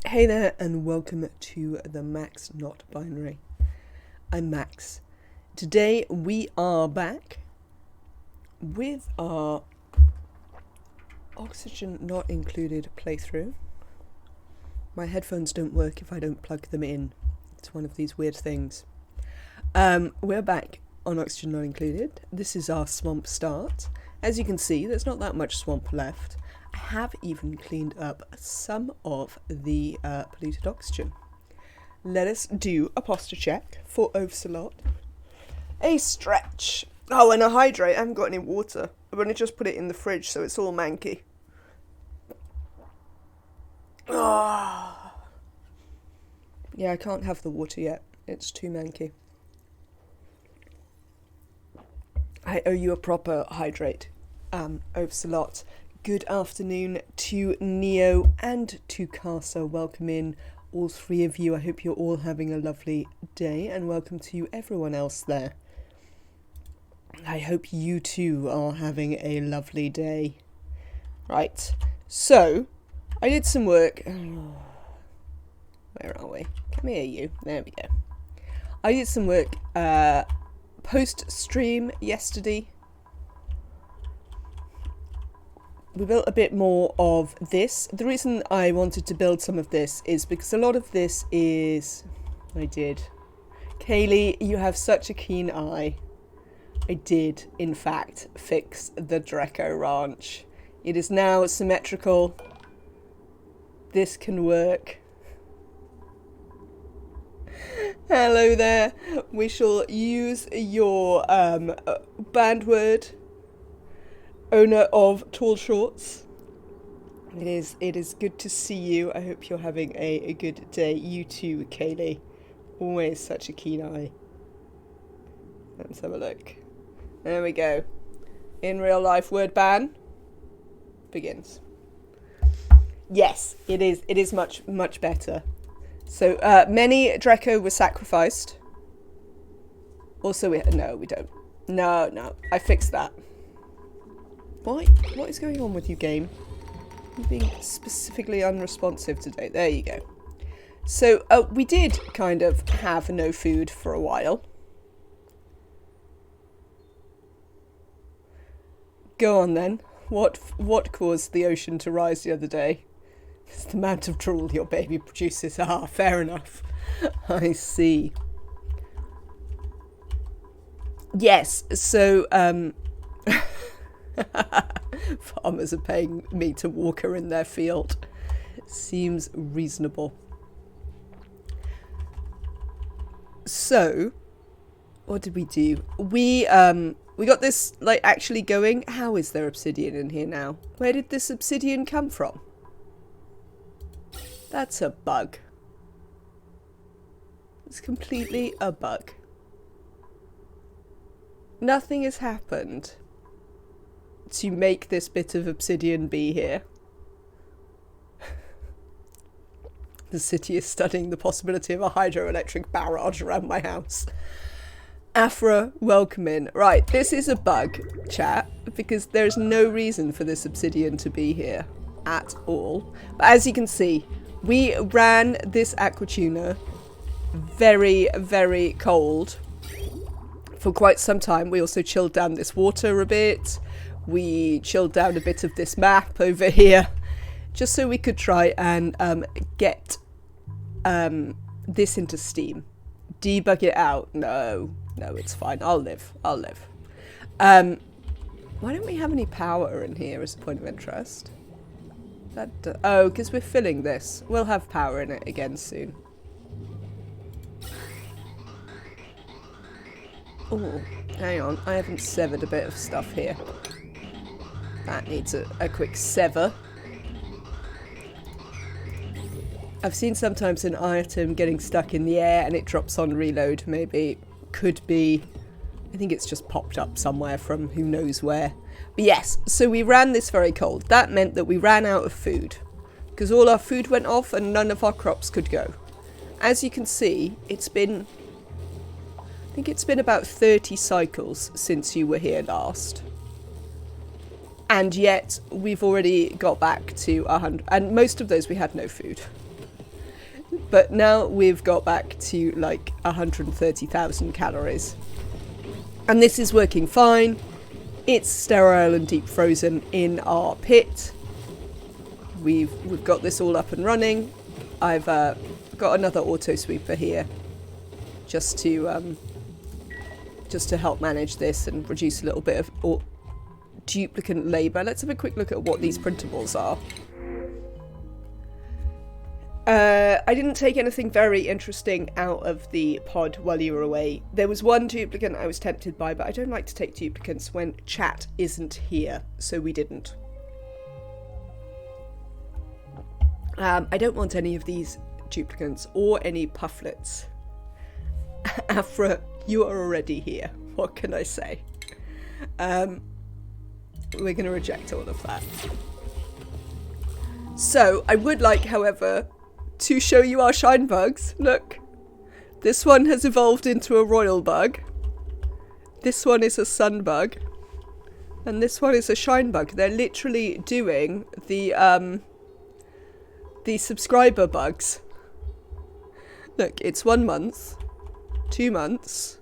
Hey there, and welcome to the Max Not Binary. I'm Max. Today we are back with our Oxygen Not Included playthrough. My headphones don't work if I don't plug them in. It's one of these weird things. We're back on Oxygen Not Included. This is our swamp start. As you can see, there's not that much swamp left. I have even cleaned up some of the polluted oxygen. Let us do a posture check for Ocelot. A stretch. Oh, and a hydrate. I haven't got any water. I've only just put it in the fridge, so it's all manky. Oh. Yeah, I can't have the water yet. It's too manky. I owe you a proper hydrate, Ocelot. Good afternoon to Neo and to Casa. Welcome in, all three of you. I hope you're all having a lovely day, and welcome to everyone else there. I hope you too are having a lovely day. Right, so I did some work. Oh, where are we? Come here, you. There we go. I did some work post-stream yesterday. We built a bit more of this. The reason I wanted to build some of this is because a lot of this is... I did. Kaylee, you have such a keen eye. I did, in fact, fix the Draco Ranch. It is now symmetrical. This can work. Hello there. We shall use your band word. Owner of Tall Shorts. It is good to see you. I hope you're having a good day. You too, Kaylee. Always such a keen eye. Let's have a look. There we go. In real life, word ban begins. Yes, it is much better. So many Draco were sacrificed. Also, we don't. No, I fixed that. What is going on with you, game? You're being specifically unresponsive today. There you go. So, we did kind of have no food for a while. Go on then. What caused the ocean to rise the other day? It's the amount of drool your baby produces. Ah, fair enough. I see. Yes, so, farmers are paying me to water in their field. Seems reasonable. So, what did we do? We got this, like, actually going. How is there obsidian in here now? Where did this obsidian come from? That's a bug. It's completely a bug. Nothing has happened to make this bit of obsidian be here. The city is studying the possibility of a hydroelectric barrage around my house. Afra, welcome in. Right, this is a bug, chat, because there's no reason for this obsidian to be here at all. But as you can see, we ran this aquatuna very, very cold for quite some time. We also chilled down this water a bit. We chilled down a bit of this map over here, just so we could try and get this into Steam. Debug it out. No, it's fine. I'll live. Why don't we have any power in here as a point of interest? Oh, because we're filling this. We'll have power in it again soon. Oh, hang on. I haven't severed a bit of stuff here. That needs a quick sever. I've seen sometimes an item getting stuck in the air and it drops on reload. Maybe could be. I think it's just popped up somewhere from who knows where. But yes, so we ran this very cold. That meant that we ran out of food because all our food went off and none of our crops could go. As you can see, I think it's been about 30 cycles since you were here last. And yet we've already got back to 100, and most of those we had no food. But now we've got back to like 130,000 calories. And this is working fine. It's sterile and deep frozen in our pit. We've got this all up and running. I've got another auto sweeper here just to help manage this and reduce a little bit of duplicate labour. Let's have a quick look at what these printables are. I didn't take anything very interesting out of the pod while you were away. There was one duplicate I was tempted by, but I don't like to take duplicates when chat isn't here, so we didn't. I don't want any of these duplicates or any pufflets. Afra, you are already here. What can I say? We're going to reject all of that. So, I would like, however, to show you our shine bugs. Look. This one has evolved into a royal bug. This one is a sun bug. And this one is a shine bug. They're literally doing the subscriber bugs. Look, it's 1 month, 2 months,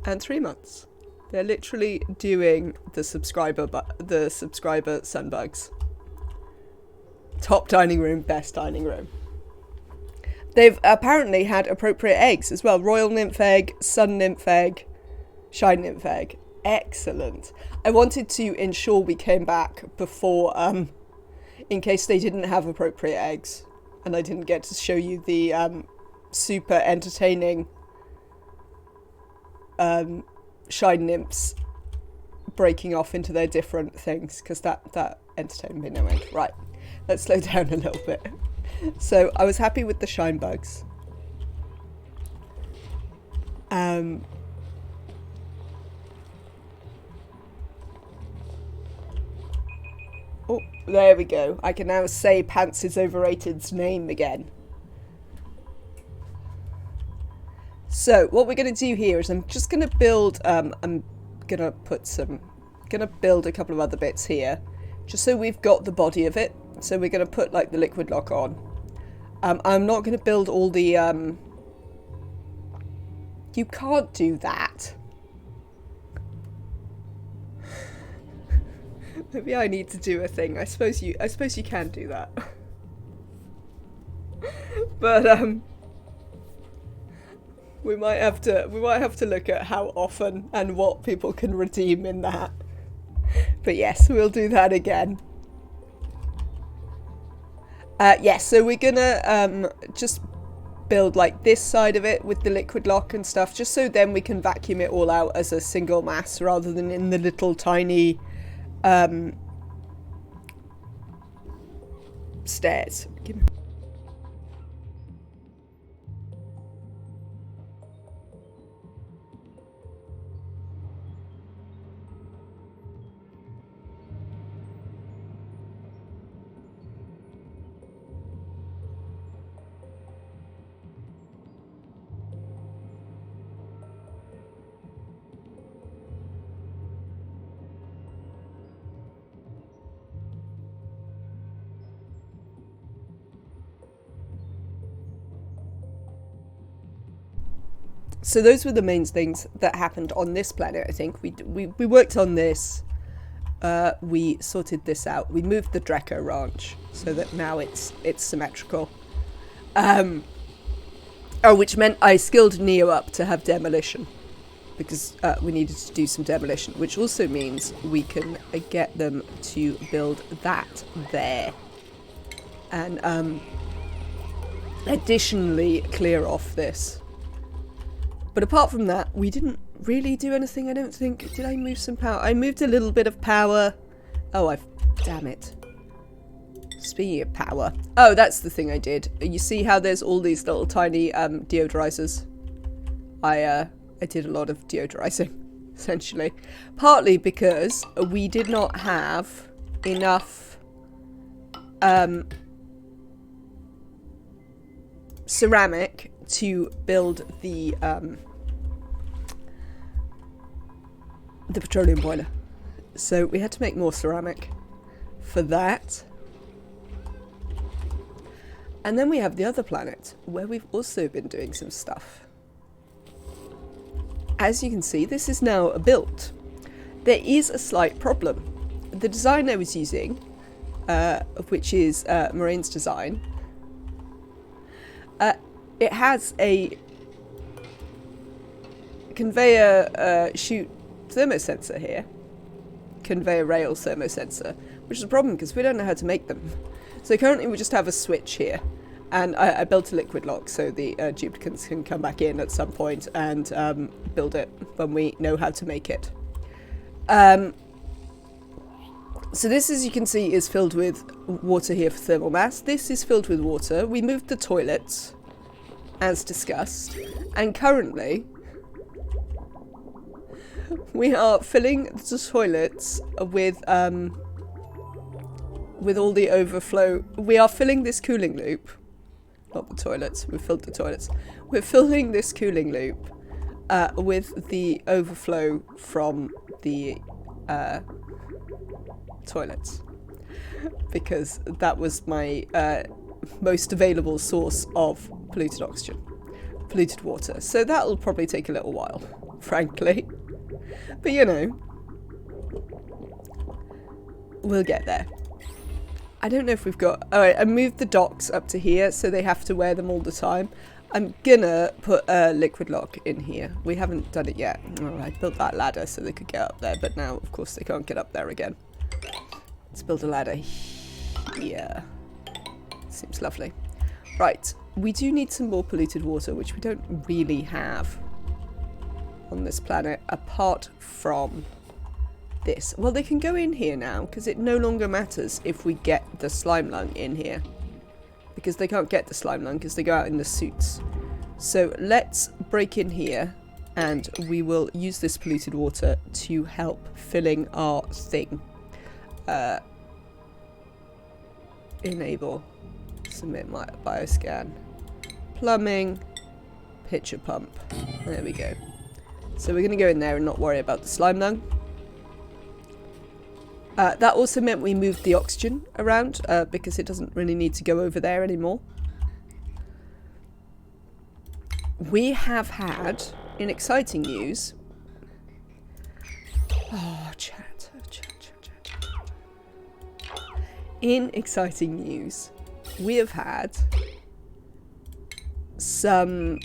and 3 months. They're literally doing the subscriber sun bugs. Top dining room, best dining room. They've apparently had appropriate eggs as well. Royal nymph egg, sun nymph egg, shine nymph egg. Excellent. I wanted to ensure we came back before, in case they didn't have appropriate eggs. And I didn't get to show you the super entertaining shine nymphs breaking off into their different things, because that entertained me no end. Right, let's slow down a little bit. So I was happy with the shine bugs. Oh, there we go. I can now say Pants is Overrated's name again. So what we're going to do here is I'm just going to build, I'm going to build a couple of other bits here, just so we've got the body of it. So we're going to put like the liquid lock on. I'm not going to build all the, you can't do that. Maybe I need to do a thing. I suppose you can do that. But we might have to look at how often and what people can redeem in that. But yes, we'll do that again. Yes, so we're gonna just build like this side of it with the liquid lock and stuff, just so then we can vacuum it all out as a single mass rather than in the little tiny stairs. Give me So those were the main things that happened on this planet, I think. We worked on this, we sorted this out, we moved the Dreco Ranch so that now it's symmetrical. Which meant I skilled Neo up to have demolition, because we needed to do some demolition, which also means we can get them to build that there. And additionally clear off this. But apart from that, we didn't really do anything, I don't think. Did I move some power? I moved a little bit of power. Oh, damn it. Speaking of power. Oh, that's the thing I did. You see how there's all these little tiny deodorizers? I did a lot of deodorizing, essentially. Partly because we did not have enough ceramic to build the petroleum boiler. So we had to make more ceramic for that. And then we have the other planet, where we've also been doing some stuff. As you can see, this is now built. There is a slight problem. The design I was using, which is Moraine's design, it has a conveyor chute thermosensor here. Conveyor rail thermosensor, which is a problem because we don't know how to make them. So currently we just have a switch here, and I built a liquid lock so the duplicates can come back in at some point and build it when we know how to make it. So this, as you can see, is filled with water here for thermal mass. This is filled with water. We moved the toilets, as discussed, and currently we are filling the toilets with all the overflow. We are filling this cooling loop. Not the toilets. We've filled the toilets. We're filling this cooling loop with the overflow from the toilets. Because that was my most available source of polluted oxygen. Polluted water. So that'll probably take a little while, frankly. But you know, we'll get there. I don't know if we've got... Alright, I moved the docks up to here so they have to wear them all the time. I'm gonna put a liquid lock in here. We haven't done it yet. Oh, I built that ladder so they could get up there, but now, of course, they can't get up there again. Let's build a ladder here. Seems lovely. Right, we do need some more polluted water, which we don't really have on this planet, apart from this. Well, they can go in here now, because it no longer matters if we get the slime lung in here. Because they can't get the slime lung, because they go out in the suits. So let's break in here, and we will use this polluted water to help filling our thing. Enable. Submit my bioscan. Plumbing. Pitcher pump. There we go. So we're going to go in there and not worry about the slime lung. That also meant we moved the oxygen around because it doesn't really need to go over there anymore. We have had, in exciting news... Oh, chat. In exciting news, we have had some...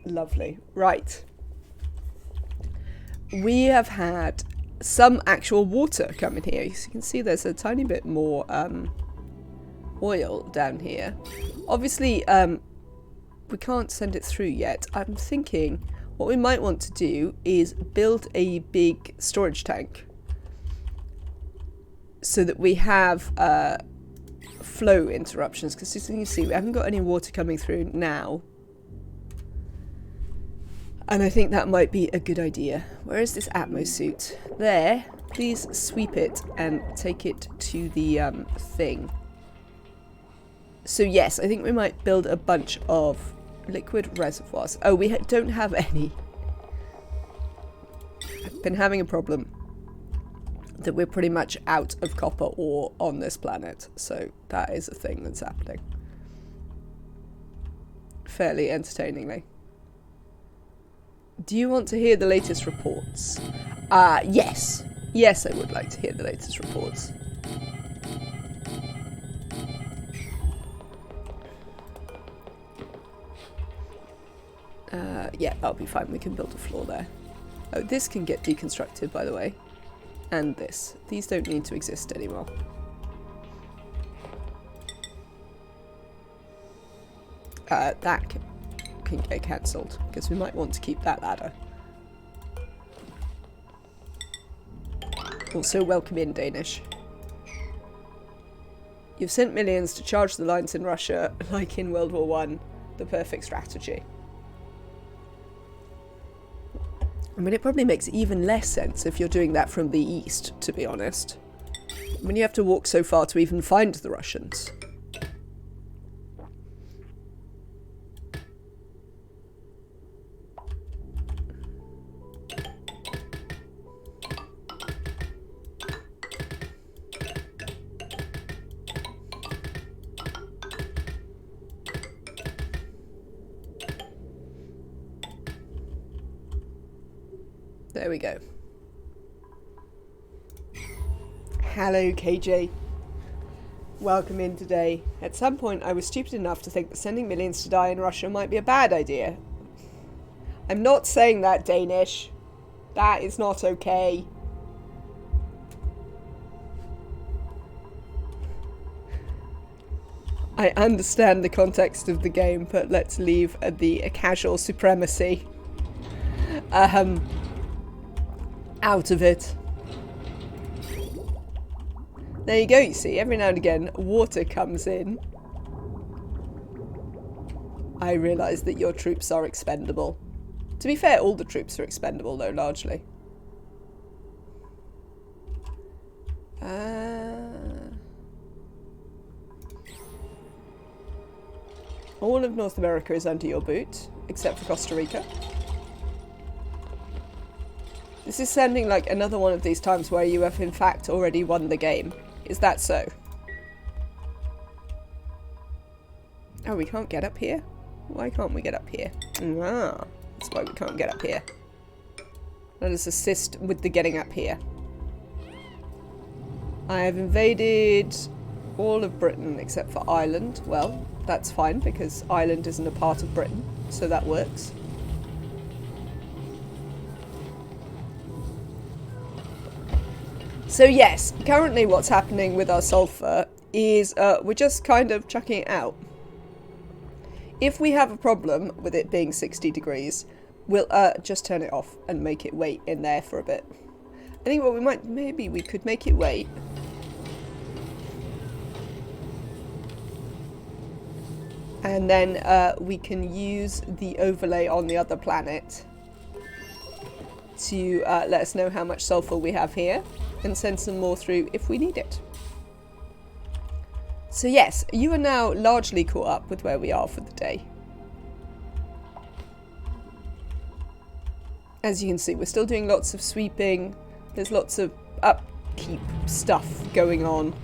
Lovely. Right. We have had some actual water come in here. As you can see, there's a tiny bit more oil down here. Obviously, we can't send it through yet. I'm thinking what we might want to do is build a big storage tank so that we have flow interruptions. Because as you can see, we haven't got any water coming through now. And I think that might be a good idea. Where is this Atmo suit? There. Please sweep it and take it to the thing. So yes, I think we might build a bunch of liquid reservoirs. Oh, we don't have any. I've been having a problem that we're pretty much out of copper ore on this planet. So that is a thing that's happening. Fairly entertainingly. Do you want to hear the latest reports? Yes. Yes, I would like to hear the latest reports. Yeah, that'll be fine. We can build a floor there. Oh, this can get deconstructed, by the way. And this. These don't need to exist anymore. That can get cancelled, because we might want to keep that ladder. Also, welcome in, Danish. You've sent millions to charge the lines in Russia, like in World War I. The perfect strategy. I mean, it probably makes even less sense if you're doing that from the east, to be honest. I mean, you have to walk so far to even find the Russians. There we go. Hello, KJ. Welcome in today. At some point, I was stupid enough to think that sending millions to die in Russia might be a bad idea. I'm not saying that, Danish. That is not okay. I understand the context of the game, but let's leave the casual supremacy out of it. There you go, you see, every now and again water comes in. I realise that your troops are expendable. To be fair, all the troops are expendable though, largely. All of North America is under your boot, except for Costa Rica. This is sounding like another one of these times where you have in fact already won the game. Is that so? Oh, we can't get up here? Why can't we get up here? Ah, that's why we can't get up here. Let us assist with the getting up here. I have invaded all of Britain except for Ireland. Well, that's fine because Ireland isn't a part of Britain, so that works. So yes, currently what's happening with our sulfur is we're just kind of chucking it out. If we have a problem with it being 60 degrees, we'll just turn it off and make it wait in there for a bit. I think what we might, maybe we could make it wait. And then we can use the overlay on the other planet to let us know how much sulfur we have here and send some more through if we need it. So yes, you are now largely caught up with where we are for the day. As you can see, we're still doing lots of sweeping. There's lots of upkeep stuff going on.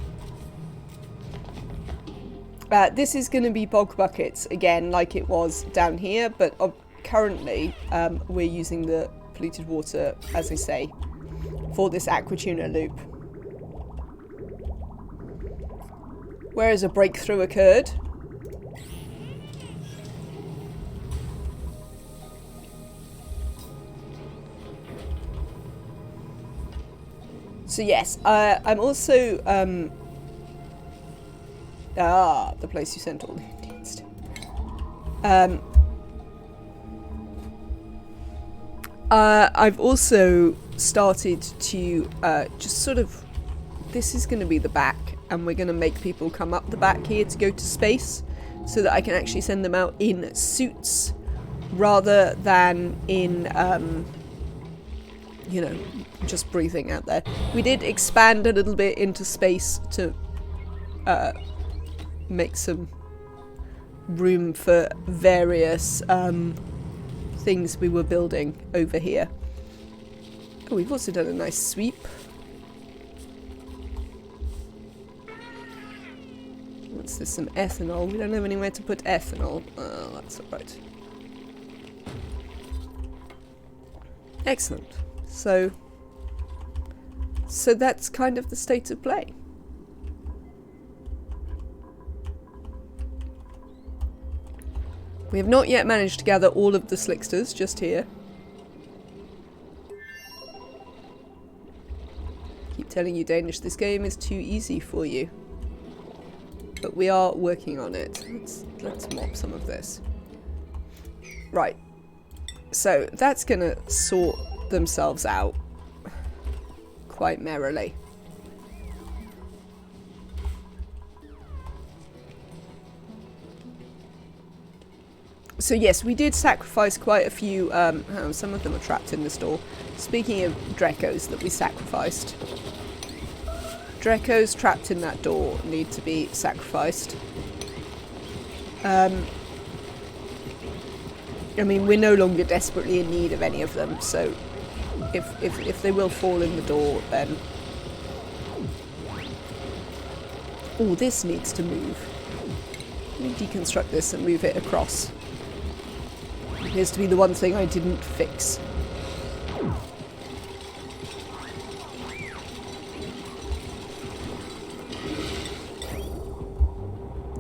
This is going to be bog buckets again, like it was down here, but currently we're using the polluted water, as I say, for this aquatuna loop. Whereas a breakthrough occurred. So yes, I'm also the place you sent all the Indians to. I've also started to just sort of, this is going to be the back, and we're going to make people come up the back here to go to space so that I can actually send them out in suits rather than in, you know, just breathing out there. We did expand a little bit into space to make some room for various things we were building over here. Oh, we've also done a nice sweep. What's this? Some ethanol. We don't have anywhere to put ethanol. Oh, that's alright. Excellent. So that's kind of the state of play. We have not yet managed to gather all of the slicksters just here. Keep telling you, Danish, this game is too easy for you. But we are working on it. Let's mop some of this. Right. So that's gonna sort themselves out quite merrily. So yes, we did sacrifice quite a few, some of them are trapped in the store. Speaking of Drecos that we sacrificed. Drecos trapped in that door need to be sacrificed. I mean, we're no longer desperately in need of any of them, so if they will fall in the door, then... Oh, this needs to move. Let me deconstruct this and move it across. Appears to be the one thing I didn't fix.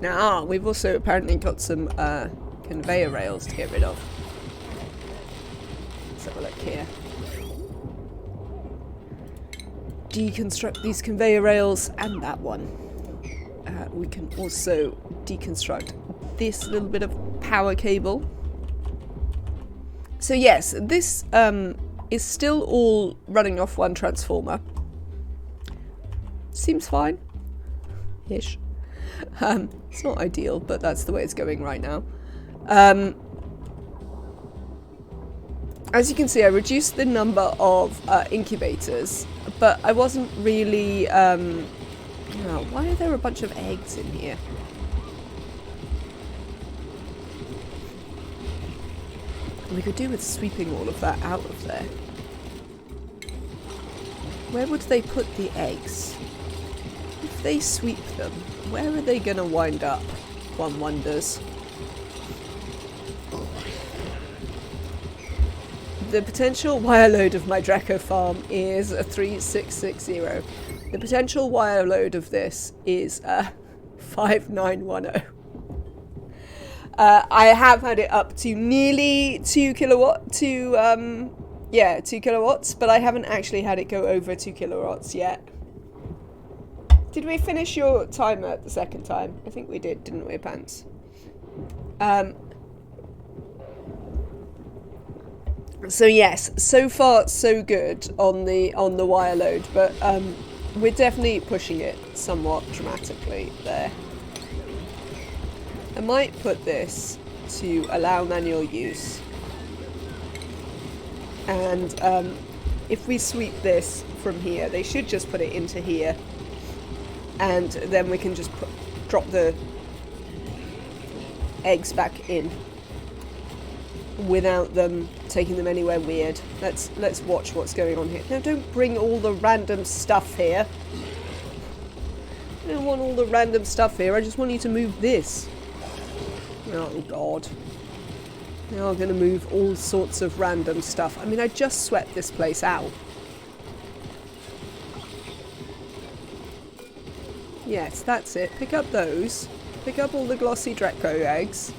Now, we've also apparently got some conveyor rails to get rid of. Let's have a look here. Deconstruct these conveyor rails and that one. We can also deconstruct this little bit of power cable. So yes, this is still all running off one transformer. Seems fine. Ish. It's not ideal, but that's the way it's going right now. As you can see, I reduced the number of incubators, but I wasn't really... why are there a bunch of eggs in here? We could do with sweeping all of that out of there. Where would they put the eggs? If they sweep them, where are they gonna wind up? One wonders. The potential wire load of my Draco farm is a 3660. The potential wire load of this is 5910. I have had it up to nearly 2 kilowatts, 2 kilowatts, but I haven't actually had it go over 2 kilowatts yet. Did we finish your timer the second time? I think we did, didn't we, Pants? So yes, so far so good on the wire load, but we're definitely pushing it somewhat dramatically there. I might put this to allow manual use, and if we sweep this from here, they should just put it into here, and then we can just drop the eggs back in without them taking them anywhere weird. Let's watch what's going on here. Now, don't bring all the random stuff here. I don't want all the random stuff here. I just want you to move this. Oh god. Now I'm going to move all sorts of random stuff. I mean, I just swept this place out. Yes, that's it. Pick up those. Pick up all the glossy Draco eggs.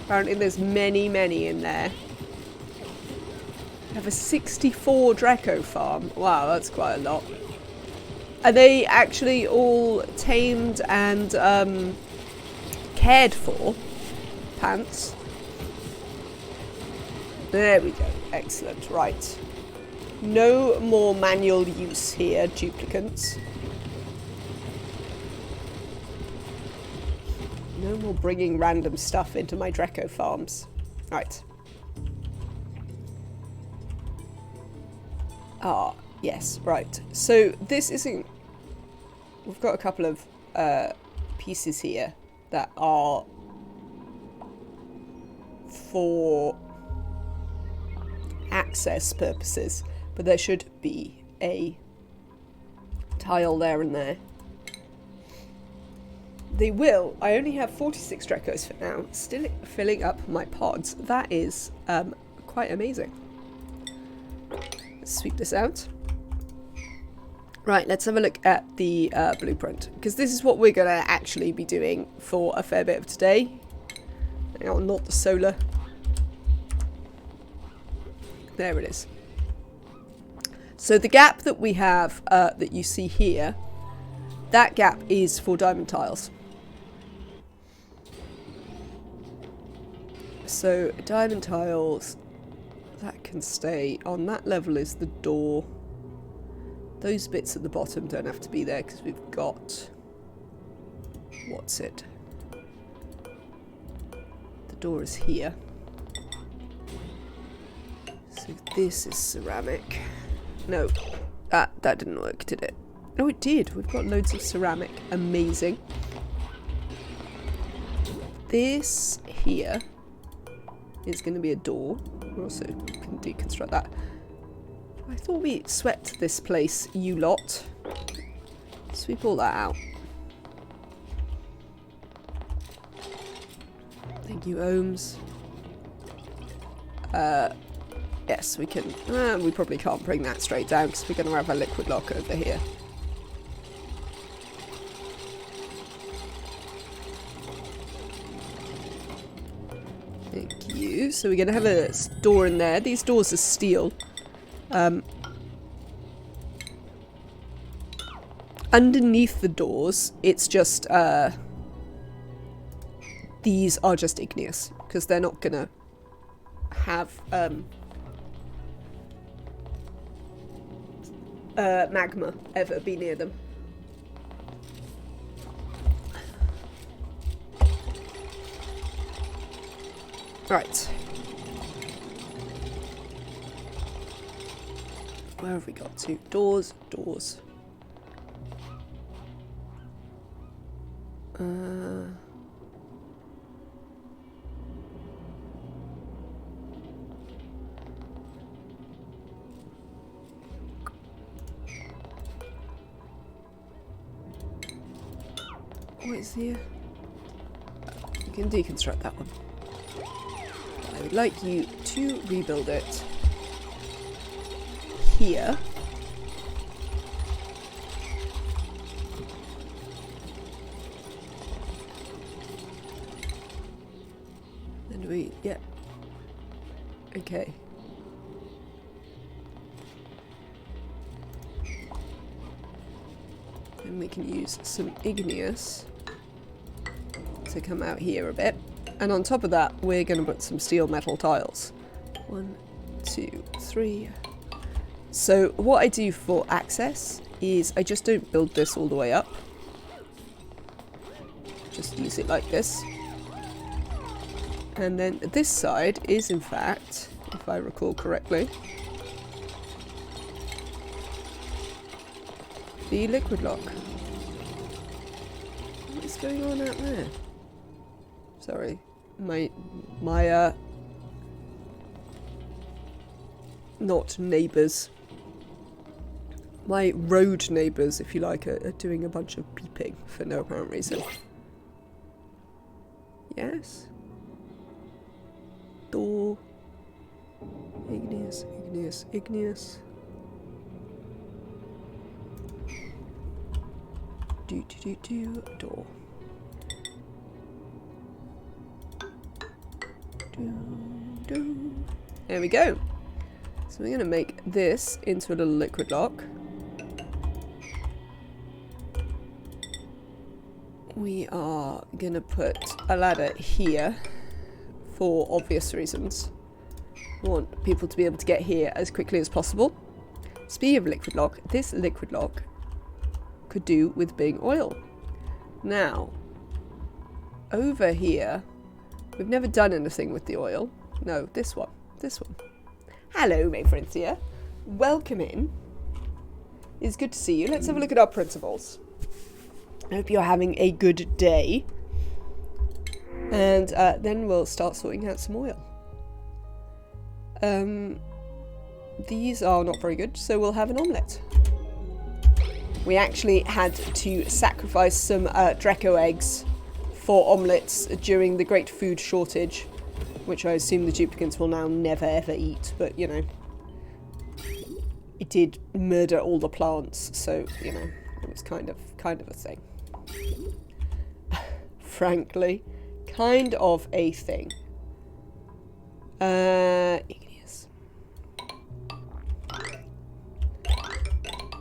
Apparently there's many, many in there. I have a 64 Draco farm. Wow, that's quite a lot. Are they actually all tamed and cared for? Pants? There we go. Excellent. Right. No more manual use here, duplicants. No more bringing random stuff into my Draco farms. Right. Ah, yes, right. So this isn't... We've got a couple of pieces here that are for access purposes, but there should be a tile there and there. They will. I only have 46 Dracos for now, still filling up my pods. That is quite amazing. Let's sweep this out. Right, let's have a look at the blueprint, because this is what we're going to actually be doing for a fair bit of today. Now, not the solar. There it is. So the gap that we have, that you see here, that gap is for diamond tiles. So diamond tiles, that can stay on that level is the door. Those bits at the bottom don't have to be there because we've got, what's it? The door is here. So this is ceramic. No, that didn't work, did it? Oh, it did. We've got loads of ceramic. Amazing. This here is going to be a door. We also can deconstruct that. I thought we swept this place, you lot. Sweep all that out. Thank you, ohms. Yes, we can. We probably can't bring that straight down because we're going to have a liquid lock over here. do, so we're going to have a door in there. These doors are steel. Underneath the doors, it's just, these are just igneous, because they're not going to have, magma ever be near them. Right. Where have we got to? Doors, doors. What is here? You can deconstruct that one. I would like you to rebuild it here. And we, yeah. Okay. And we can use some igneous to come out here a bit. And on top of that, we're going to put some steel metal tiles. 1, 2, 3. So what I do for access is I just don't build this all the way up. Just use it like this. And then this side is, in fact, if I recall correctly, the liquid lock. What is going on out there? Sorry, my not neighbours. My road neighbours, if you like, are doing a bunch of beeping for no apparent reason. Yes. Door. Igneous, igneous, igneous. Door. There we go. So we're going to make this into a little liquid lock. We are going to put a ladder here for obvious reasons. We want people to be able to get here as quickly as possible. Speaking of liquid lock, this liquid lock could do with being oil. Now, over here, we've never done anything with the oil. No, this one. This one. Hello, my friends here. Welcome in. It's good to see you. Let's have a look at our principles. I hope you're having a good day. And then we'll start sorting out some oil. These are not very good, so we'll have an omelette. We actually had to sacrifice some Draco eggs for omelettes during the great food shortage, which I assume the duplicants will now never ever eat, but you know, it did murder all the plants, so you know, it was kind of a thing. Frankly, kind of a thing. Igneous.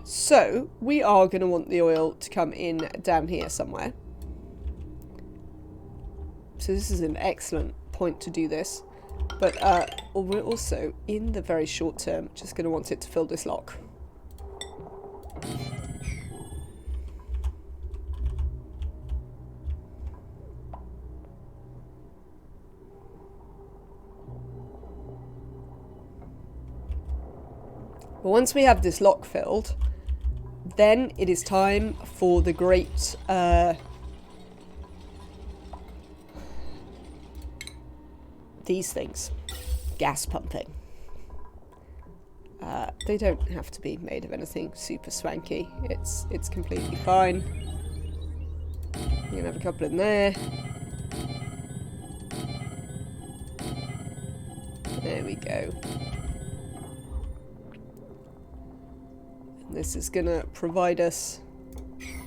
So we are going to want the oil to come in down here somewhere. So this is an excellent point to do this, but we're also, in the very short term, just going to want it to fill this lock. But once we have this lock filled, then it is time for the great these things. Gas pumping. They don't have to be made of anything super swanky. It's completely fine. You can have a couple in there. There we go. And this is gonna provide us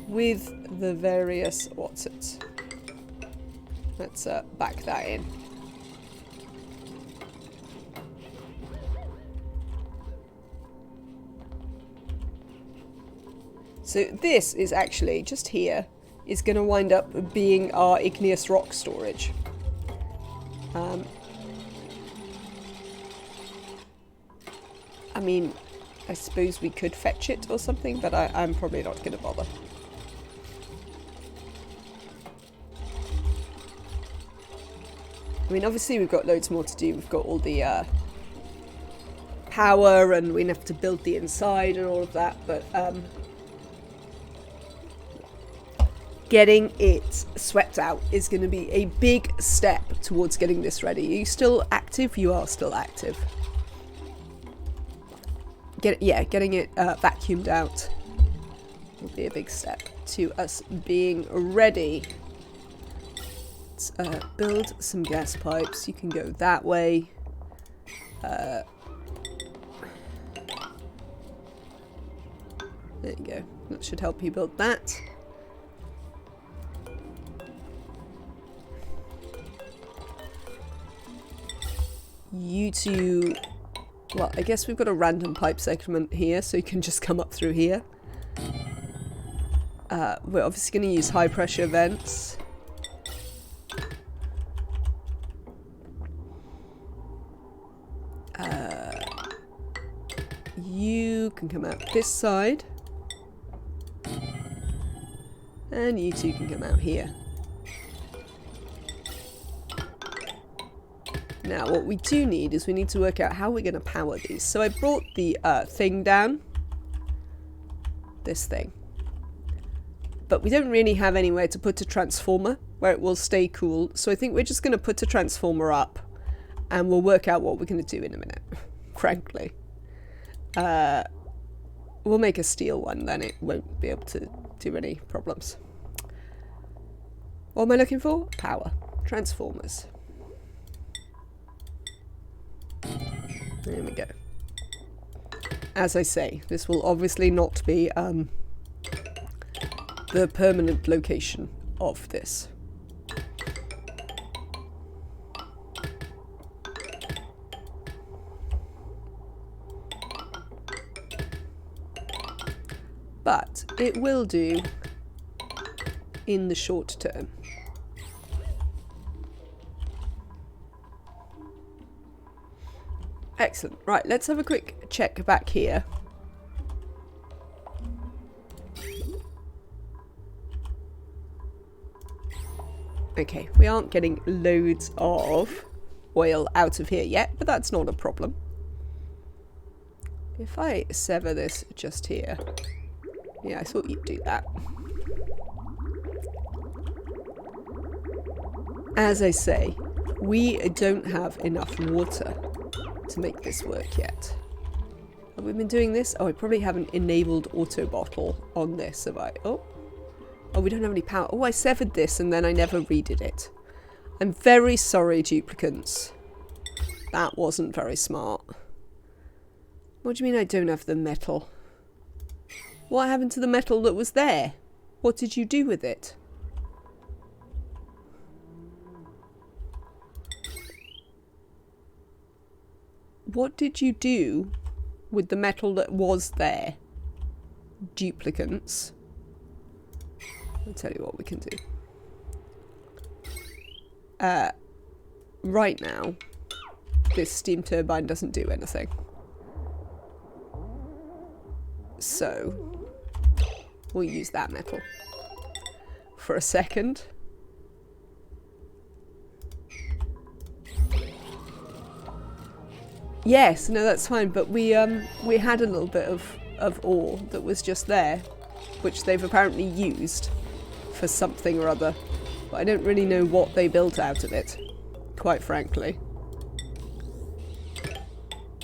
with the various what's it. Let's back that in. So this is actually, just here, is going to wind up being our igneous rock storage. I mean, I suppose we could fetch it or something, but I'm probably not going to bother. I mean, obviously we've got loads more to do. We've got all the power, and we have to build the inside and all of that, but getting it swept out is going to be a big step towards getting this ready. Are you still active? You are still active. Getting it vacuumed out will be a big step to us being ready. Let's build some gas pipes. You can go that way. There you go. That should help you build that. You two... Well, I guess we've got a random pipe segment here, so you can just come up through here. We're obviously going to use high pressure vents. You can come out this side. And you two can come out here. Now, what we do need is we need to work out how we're going to power these. So I brought the thing down. This thing. But we don't really have anywhere to put a transformer where it will stay cool. So I think we're just going to put a transformer up. And we'll work out what we're going to do in a minute. Frankly. We'll make a steel one, then it won't be able to do any problems. What am I looking for? Power. Transformers. There we go. As I say, this will obviously not be the permanent location of this. But it will do in the short term. Excellent. Right, let's have a quick check back here. Okay, we aren't getting loads of oil out of here yet, but that's not a problem. If I sever this just here... Yeah, I thought you'd do that. As I say, we don't have enough water to make this work yet. Have we been doing this? Oh, I probably haven't enabled auto bottle on this, have I? Oh, we don't have any power. Oh, I severed this and then I never redid it. I'm very sorry, duplicants. That wasn't very smart. What do you mean I don't have the metal? What happened to the metal that was there? What did you do with it? What did you do with the metal that was there? Duplicants. I'll tell you what we can do. Right now, this steam turbine doesn't do anything. So, we'll use that metal for a second. Yes, no, that's fine, but we had a little bit of ore that was just there, which they've apparently used for something or other. But I don't really know what they built out of it, quite frankly.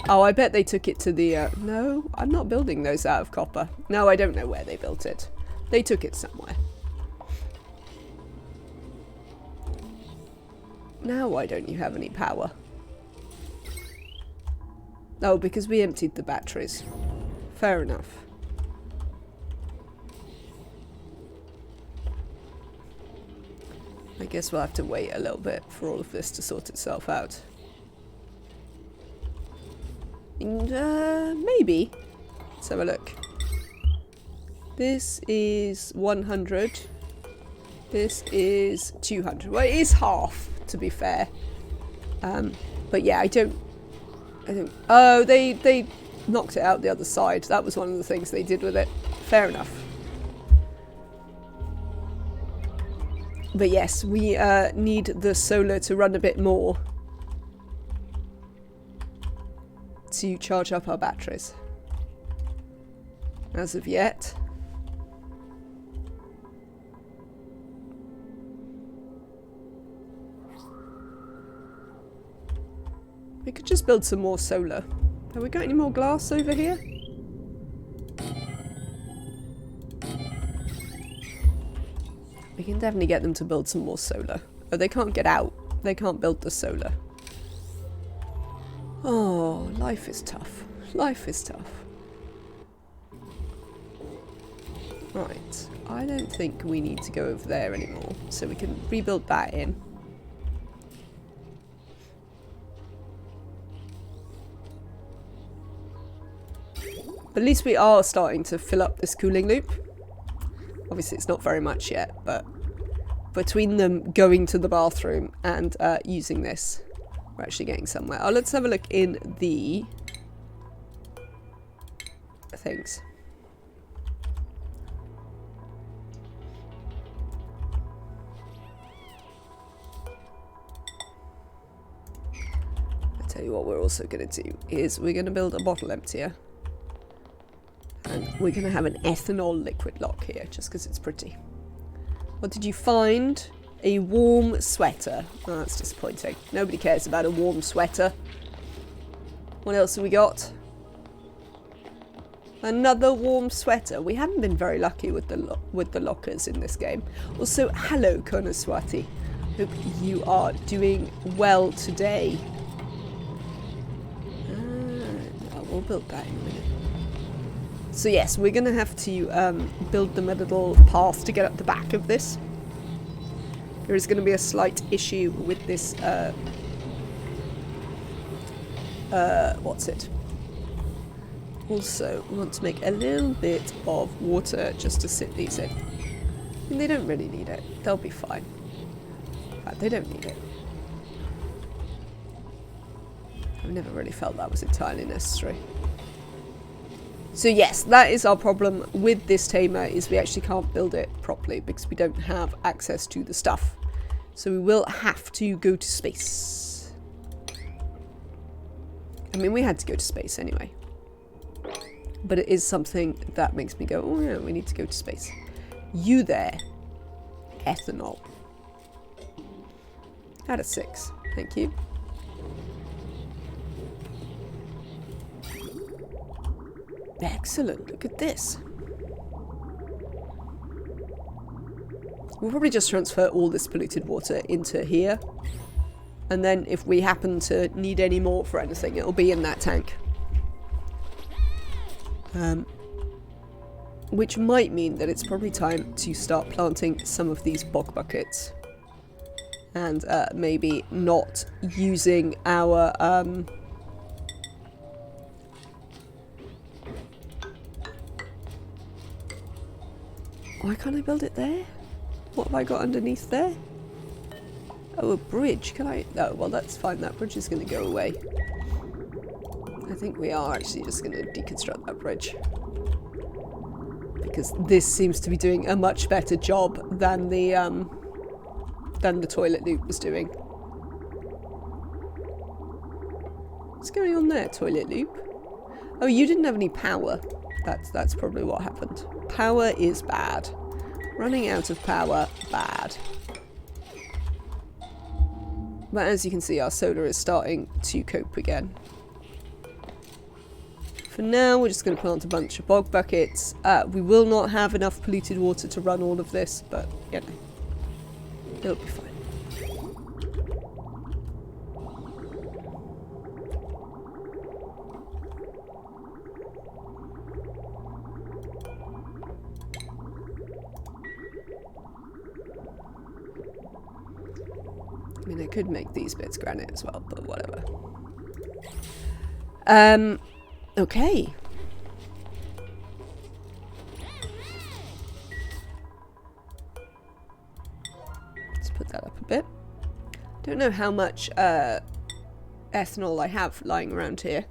Oh, I bet they took it to the... No, I'm not building those out of copper. No, I don't know where they built it. They took it somewhere. Now why don't you have any power? Oh, because we emptied the batteries. Fair enough. I guess we'll have to wait a little bit for all of this to sort itself out. And, maybe. Let's have a look. This is 100. This is 200. Well, it is half, to be fair. But yeah, I don't... Oh, they knocked it out the other side. That was one of the things they did with it. Fair enough. But yes, we need the solar to run a bit more to charge up our batteries. As of yet. We could just build some more solar. Have we got any more glass over here? We can definitely get them to build some more solar. Oh, they can't get out. They can't build the solar. Oh, life is tough. Life is tough. Right. I don't think we need to go over there anymore. So we can rebuild that in. At least we are starting to fill up this cooling loop. Obviously it's not very much yet, but between them going to the bathroom and using this, we're actually getting somewhere. Oh, let's have a look in the things. I'll tell you what we're also going to do is we're going to build a bottle emptier. And we're going to have an ethanol liquid lock here, just because it's pretty. What did you find? A warm sweater. Oh, that's disappointing. Nobody cares about a warm sweater. What else have we got? Another warm sweater. We haven't been very lucky with the lockers in this game. Also, hello, Konaswati. Hope you are doing well today. We'll build that in a minute. So yes, we're going to have to build them a little path to get up the back of this. There is going to be a slight issue with this, what's it? Also, we want to make a little bit of water just to sit these in. I mean, they don't really need it. They'll be fine. In fact, they don't need it. I've never really felt that was entirely necessary. So yes, that is our problem with this tamer, is we actually can't build it properly because we don't have access to the stuff. So we will have to go to space. I mean, we had to go to space anyway. But it is something that makes me go, oh yeah, we need to go to space. You there. Ethanol. Out of 6. Thank you. Excellent, look at this. We'll probably just transfer all this polluted water into here. And then if we happen to need any more for anything, it'll be in that tank. Which might mean that it's probably time to start planting some of these bog buckets. And maybe not using our... Why can't I build it there? What have I got underneath there? Oh, a bridge. Can I? Oh, well, that's fine. That bridge is going to go away. I think we are actually just going to deconstruct that bridge. Because this seems to be doing a much better job than the toilet loop was doing. What's going on there, toilet loop? Oh, you didn't have any power. That's probably what happened. Power is bad. Running out of power, bad. But as you can see, our solar is starting to cope again. For now, we're just going to plant a bunch of bog buckets. We will not have enough polluted water to run all of this, but, you know, it'll be fine. I mean, I could make these bits granite as well, but whatever. Okay. put that up a bit. Don't know how much ethanol I have lying around here.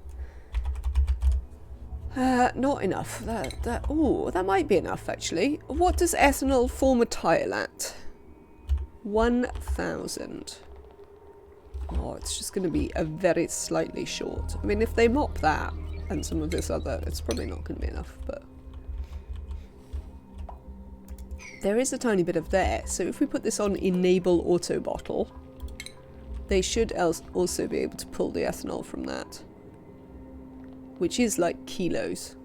Not enough. That might be enough actually. What does ethanol form a tile at? 1,000. Oh, it's just going to be a very slightly short. I mean, if they mop that and some of this other, it's probably not going to be enough, but there is a tiny bit of there. So if we put this on enable auto bottle, they should also be able to pull the ethanol from that, which is like kilos.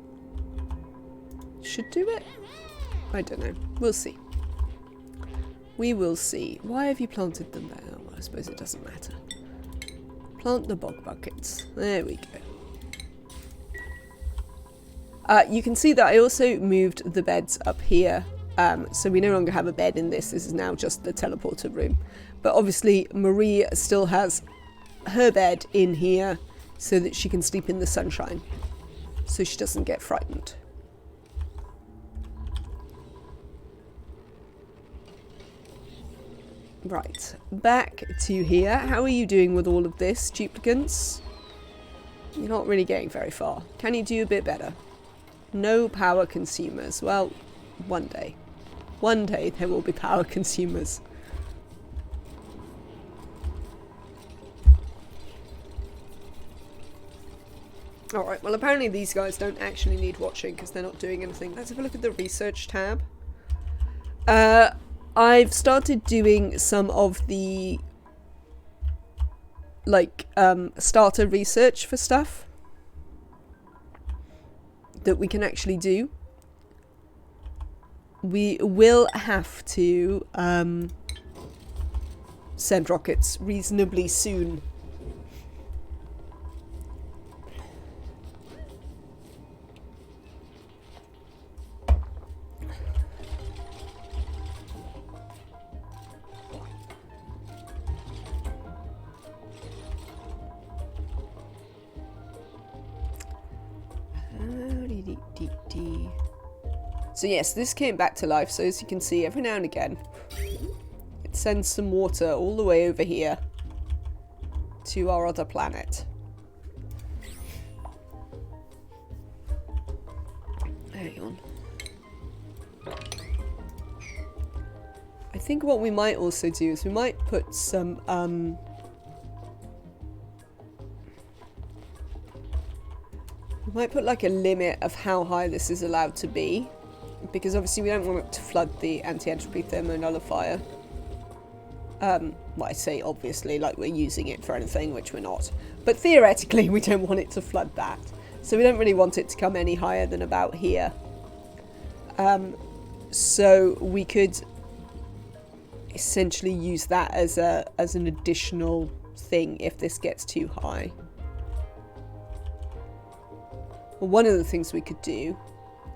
Should do it? I don't know. We'll see. We will see. Why have you planted them there? Oh, well, I suppose it doesn't matter. Plant the bog buckets. There we go. You can see that I also moved the beds up here. So we no longer have a bed in this. This is now just the teleporter room. But obviously Marie still has her bed in here so that she can sleep in the sunshine. So she doesn't get frightened. Right, back to here. How are you doing with all of this, duplicants? You're not really getting very far. Can you do a bit better? No power consumers. Well, one day. One day there will be power consumers. Alright, well apparently these guys don't actually need watching because they're not doing anything. Let's have a look at the research tab. I've started doing some of the like starter research for stuff that we can actually do. We will have to send rockets reasonably soon. So yes, this came back to life, so as you can see, every now and again it sends some water all the way over here to our other planet. Hang on. I think what we might also do is we might put some we might put like a limit of how high this is allowed to be, because obviously we don't want it to flood the anti-entropy thermonullifier. Well, I say obviously like we're using it for anything, which we're not. But theoretically we don't want it to flood that. So we don't really want it to come any higher than about here. So we could essentially use that as an additional thing if this gets too high. Well, one of the things we could do,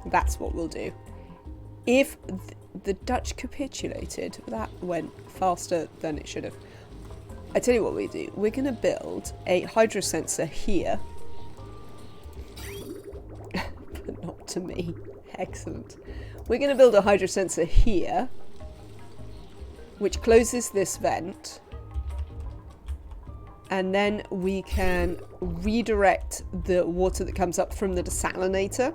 that's what we'll do. If the Dutch capitulated, that went faster than it should have. I tell you what we do. We're going to build a hydrosensor here. But not to me. Excellent. We're going to build a hydrosensor here, which closes this vent. And then we can redirect the water that comes up from the desalinator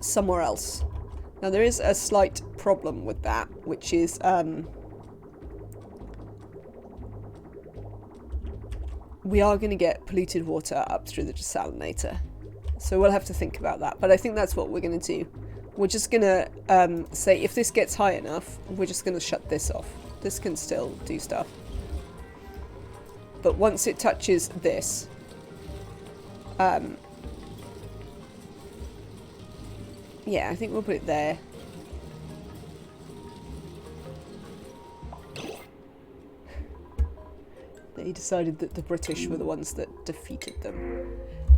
somewhere else. Now there is a slight problem with that, which is we are going to get polluted water up through the desalinator. So we'll have to think about that. But I think that's what we're going to do. We're just going to say if this gets high enough, we're just going to shut this off. This can still do stuff. But once it touches this, yeah, I think we'll put it there. They decided that the British were the ones that defeated them.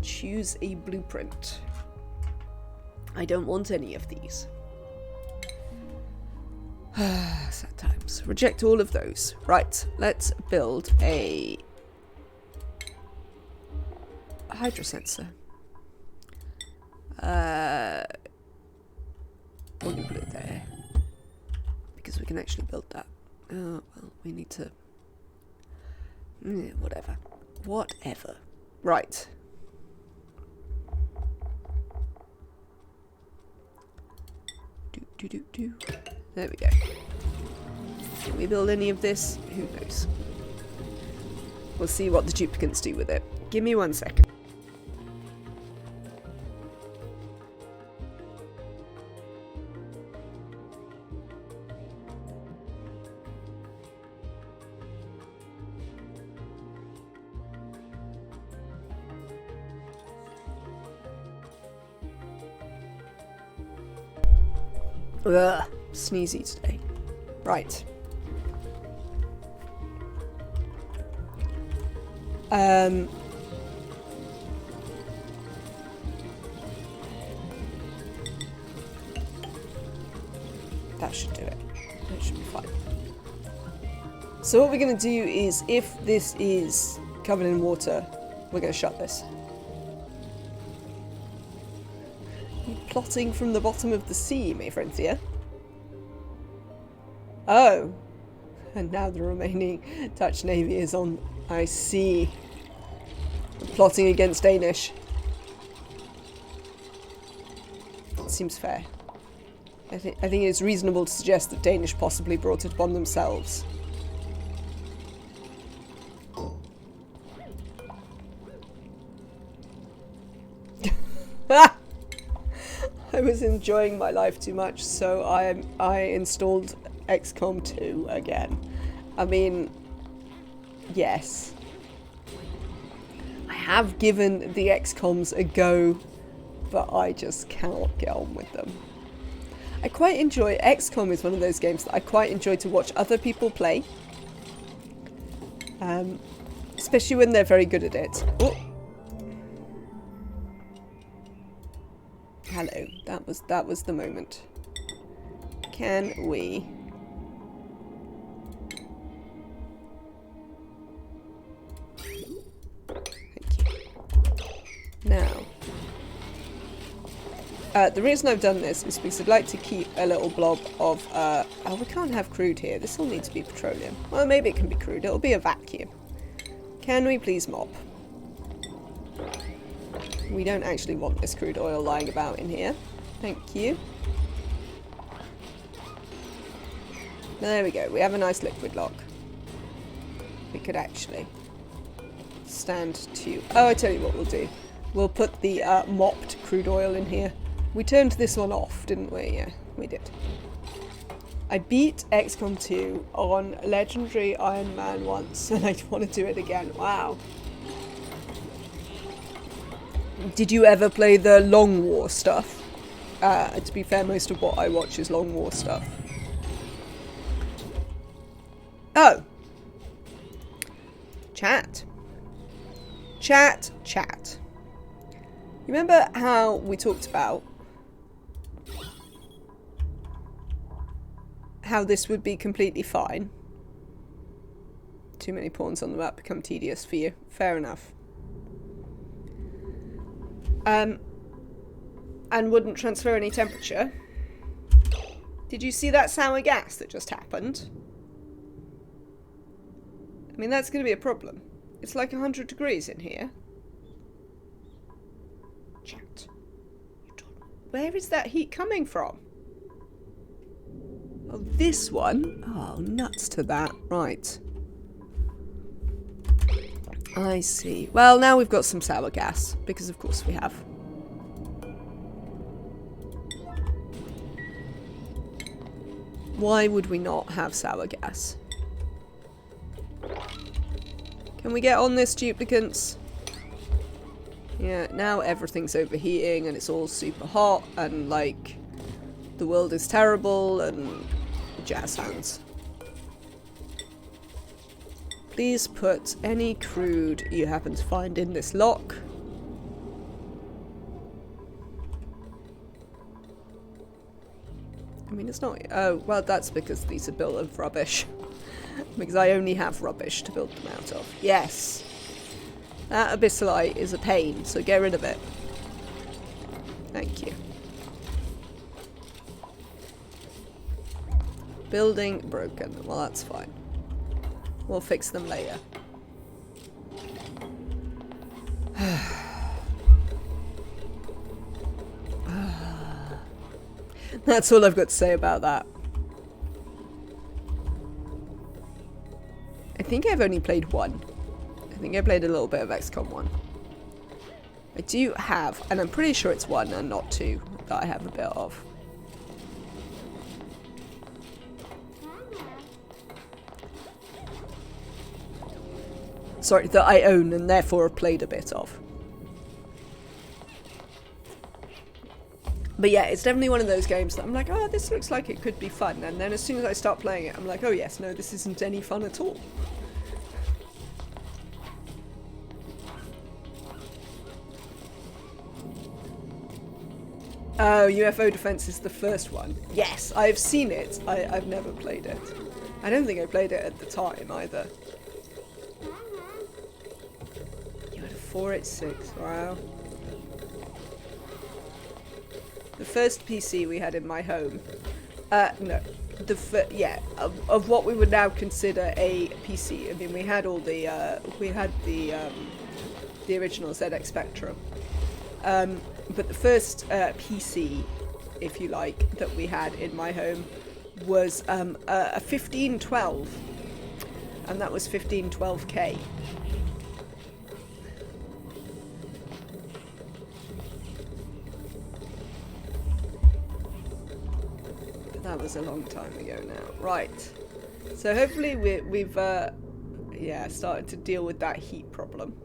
Choose a blueprint. I don't want any of these. Sad times. Reject all of those. Right, let's build a hydrosensor. We'll put it there because we can can actually build that. Oh, well, we need to... whatever. Whatever. Right. There we go. Can we build any of this? Who knows? We'll see what the duplicants do with it. Give me 1 second. Ugh, sneezy today. Right. That should do it. That should be fine. So what we're going to do is, if this is covered in water, we're going to shut this. Plotting from the bottom of the sea, my friends here. Oh. And now the remaining Dutch Navy is on... I see. Plotting against Danish. That seems fair. I think it's reasonable to suggest that Danish possibly brought it upon themselves. I was enjoying my life too much, so I installed XCOM 2 again. I mean, yes. I have given the XCOMs a go, but I just cannot get on with them. I quite enjoy... XCOM is one of those games that I quite enjoy to watch other people play. Especially when they're very good at it. Oh. Hello, that was the moment. Can we... Thank you. Now, the reason I've done this is because I'd like to keep a little blob of, oh, we can't have crude here. This will need to be petroleum. Well, maybe it can be crude. It'll be a vacuum. Can we please mop? We don't actually want this crude oil lying about in here. Thank you. There we go. We have a nice liquid lock. We could actually stand to... Oh, I tell you what we'll do. We'll put the mopped crude oil in here. We turned this one off, didn't we? Yeah, we did. I beat XCOM 2 on Legendary Iron Man once, and I want to do it again. Wow. Did you ever play the Long War stuff? To be fair, most of what I watch is Long War stuff. Oh. Chat. Chat. Remember how we talked about how this would be completely fine? Too many pawns on the map become tedious for you. Fair enough. And wouldn't transfer any temperature. Did you see that sour gas that just happened? I mean, that's going to be a problem. It's like 100 degrees in here. Chat. Where is that heat coming from? Oh, this one? Oh, nuts to that. Right. I see. Well, now we've got some sour gas, because of course we have. Why would we not have sour gas? Can we get on this, duplicants? Yeah, now everything's overheating and it's all super hot and like the world is terrible and jazz hands. Please put any crude you happen to find in this lock. I mean, it's not... Oh, well, that's because these are built of rubbish. Because I only have rubbish to build them out of. Yes. That abyssalite is a pain, so get rid of it. Thank you. Building broken. Well, that's fine. We'll fix them later. That's all I've got to say about that. I think I've only played one. I think I played a little bit of XCOM 1. I do have, and I'm pretty sure it's 1 and not 2 that I have a bit of. Sorry, that I own and therefore have played a bit of. But yeah, it's definitely one of those games that I'm like, oh, this looks like it could be fun. And then as soon as I start playing it, I'm like, oh yes, no, this isn't any fun at all. Oh, UFO Defense is the first one. Yes, I've seen it. I've never played it. I don't think I played it at the time either. You had a 486, wow. The first PC we had in my home, no, of what we would now consider a PC. I mean, we had all the, the original ZX Spectrum. But the first PC, if you like, that we had in my home was a 1512, and that was 1512K. That was a long time ago now. Right. So hopefully we've started to deal with that heat problem.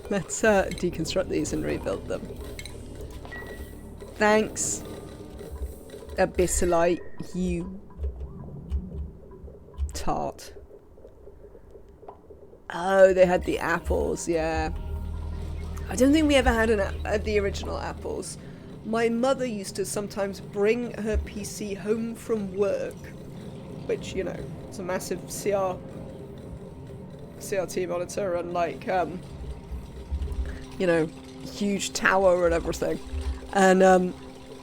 Let's deconstruct these and rebuild them. Thanks, Abyssalite, you tart. Oh, they had the apples, yeah. I don't think we ever had the original apples. My mother used to sometimes bring her PC home from work, which, you know, it's a massive CRT monitor and like, you know, huge tower and everything. And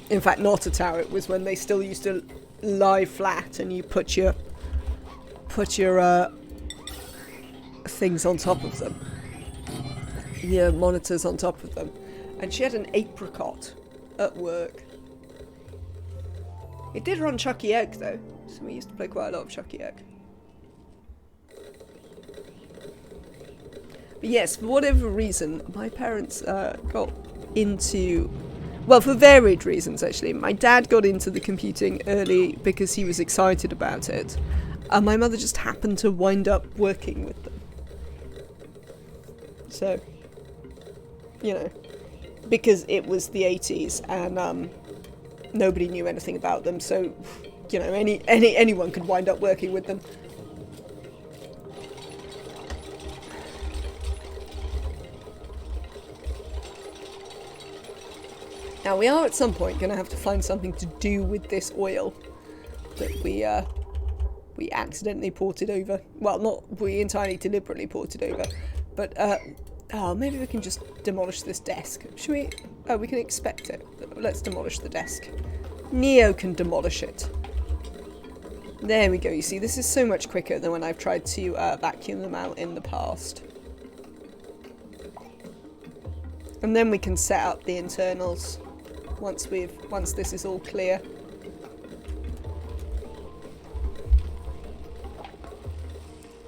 in fact, not a tower. It was when they still used to lie flat, and you put your things on top of them, your monitors on top of them. And she had an apricot at work. It did run Chucky Egg though, so we used to play quite a lot of Chucky Egg. But yes, for whatever reason, my parents got into, well, for varied reasons actually. My dad got into the computing early because he was excited about it, and my mother just happened to wind up working with them. So, you know, because it was the 80s and nobody knew anything about them, so, you know, anyone could wind up working with them. Now we are at some point going to have to find something to do with this oil that we accidentally ported over. Well, not we entirely deliberately ported over, but oh, maybe we can just demolish this desk. Should we? Oh, we can expect it. Let's demolish the desk. Neo can demolish it. There we go. You see, this is so much quicker than when I've tried to vacuum them out in the past. And then we can set up the internals once this is all clear.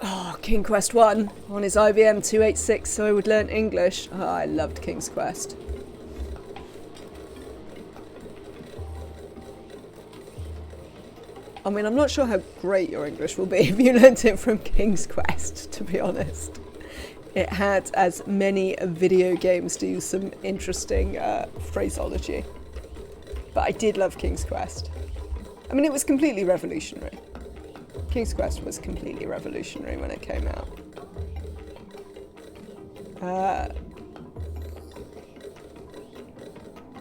Oh, King Quest 1 on his IBM 286, so I would learn English. Oh, I loved King's Quest. I mean, I'm not sure how great your English will be if you learnt it from King's Quest, to be honest. It had, as many video games do, some interesting phraseology. But I did love King's Quest. I mean, it was completely revolutionary. King's Quest was completely revolutionary when it came out.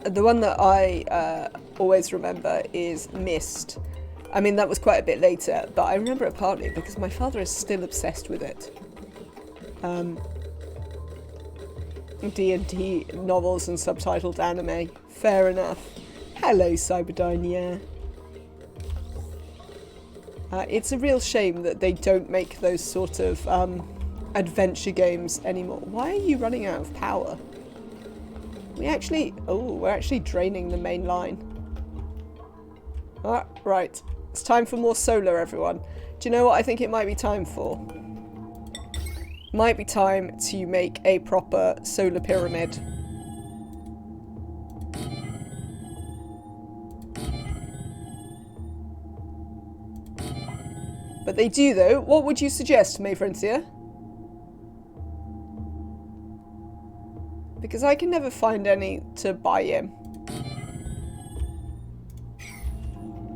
The one that I always remember is Myst. I mean, that was quite a bit later, but I remember it partly because my father is still obsessed with it. D&D novels and subtitled anime, fair enough. Hello, Cyberdyne, yeah. It's a real shame that they don't make those sort of adventure games anymore. Why are you running out of power? We're actually draining the main line. Right. It's time for more solar, everyone. Do you know what I think it might be time for? Might be time to make a proper solar pyramid. But they do, though. What would you suggest, May Frontier? Because I can never find any to buy him.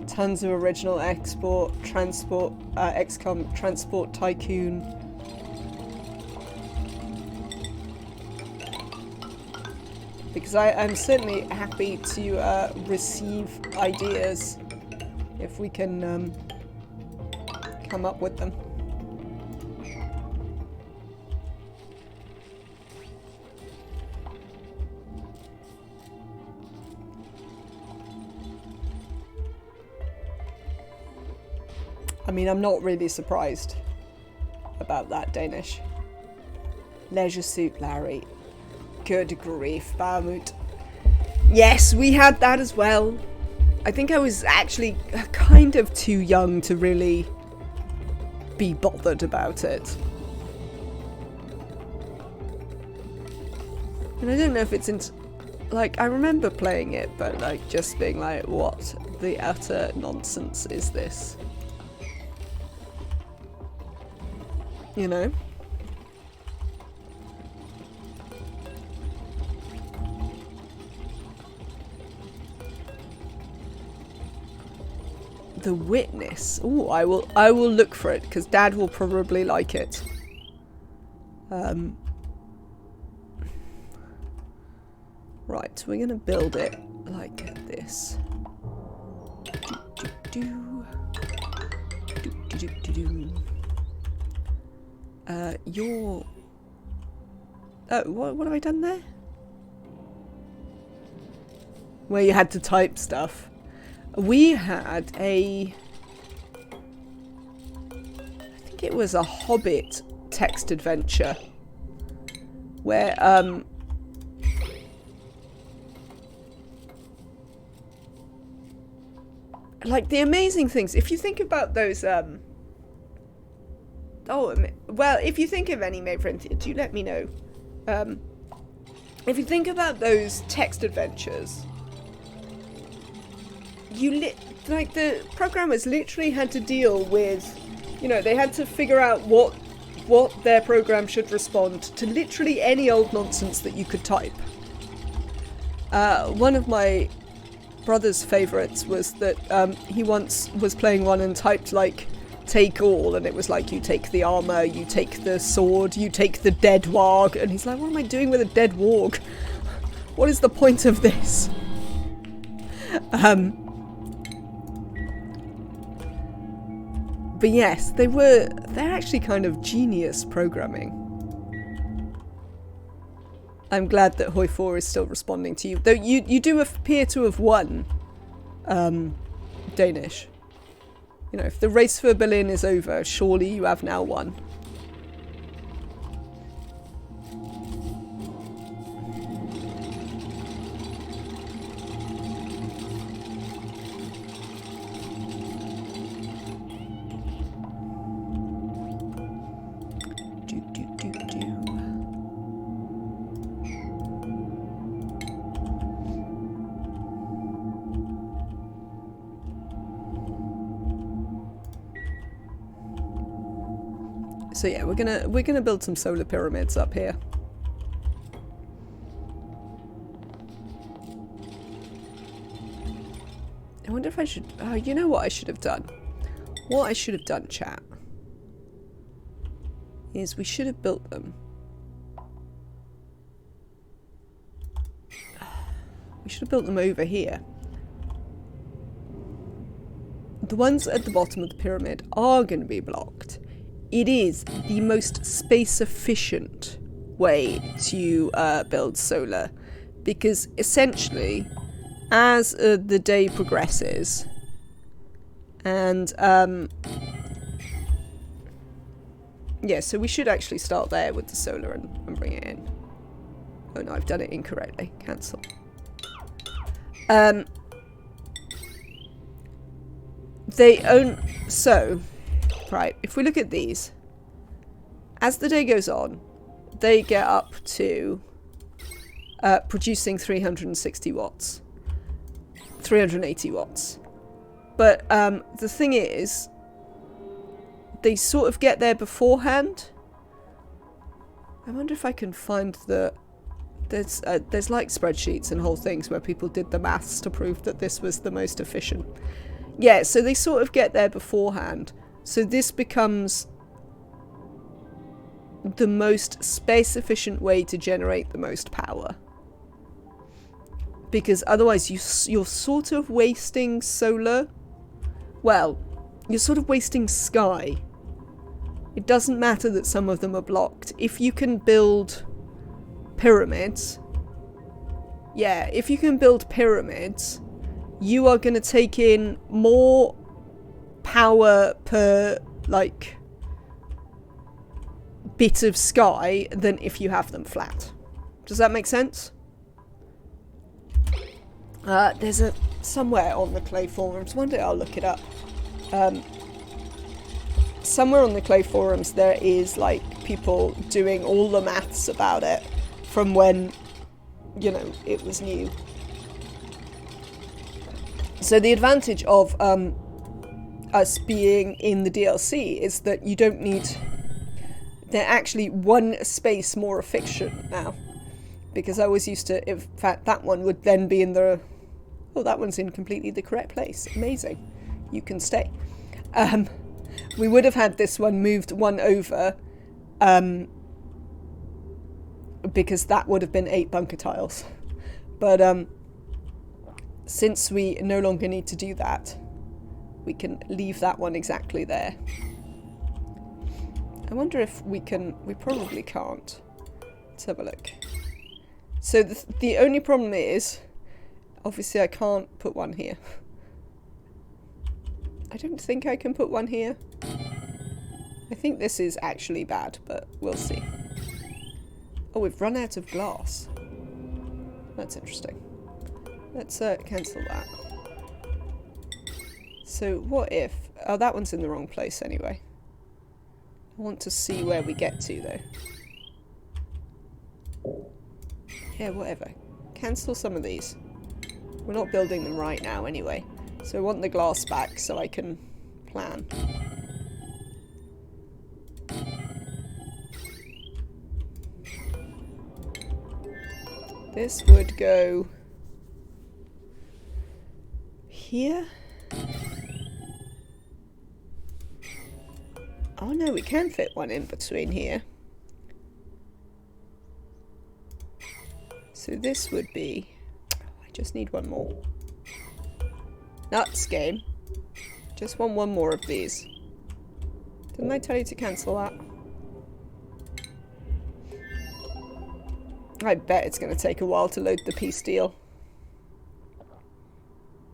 Tons of original export, transport, XCOM, transport tycoon. Because I am certainly happy to receive ideas if we can come up with them. I mean, I'm not really surprised about that, Danish. Leisure Suit Larry. Good grief, Bahamut. Yes, we had that as well. I think I was actually kind of too young to really be bothered about it. And I don't know if it's like, I remember playing it, but like just being like, what the utter nonsense is this? You know? The Witness. Ooh, I will look for it because Dad will probably like it. Right, we're gonna build it like this. Your... Oh, what have I done there? Where you had to type stuff. We had a... I think it was a Hobbit text adventure. Where, like, the amazing things, if you think about those, oh, well, if you think of any, May Frontier, do let me know. If you think about those text adventures, like, the programmers literally had to deal with, you know, they had to figure out what their program should respond to literally any old nonsense that you could type. One of my brother's favourites was that he once was playing one and typed, like, take all, and it was like, you take the armour, you take the sword, you take the dead warg, and he's like, what am I doing with a dead warg? What is the point of this? But yes, they're actually kind of genius programming. I'm glad that Hoi 4 is still responding to you. Though you do appear to have won, Danish. You know, if the race for Berlin is over, surely you have now won. So yeah, we're gonna build some solar pyramids up here. I wonder if I should... Oh, you know what I should have done? What I should have done, chat, is we should have built them. We should have built them over here. The ones at the bottom of the pyramid are going to be blocked. It is the most space efficient way to build solar, because essentially as the day progresses, and yeah, so we should actually start there with the solar and bring it in. Oh no, I've done it incorrectly. Cancel. They own... So, right, if we look at these, as the day goes on, they get up to producing 360 watts. 380 watts. But the thing is, they sort of get there beforehand. I wonder if I can find the... There's like spreadsheets and whole things where people did the maths to prove that this was the most efficient. Yeah, so they sort of get there beforehand. So this becomes the most space efficient way to generate the most power. Because otherwise you're sort of wasting solar. Well, you're sort of wasting sky. It doesn't matter that some of them are blocked. If you can build pyramids, yeah, if you can build pyramids, you are going to take in more power per, like, bit of sky than if you have them flat. Does that make sense? There's a somewhere on the Clay forums, one day I'll look it up. Somewhere on the Clay forums there is like people doing all the maths about it from when, you know, it was new. So the advantage of us being in the DLC is that you don't need... They're actually one space more efficient now. Because I was used to... In fact, that one would then be in the... Oh, that one's in completely the correct place. Amazing. You can stay. We would have had this one moved one over... because that would have been 8 bunker tiles. But since we no longer need to do that, we can leave that one exactly there. I wonder if we can... We probably can't. Let's have a look. So the only problem is, obviously I can't put one here. I don't think I can put one here. I think this is actually bad, but we'll see. Oh, we've run out of glass. That's interesting. Let's cancel that. So what if... Oh, that one's in the wrong place anyway. I want to see where we get to, though. Yeah, whatever. Cancel some of these. We're not building them right now anyway. So I want the glass back so I can plan. This would go here. Oh no, we can fit one in between here. So this would be... I just need one more. Nuts, game. Just want one more of these. Didn't I tell you to cancel that? I bet it's going to take a while to load the piece deal.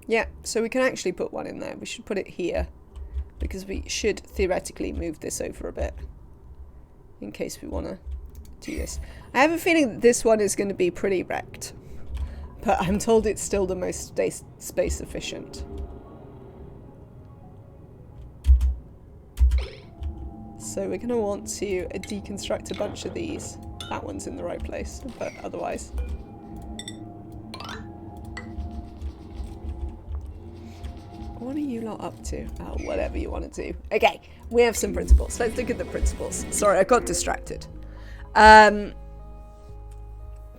Yeah, so we can actually put one in there. We should put it here. Because we should theoretically move this over a bit. In case we want to do this. I have a feeling that this one is going to be pretty wrecked. But I'm told it's still the most space efficient. So we're going to want to deconstruct a bunch of these. That one's in the right place, but otherwise. What are you lot up to? Oh, whatever you want to do. Okay, we have some principles. Let's look at the principles. Sorry, I got distracted.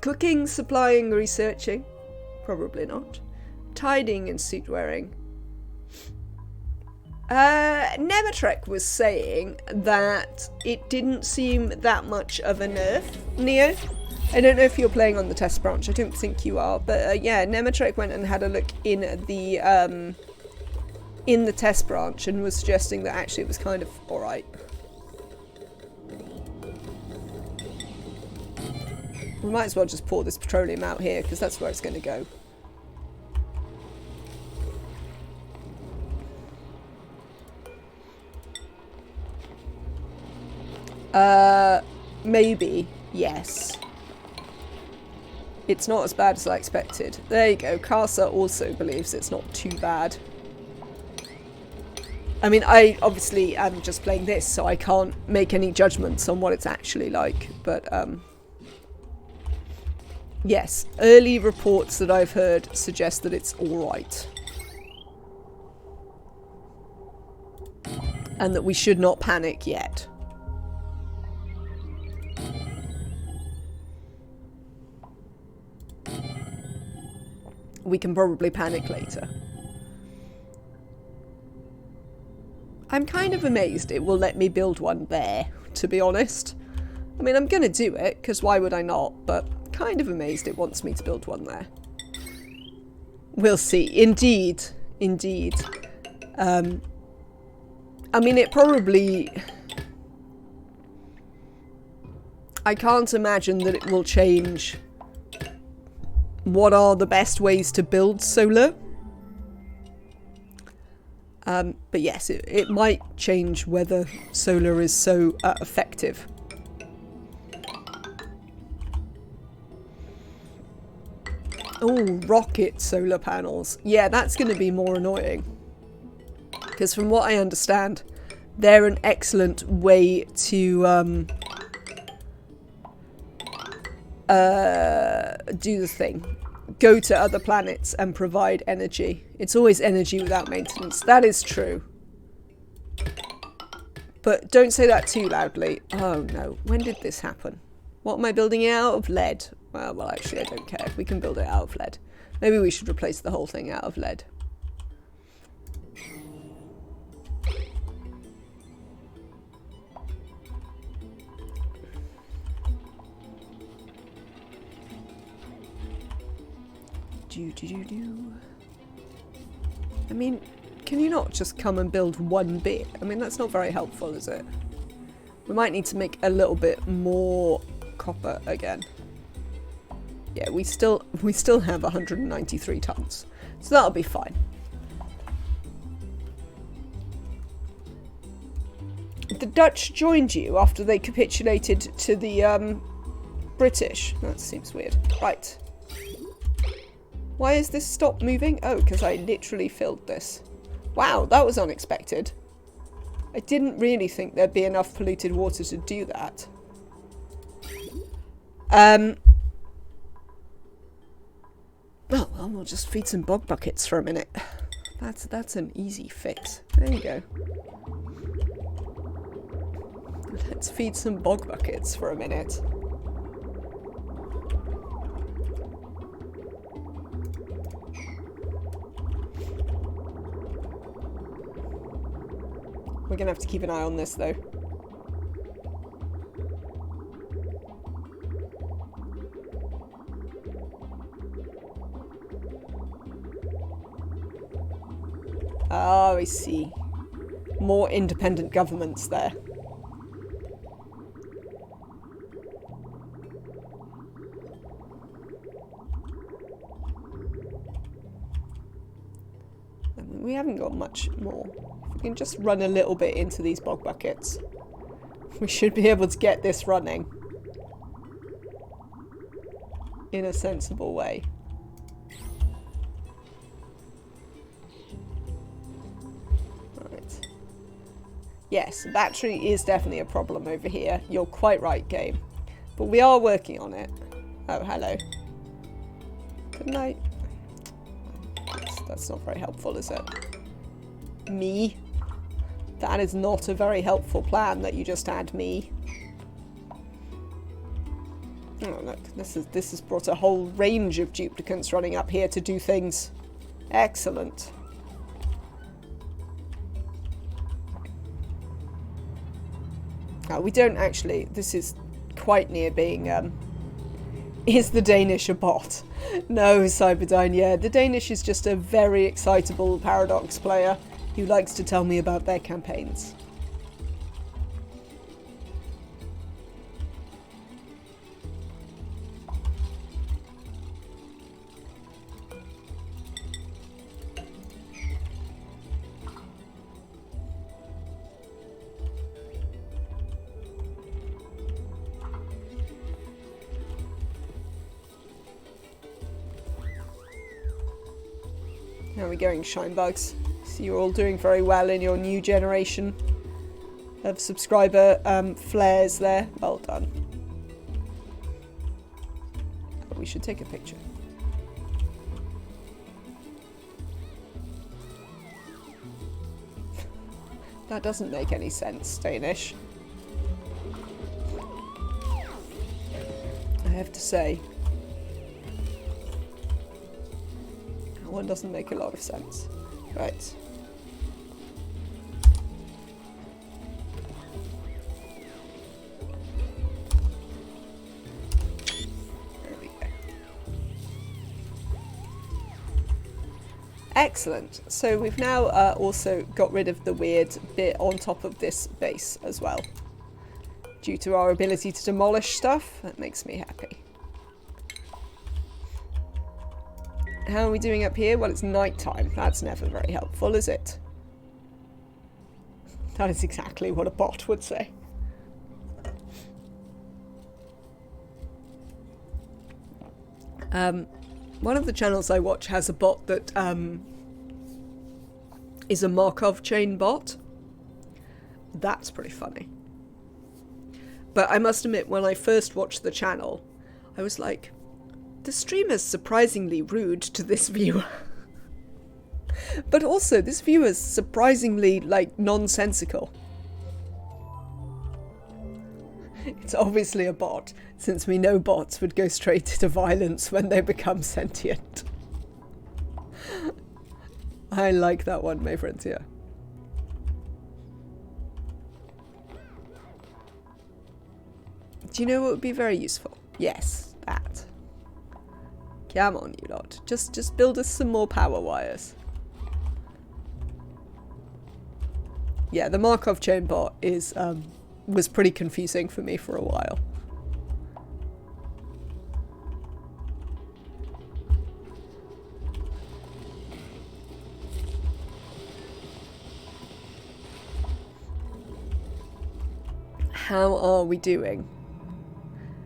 Cooking, supplying, researching. Probably not. Tidying and suit wearing. Nematrek was saying that it didn't seem that much of a nerf, Neo. I don't know if you're playing on the test branch. I don't think you are. But yeah, Nematrek went and had a look in the test branch and was suggesting that actually it was kind of alright. We might as well just pour this petroleum out here because that's where it's going to go. Maybe, yes. It's not as bad as I expected. There you go. Casa also believes it's not too bad. I mean, I obviously am just playing this, so I can't make any judgments on what it's actually like. But, yes, early reports that I've heard suggest that it's alright. And that we should not panic yet. We can probably panic later. I'm kind of amazed it will let me build one there, to be honest. I mean, I'm going to do it, because why would I not? But kind of amazed it wants me to build one there. We'll see. Indeed. Indeed. I mean, it probably... I can't imagine that it will change what are the best ways to build solar. But yes, it might change whether solar is so effective. Oh, rocket solar panels. Yeah, that's going to be more annoying. Because from what I understand, they're an excellent way to do the thing. Go to other planets and provide energy. It's always energy without maintenance. That is true. But don't say that too loudly. Oh no, when did this happen? What am I building it out of? Lead. Well, actually I don't care. We can build it out of lead. Maybe we should replace the whole thing out of lead. I mean, can you not just come and build one bit? I mean, that's not very helpful, is it? We might need to make a little bit more copper again. Yeah, we still have 193 tons, so that'll be fine. The Dutch joined you after they capitulated to the British. That seems weird. Right. Why is this stopped moving? Oh, because I literally filled this. Wow, that was unexpected. I didn't really think there'd be enough polluted water to do that. Oh, well, we'll just feed some bog buckets for a minute. That's an easy fix. There you go. Let's feed some bog buckets for a minute. We're gonna have to keep an eye on this, though. Oh, I see. More independent governments there. I mean, we haven't got much more. We can just run a little bit into these bog buckets. We should be able to get this running in a sensible way. Right. Yes, battery is definitely a problem over here. You're quite right, game. But we are working on it. Oh, hello. Good night. That's not very helpful, is it? Me? That is not a very helpful plan that you just had, me. Oh look, this has brought a whole range of duplicants running up here to do things. Excellent. We don't actually, this is quite near being, is the Danish a bot? No, Cyberdyne, yeah, the Danish is just a very excitable Paradox player who likes to tell me about their campaigns. How are we going, shine bugs? So you're all doing very well in your new generation of subscriber flares there. Well done. Oh, we should take a picture. That doesn't make any sense, Danish. I have to say. That one doesn't make a lot of sense. Right. There we go. Excellent. So we've now also got rid of the weird bit on top of this base as well. Due to our ability to demolish stuff, that makes me happy. How are we doing up here? Well, it's nighttime. That's never very helpful, is it? That is exactly what a bot would say. One of the channels I watch has a bot that is a Markov chain bot. That's pretty funny. But I must admit, when I first watched the channel, I was like, the streamer's surprisingly rude to this viewer. But also, this viewer's surprisingly, like, nonsensical. It's obviously a bot, since we know bots would go straight to violence when they become sentient. I like that one, my friends, here. Do you know what would be very useful? Yes, that. Come on, you lot. Just build us some more power wires. Yeah, the Markov chain bot is was pretty confusing for me for a while. How are we doing?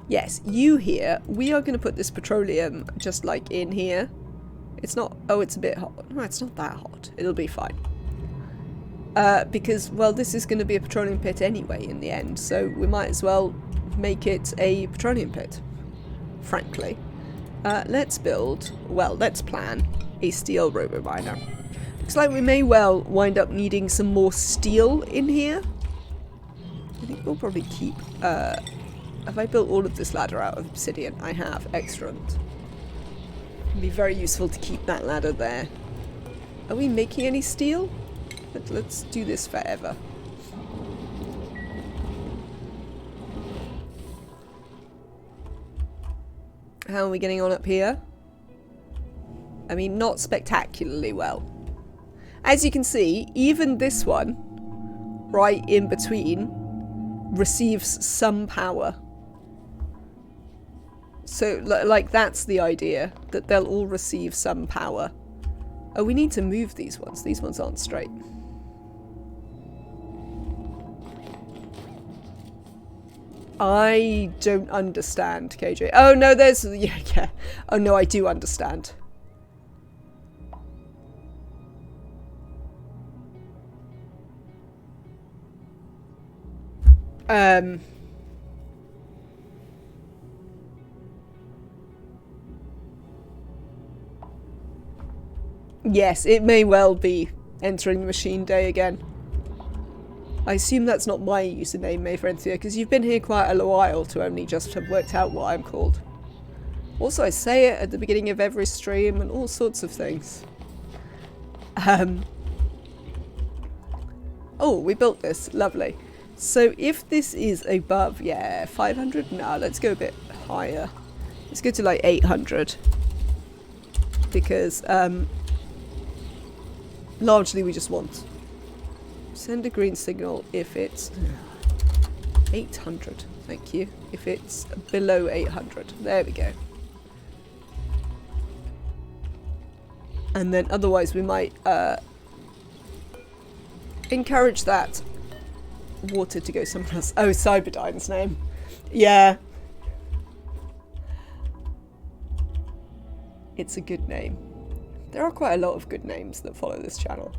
Yes, you here. We are going to put this petroleum just like in here. It's not... Oh, it's a bit hot. No, it's not that hot. It'll be fine. Because, well, this is going to be a petroleum pit anyway in the end. So we might as well make it a petroleum pit. Frankly. Let's build... Well, let's plan a steel robo-miner. Looks like we may well wind up needing some more steel in here. I think we'll probably keep... Have I built all of this ladder out of obsidian? I have. Excellent. It'd be very useful to keep that ladder there. Are we making any steel? Let's do this forever. How are we getting on up here? I mean, not spectacularly well. As you can see, even this one, right in between, receives some power. So, like, that's the idea, that they'll all receive some power. Oh, we need to move these ones. These ones aren't straight. I don't understand, KJ. Oh, no, there's... Yeah. Oh, no, I do understand. Yes, it may well be entering the machine day again. I assume that's not my username, Mayfrenthia, because you've been here quite a while to only just have worked out what I'm called. Also, I say it at the beginning of every stream and all sorts of things. Oh, we built this. Lovely. So if this is above, yeah, 500? No, let's go a bit higher. Let's go to like 800. Because, largely we just want... Send a green signal if it's 800. Thank you. If it's below 800. There we go. And then otherwise we might encourage that water to go somewhere else. Oh, Cyberdyne's name. Yeah. It's a good name. There are quite a lot of good names that follow this channel.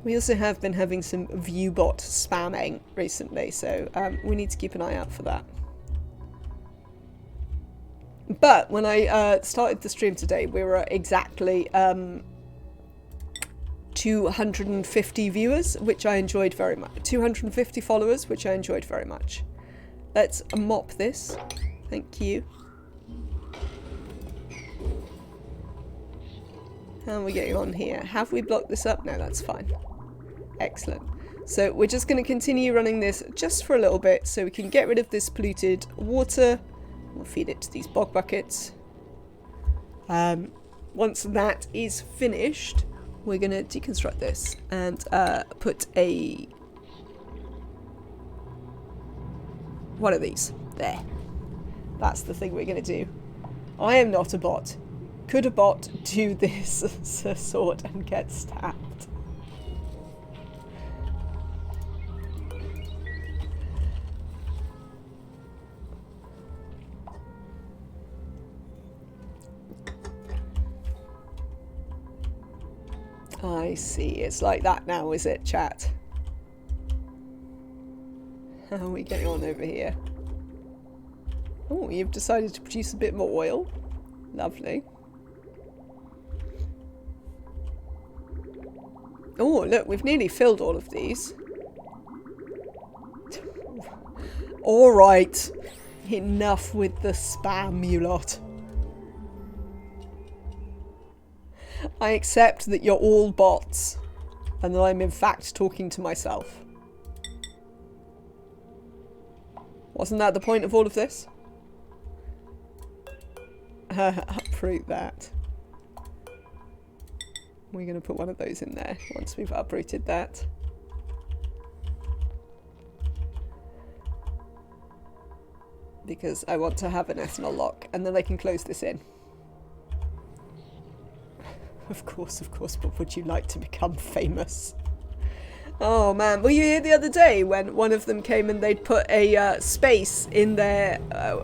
We also have been having some viewbot spamming recently, so we need to keep an eye out for that. But when I started the stream today, we were at exactly 250 viewers, which I enjoyed very much. 250 followers, which I enjoyed very much. Let's mop this. Thank you. How are we getting on here? Have we blocked this up? No, that's fine. Excellent. So we're just going to continue running this just for a little bit so we can get rid of this polluted water. We'll feed it to these bog buckets. Once that is finished, we're going to deconstruct this and put a... one of these. There. That's the thing we're going to do. I am not a bot. Could a bot do this sort and get stabbed? I see. It's like that now, is it, chat? How are we getting on over here? Oh, you've decided to produce a bit more oil. Lovely. Oh, look, we've nearly filled all of these. Alright. Enough with the spam, you lot. I accept that you're all bots, and that I'm in fact talking to myself. Wasn't that the point of all of this? Uproot that. We're going to put one of those in there once we've uprooted that. Because I want to have an ethanol lock, and then I can close this in. Of course, but would you like to become famous? Oh man, were you here the other day when one of them came and they'd put a space in their...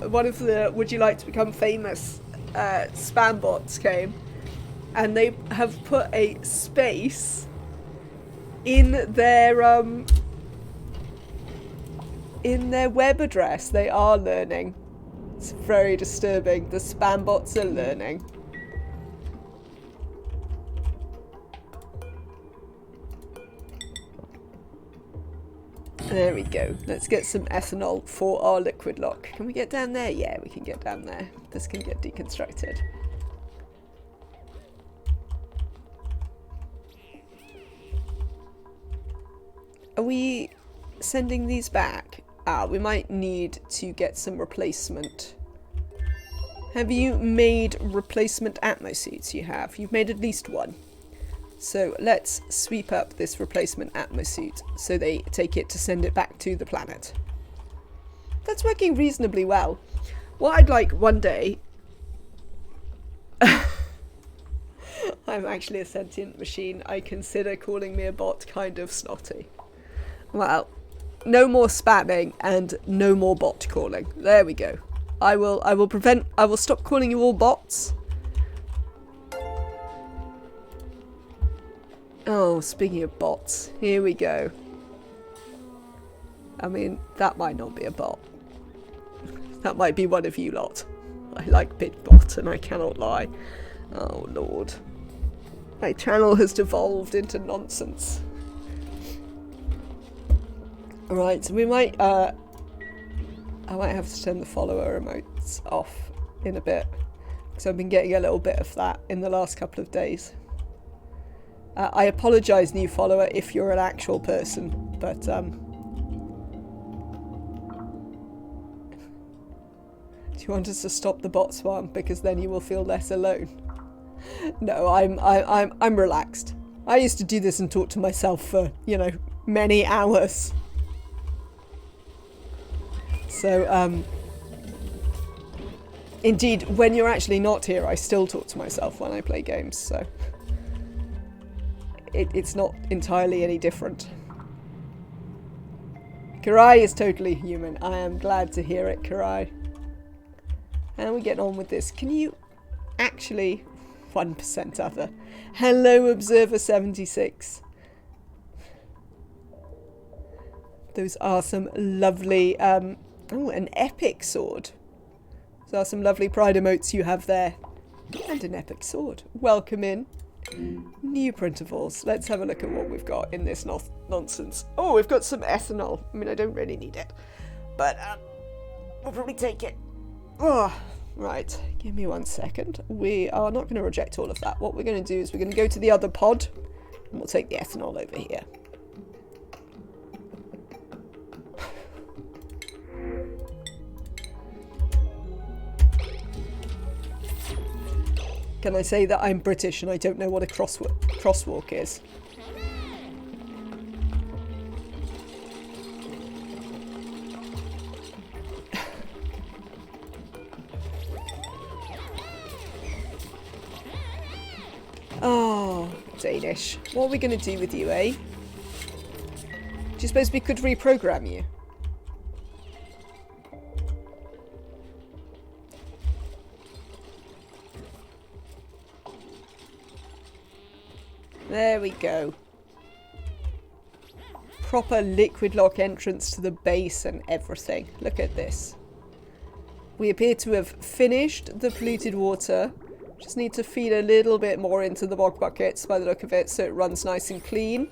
one of the would you like to become famous spam bots came, and they have put a space in their web address. They are learning. It's very disturbing. The spam bots are learning. There we go. Let's get some ethanol for our liquid lock. Can we get down there? Yeah, we can get down there. This can get deconstructed. Are we sending these back? We might need to get some replacement. Have you made replacement atmo suits? You have. You've made at least one. So let's sweep up this replacement atmo suit so they take it to send it back to the planet. That's working reasonably well. What I'd like one day... I'm actually a sentient machine. I consider calling me a bot kind of snotty. Well, no more spamming and no more bot calling. There we go. I will stop calling you all bots. Oh, speaking of bots, here we go. I mean, that might not be a bot. That might be one of you lot. I like Big Bot and I cannot lie. Oh lord. My channel has devolved into nonsense. Alright, so we might, I might have to turn the follower emotes off in a bit. Because I've been getting a little bit of that in the last couple of days. I apologise, new follower, if you're an actual person, but do you want us to stop the bot spam because then you will feel less alone? No, I'm relaxed. I used to do this and talk to myself for, you know, many hours. So indeed, when you're actually not here, I still talk to myself when I play games, so it's not entirely any different. Karai is totally human. I am glad to hear it, Karai. How are we getting on with this? Can you actually 1% other. Hello, Observer 76. Those are some lovely, oh, an epic sword. Those are some lovely pride emotes you have there. And an epic sword. Welcome in. New printables. Let's have a look at what we've got in this nonsense. Oh, we've got some ethanol. I mean, I don't really need it. But, we'll probably take it. Oh, right. Give me 1 second. We are not going to reject all of that. What we're going to do is we're going to go to the other pod. And we'll take the ethanol over here. Can I say that I'm British and I don't know what a crosswalk is? Oh, Danish. What are we going to do with you, eh? Do you suppose we could reprogram you? There we go. Proper liquid lock entrance to the base and everything. Look at this. We appear to have finished the polluted water. Just need to feed a little bit more into the bog buckets by the look of it so it runs nice and clean.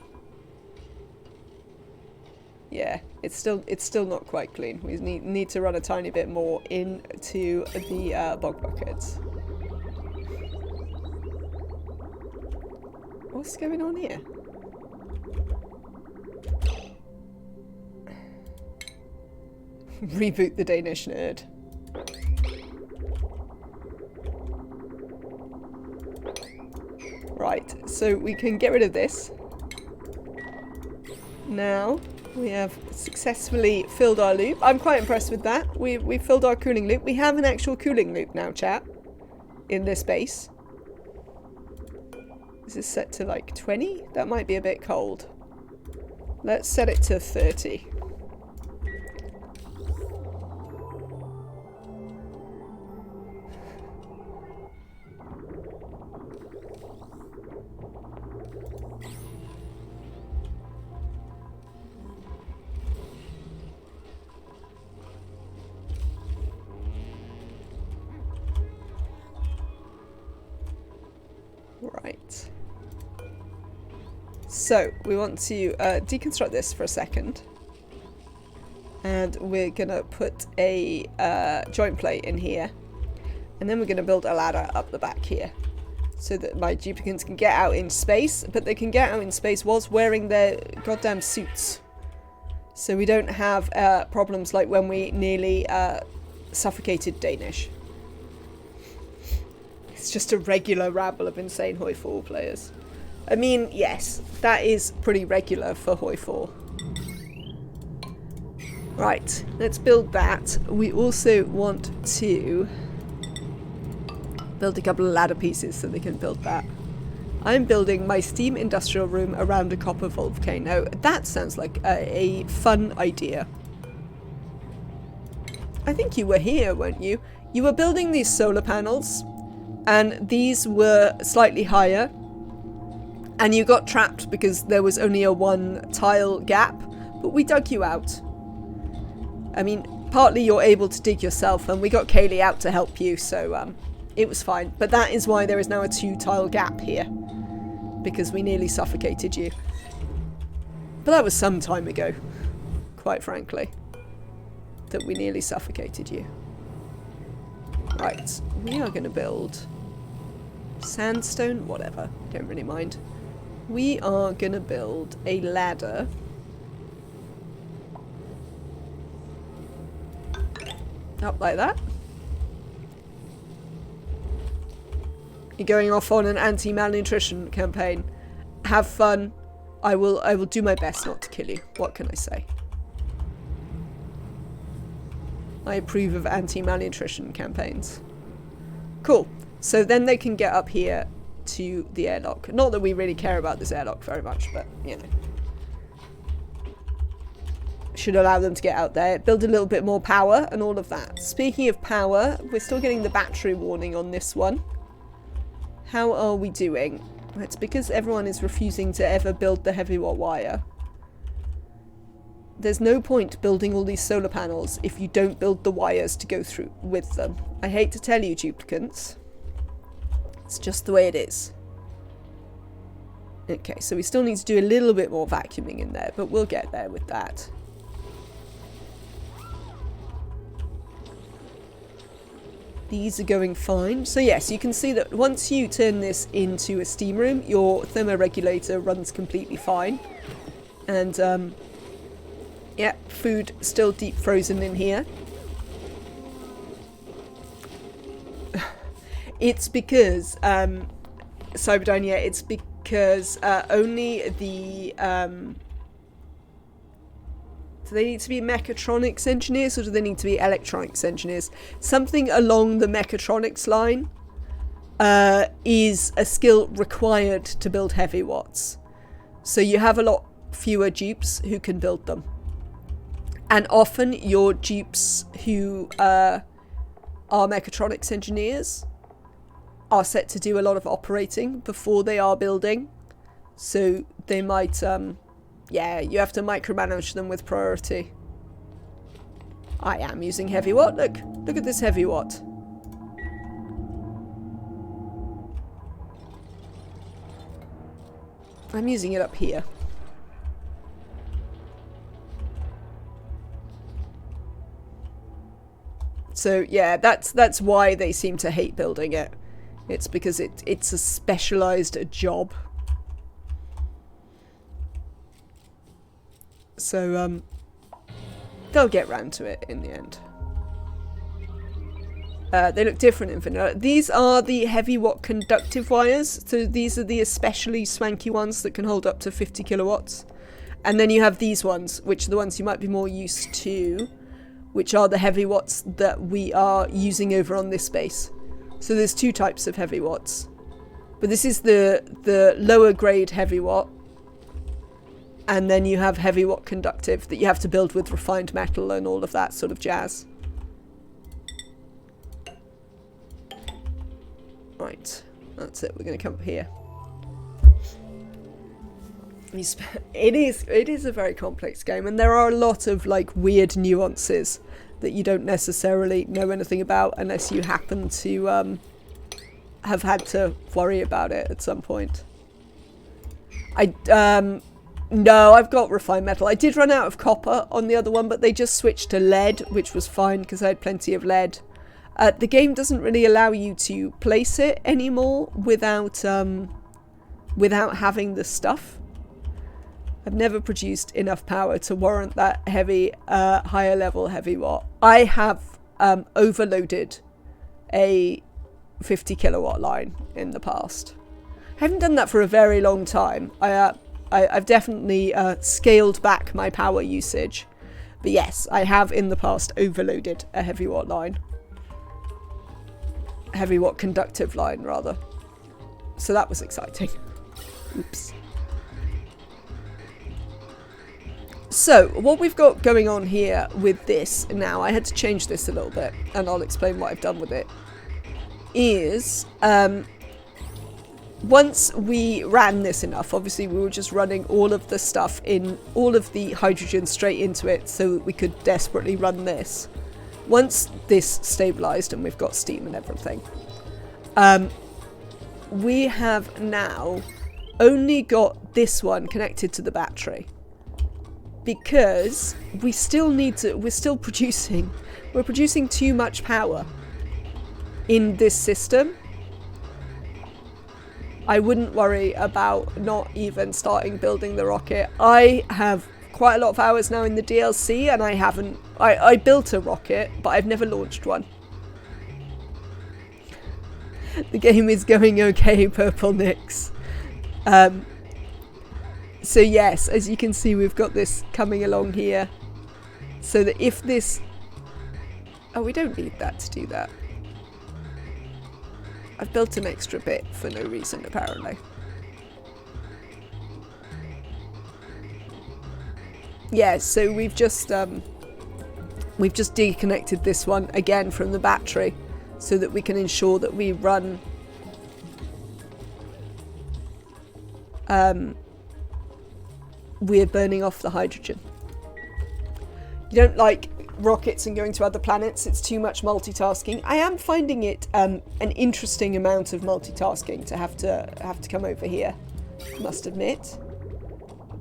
Yeah, it's still not quite clean. We need to run a tiny bit more into the bog buckets. What's going on here? Reboot the Danish nerd. Right, so we can get rid of this. Now we have successfully filled our loop. I'm quite impressed with that. We filled our cooling loop. We have an actual cooling loop now, chat, in this base. Is this set to like 20? That might be a bit cold. Let's set it to 30. Right. So, we want to deconstruct this for a second. And we're going to put a joint plate in here. And then we're going to build a ladder up the back here. So that my duplicants can get out in space. But they can get out in space whilst wearing their goddamn suits. So we don't have problems like when we nearly suffocated Danish. It's just a regular rabble of insane Hoi 4 players. I mean, yes, that is pretty regular for Hoi 4. Right, let's build that. We also want to build a couple of ladder pieces so they can build that. I'm building my steam industrial room around a copper volcano. That sounds like a fun idea. I think you were here, weren't you? You were building these solar panels. And these were slightly higher. And you got trapped because there was only a 1 tile gap. But we dug you out. I mean, partly you're able to dig yourself. And we got Kaylee out to help you. So it was fine. But that is why there is now a 2 tile gap here. Because we nearly suffocated you. But that was some time ago. Quite frankly. That we nearly suffocated you. Right. We are going to build... sandstone, whatever, don't really mind. We are gonna build a ladder up like that. You're going off on an anti-malnutrition campaign. Have fun. I will do my best not to kill you. What can I say? I approve of anti-malnutrition campaigns. Cool. So then they can get up here to the airlock. Not that we really care about this airlock very much, but, you know. Should allow them to get out there. Build a little bit more power and all of that. Speaking of power, we're still getting the battery warning on this one. How are we doing? It's because everyone is refusing to ever build the heavy watt wire. There's no point building all these solar panels if you don't build the wires to go through with them. I hate to tell you, duplicants. It's just the way it is. Okay, so we still need to do a little bit more vacuuming in there, but we'll get there with that. These are going fine. So yes, you can see that once you turn this into a steam room, your thermoregulator runs completely fine. And yeah, food still deep frozen in here. It's because Cyberdyne, yeah, it's because only the do they need to be mechatronics engineers or do they need to be electronics engineers? Something along the mechatronics line is a skill required to build heavy watts. So you have a lot fewer dupes who can build them. And often your dupes who are mechatronics engineers are set to do a lot of operating before they are building. So they might... yeah, you have to micromanage them with priority. I am using heavy watt. Look at this heavy watt. I'm using it up here. So yeah, that's why they seem to hate building it. It's because it's a specialized job. So, they'll get round to it in the end. They look different in vanilla. These are the heavy watt conductive wires. So these are the especially swanky ones that can hold up to 50 kilowatts. And then you have these ones, which are the ones you might be more used to, which are the heavy watts that we are using over on this base. So there's two types of heavy watts. But this is the lower grade heavy watt. And then you have heavy watt conductive that you have to build with refined metal and all of that sort of jazz. Right, that's it. We're going to come up here. It is a very complex game, and there are a lot of like weird nuances that you don't necessarily know anything about unless you happen to have had to worry about it at some point. No, I've got refined metal. I did run out of copper on the other one, but they just switched to lead, which was fine because I had plenty of lead. The game doesn't really allow you to place it anymore without having the stuff. I've never produced enough power to warrant that heavy, higher level heavy watt. I have overloaded a 50 kilowatt line in the past. I haven't done that for a very long time. I've definitely scaled back my power usage. But yes, I have in the past overloaded a heavy watt line. Heavy watt conductive line, rather. So that was exciting. Oops. So, what we've got going on here with this now, I had to change this a little bit, and I'll explain what I've done with it, is... once we ran this enough, obviously we were just running all of the stuff in, all of the hydrogen straight into it so that we could desperately run this. Once this stabilized and we've got steam and everything, we have now only got this one connected to the battery because we still need to, we're producing too much power in this system. I wouldn't worry about not even starting building the rocket. I have quite a lot of hours now in the DLC and I built a rocket, but I've never launched one. The game is going okay, Purple Nix. So yes, as you can see, we've got this coming along here. So that if this... Oh, we don't need that to do that. I've built an extra bit for no reason, apparently. Yeah, so we've just deconnected this one again from the battery so that we can ensure that we run we're burning off the hydrogen. You don't like rockets and going to other planets. It's too much multitasking. I am finding it an interesting amount of multitasking to have to come over here, must admit.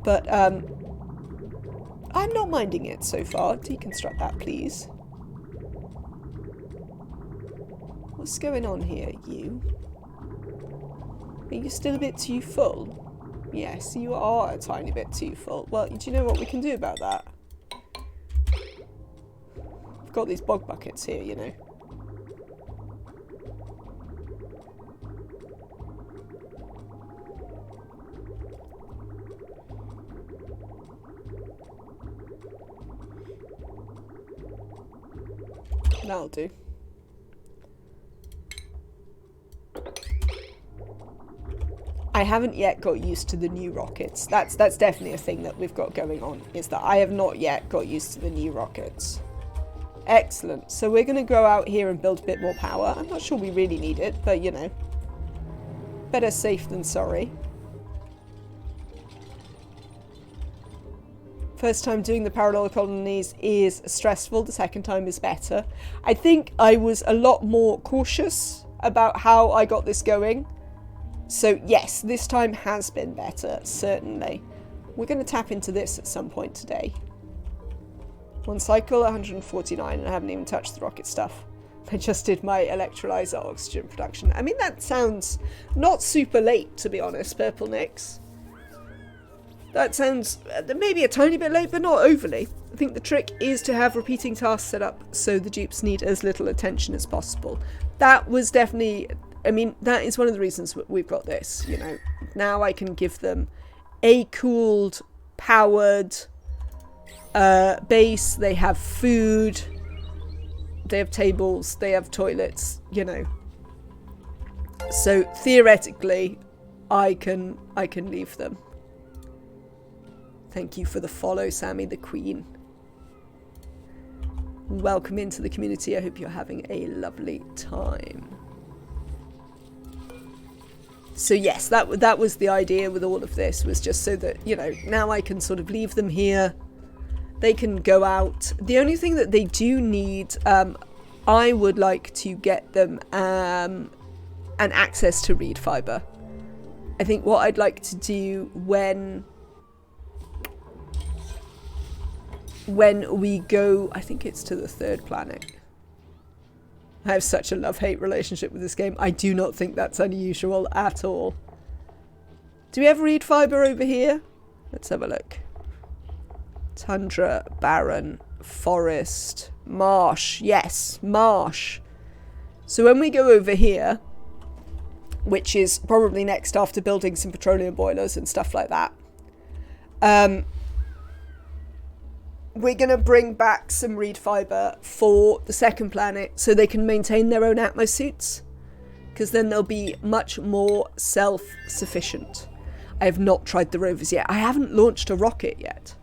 But I'm not minding it so far. Deconstruct that, please. What's going on here, you? Are you still a bit too full? Yes, you are a tiny bit too full. Well, do you know what we can do about that? I've got these bog buckets here, you know. That'll do. I haven't yet got used to the new rockets. That's definitely a thing that we've got going on, is that I have not yet got used to the new rockets. Excellent. So we're going to go out here and build a bit more power. I'm not sure we really need it, but you know. Better safe than sorry. First time doing the parallel colonies is stressful. The second time is better. I think I was a lot more cautious about how I got this going. So yes, this time has been better, certainly. We're going to tap into this at some point today. One cycle, 149, and I haven't even touched the rocket stuff. I just did my electrolyzer oxygen production. I mean, that sounds not super late, to be honest, Purple Nix. That sounds maybe a tiny bit late, but not overly. I think the trick is to have repeating tasks set up so the dupes need as little attention as possible. That was definitely... I mean, that is one of the reasons we've got this, you know. Now I can give them a cooled, powered base. They have food. They have tables. They have toilets, you know. So theoretically, I can leave them. Thank you for the follow, Sammy the Queen. Welcome into the community. I hope you're having a lovely time. So yes, that was the idea with all of this, was just so that, you know, now I can sort of leave them here. They can go out. The only thing that they do need, I would like to get them an access to reed fiber. I think what I'd like to do when we go, I think it's to the third planet. I have such a love-hate relationship with this game. I do not think that's unusual at all. Do we have reed fiber over here? Let's have a look. Tundra, barren, forest, marsh. Yes, marsh. So when we go over here, which is probably next after building some petroleum boilers and stuff like that, we're going to bring back some reed fiber for the second planet so they can maintain their own atmosuits, because then they'll be much more self-sufficient. I have not tried the rovers yet. I haven't launched a rocket yet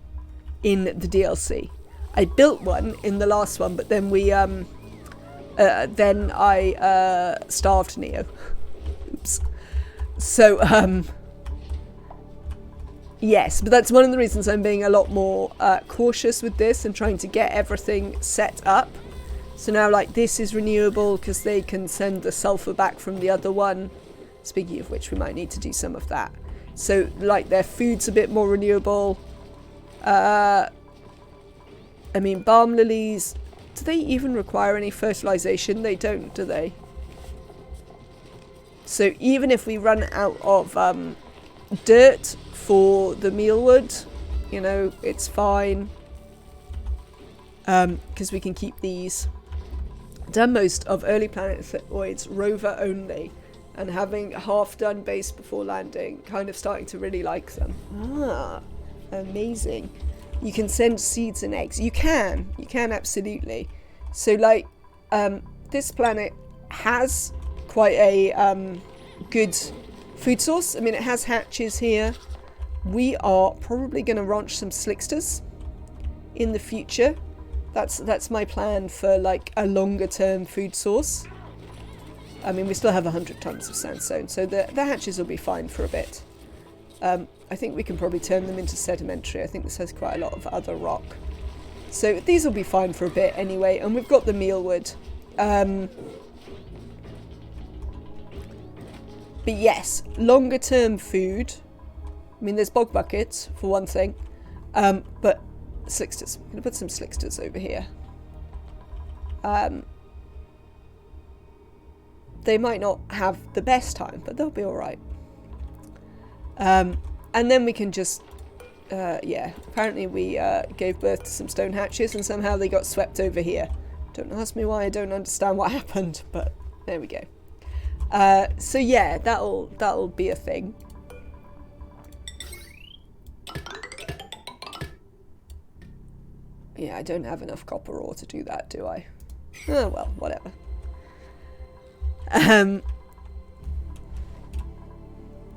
in the DLC. I built one in the last one, but then I starved Neo. Oops. So, yes, but that's one of the reasons I'm being a lot more cautious with this and trying to get everything set up. So now, like, this is renewable because they can send the sulfur back from the other one. Speaking of which, we might need to do some of that. So, like, their food's a bit more renewable. I mean, balm lilies, do they even require any fertilization? They don't, do they? So even if we run out of dirt for the mealwood, you know, it's fine, because we can keep these. Done most of early planetoids rover only, and having half done base before landing, kind of starting to really like them. Ah, amazing. You can send seeds and eggs. You can absolutely. So like, this planet has quite a good food source. I mean, it has hatches here. We are probably going to launch some slicksters in the future. That's my plan for like a longer term food source. I mean, we still have 100 tons of sandstone, so the hatches will be fine for a bit. I think we can probably turn them into sedimentary. I think this has quite a lot of other rock. So these will be fine for a bit anyway, and we've got the mealwood. But yes, longer term food. I mean, there's bog buckets for one thing, but slicksters. I'm going to put some slicksters over here. They might not have the best time, but they'll be all right. And then we can just, yeah, apparently we gave birth to some stone hatches and somehow they got swept over here. Don't ask me why, I don't understand what happened, but there we go. So yeah, that'll be a thing. Yeah, I don't have enough copper ore to do that, do I? Oh well, whatever.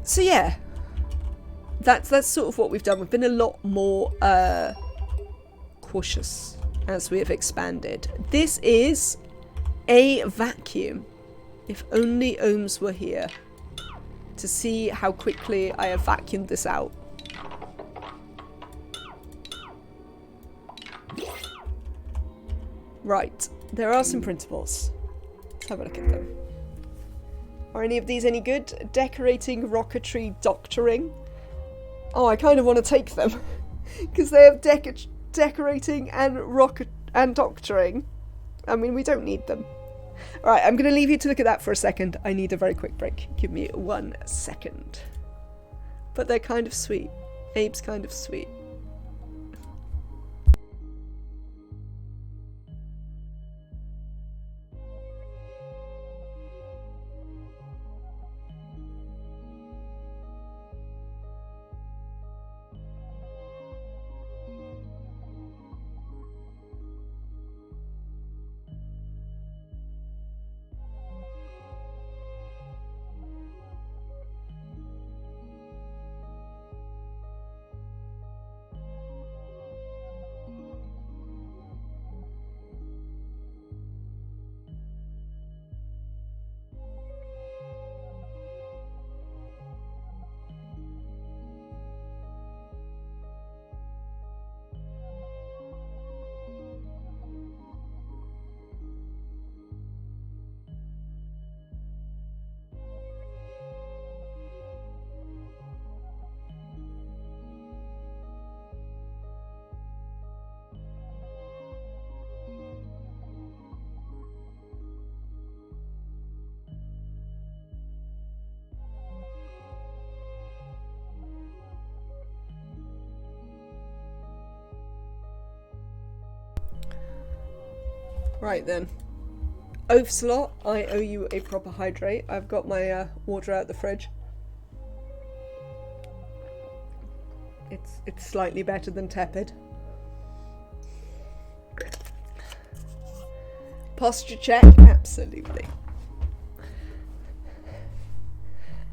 So yeah, that's sort of what we've done. We've been a lot more cautious as we have expanded. This is a vacuum. If only Ohms were here to see how quickly I have vacuumed this out. Right, there are some principles. Let's have a look at them. Are any of these any good? Decorating, rocketry, doctoring. Oh, I kind of want to take them because they have decorating and doctoring. I mean, we don't need them. All right, I'm going to leave you to look at that for a second. I need a very quick break. Give me 1 second. But they're kind of sweet. Abe's kind of sweet. Right then. Oafslot, I owe you a proper hydrate. I've got my water out the fridge. It's slightly better than tepid. Posture check, absolutely.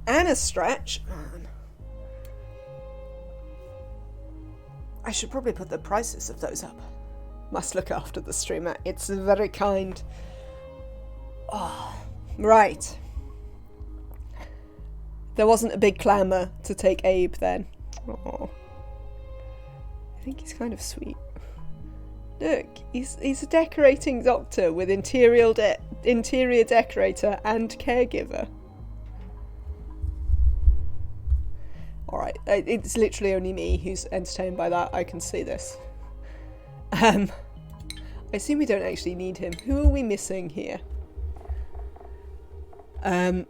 And a stretch. Man. I should probably put the prices of those up. Must look after the streamer. It's very kind. Oh, right. There wasn't a big clamour to take Abe then. Oh. I think he's kind of sweet. Look, he's a decorating doctor with interior decorator and caregiver. Alright, it's literally only me who's entertained by that. I can see this. I assume we don't actually need him. Who are we missing here? How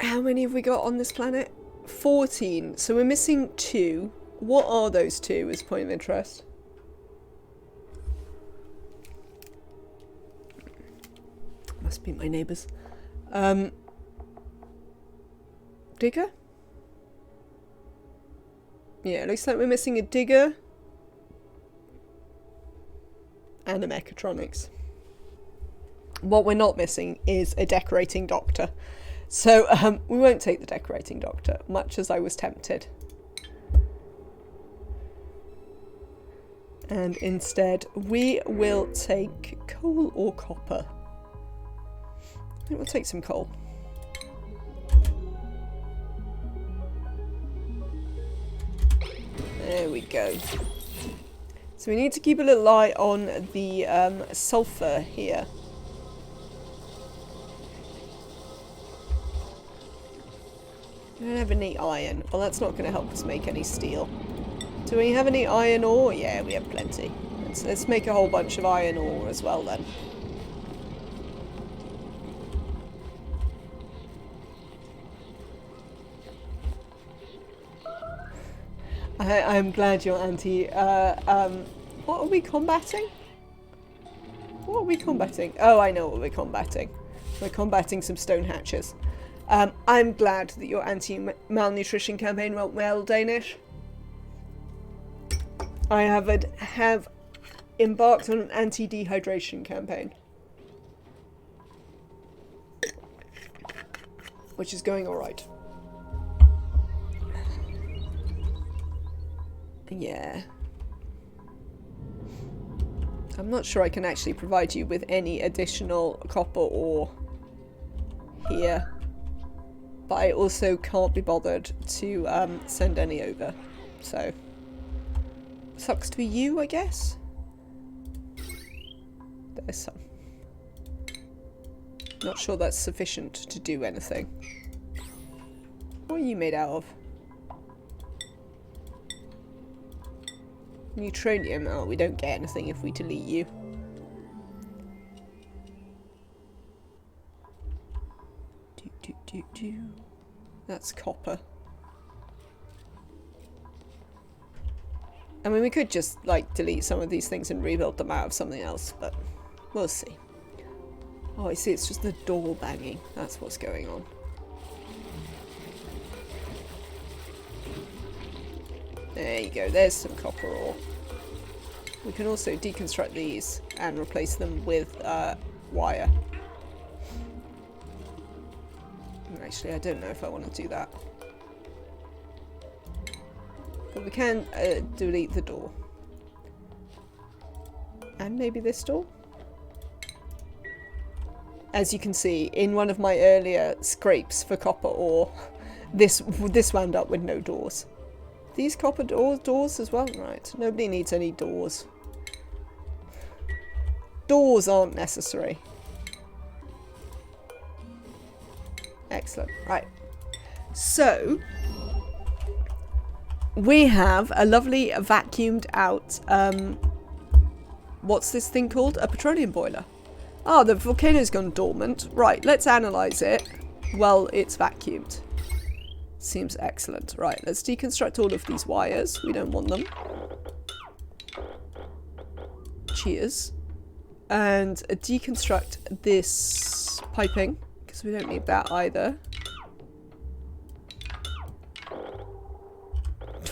many have we got on this planet? 14. So we're missing 2. What are those 2 as a point of interest? Must be my neighbours. Digger? Yeah, looks like we're missing a digger. And a mechatronics. What we're not missing is a decorating doctor. So we won't take the decorating doctor, much as I was tempted. And instead we will take coal or copper. I think we'll take some coal. There we go. So we need to keep a little eye on the sulfur here. We don't have any iron. Well, that's not going to help us make any steel. Do we have any iron ore? Yeah, we have plenty. Let's make a whole bunch of iron ore as well then. I'm glad you're anti... what are we combating? What are we combating? Oh, I know what we're combating. We're combating some stone hatchers. I'm glad that your anti-malnutrition campaign went well, Danish. I have embarked on an anti-dehydration campaign. Which is going alright. Yeah. I'm not sure I can actually provide you with any additional copper ore here. But I also can't be bothered to send any over. So, sucks to be you, I guess. There's some. Not sure that's sufficient to do anything. What are you made out of? Neutronium. Oh, we don't get anything if we delete you. That's copper. I mean, we could just, like, delete some of these things and rebuild them out of something else, but we'll see. Oh, I see, it's just the door banging. That's what's going on. There you go, there's some copper ore. We can also deconstruct these and replace them with wire. Actually, I don't know if I want to do that. But we can delete the door. And maybe this door? As you can see, in one of my earlier scrapes for copper ore, this wound up with no doors. These copper doors as well? Right, nobody needs any doors. Doors aren't necessary. Excellent. Right. So, we have a lovely vacuumed out, what's this thing called? A petroleum boiler. Oh, the volcano's gone dormant. Right, let's analyze it. Well, it's vacuumed. Seems excellent. Right, let's deconstruct all of these wires. We don't want them. Cheers. And deconstruct this piping, because we don't need that either.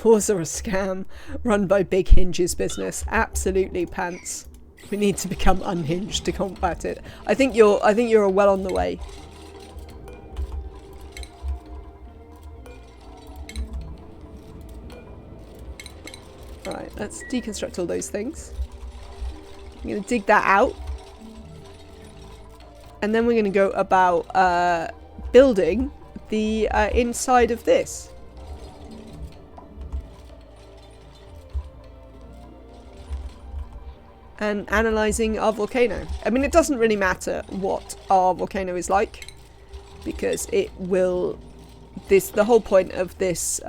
Doors are a scam run by Big Hinge's business. Absolutely pants. We need to become unhinged to combat it. I think you're well on the way. Right, let's deconstruct all those things. I'm going to dig that out. And then we're going to go about building the inside of this. And analysing our volcano. I mean, it doesn't really matter what our volcano is like, because it will... the whole point of this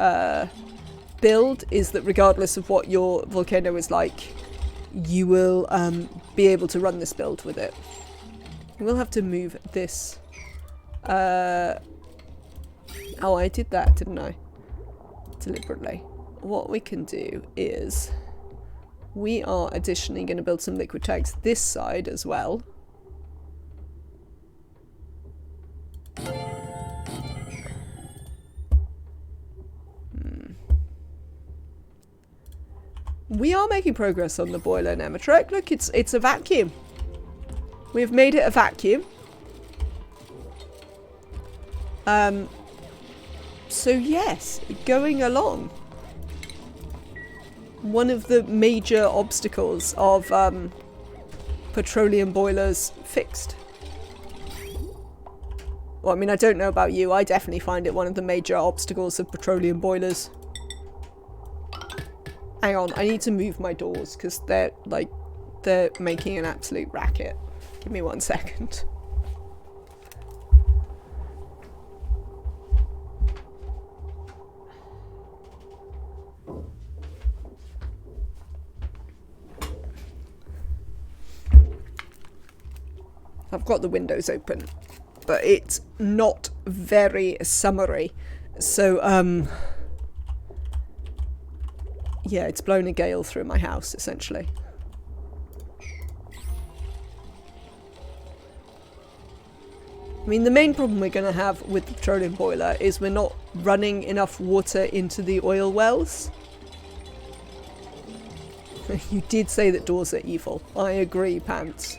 build is that regardless of what your volcano is like, you will be able to run this build with it. We'll have to move this. Oh, I did that, didn't I? Deliberately. What we can do is we are additionally going to build some liquid tanks this side as well. We are making progress on the boiler, Nematrek. Look, it's a vacuum. We've made it a vacuum. So yes, going along. One of the major obstacles of petroleum boilers fixed. Well, I mean, I don't know about you. I definitely find it one of the major obstacles of petroleum boilers. Hang on, I need to move my doors because they're making an absolute racket. Give me 1 second. I've got the windows open, but it's not very summery. So, yeah, it's blown a gale through my house, essentially. I mean, the main problem we're going to have with the petroleum boiler is we're not running enough water into the oil wells. You did say that doors are evil. I agree, Pants.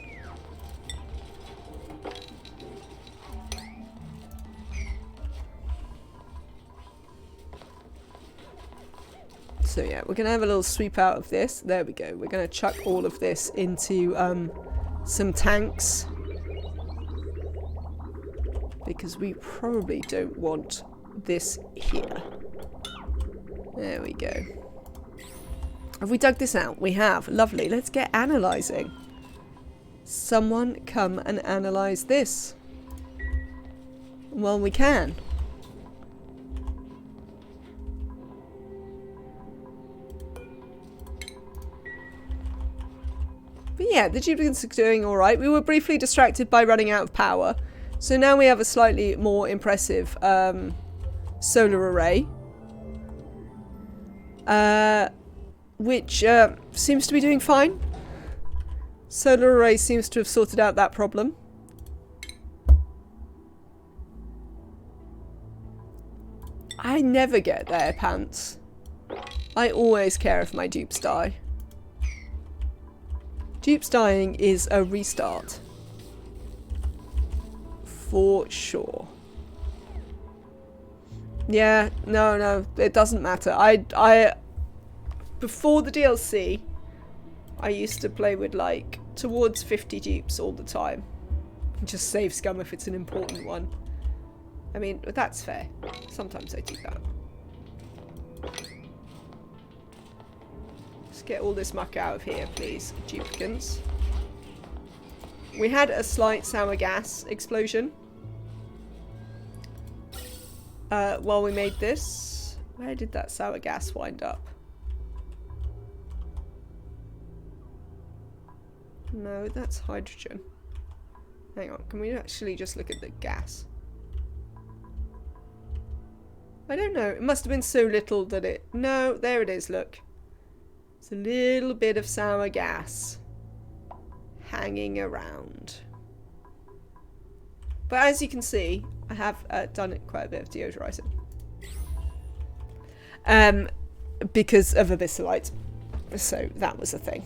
So yeah, we're going to have a little sweep out of this. There we go. We're going to chuck all of this into some tanks. Because we probably don't want this here. There we go. Have we dug this out? We have. Lovely. Let's get analysing. Someone come and analyse this. Well, we can. But yeah, the duplicates are doing alright. We were briefly distracted by running out of power. So now we have a slightly more impressive solar array. Which seems to be doing fine. Solar array seems to have sorted out that problem. I never get there, Pants. I always care if my dupes die. Dupes dying is a restart. For sure. Yeah, no, it doesn't matter. I before the DLC, I used to play with like towards 50 dupes all the time. Just save scum if it's an important one. I mean, that's fair. Sometimes I do that. Let's get all this muck out of here, please, duplicants. We had a slight sour gas explosion while we made this. Where did that sour gas wind up? No, that's hydrogen. Hang on, can we actually just look at the gas? I don't know, it must have been so little that it... No, there it is, look. It's a little bit of sour gas hanging around. But as you can see, I have done quite a bit of deodorizing. Because of abyssalite. So that was a thing.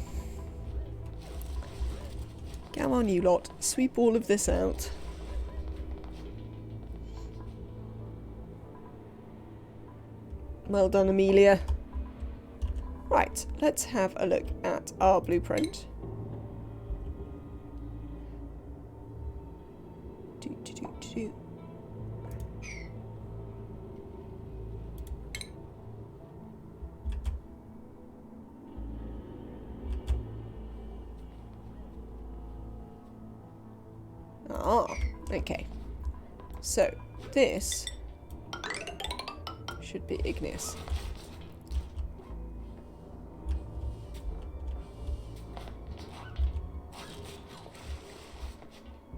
Come on, you lot. Sweep all of this out. Well done, Amelia. Right, let's have a look at our blueprint. Ah, okay. So, this should be igneous.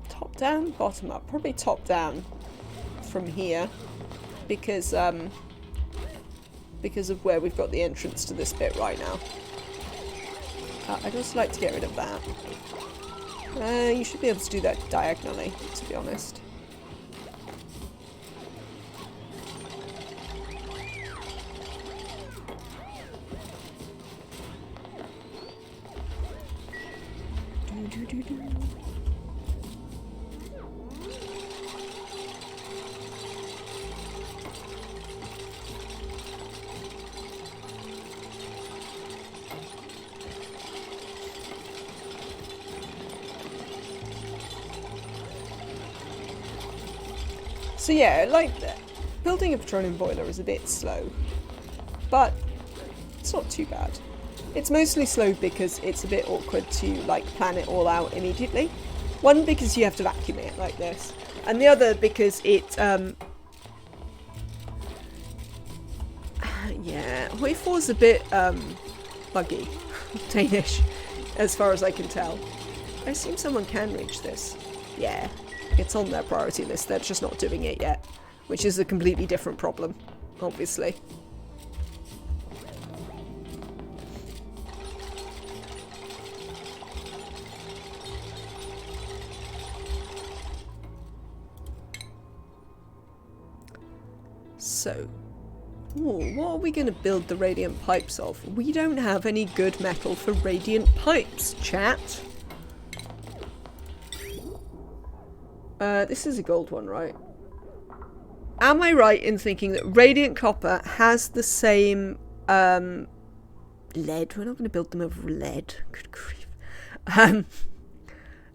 Top down, bottom up. Probably top down from here because of where we've got the entrance to this bit right now. I'd also like to get rid of that. You should be able to do that diagonally, to be honest. So yeah, like, building a petroleum boiler is a bit slow, but it's not too bad. It's mostly slow because it's a bit awkward to like plan it all out immediately. One, because you have to vacuum it like this, and the other because it yeah, Hoi 4's a bit buggy. Danish, as far as I can tell. I assume someone can reach this. Yeah, it's on their priority list, they're just not doing it yet, which is a completely different problem, obviously. So, ooh, what are we going to build the radiant pipes of? We don't have any good metal for radiant pipes, chat. This is a gold one, right? Am I right in thinking that radiant copper has the same lead? We're not going to build them of lead. Good grief.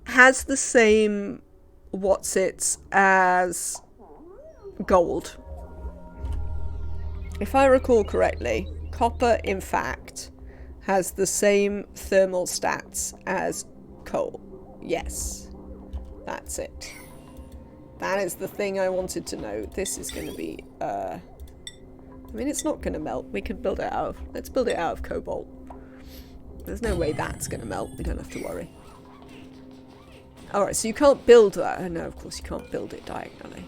Has the same what's-its as gold. If I recall correctly, copper, in fact, has the same thermal stats as coal. Yes, that's it. That is the thing I wanted to know. This is going to be, I mean, it's not going to melt. We could build it out of, let's build it out of cobalt. There's no way that's going to melt. We don't have to worry. Alright, so you can't build that. Oh, no, of course you can't build it diagonally.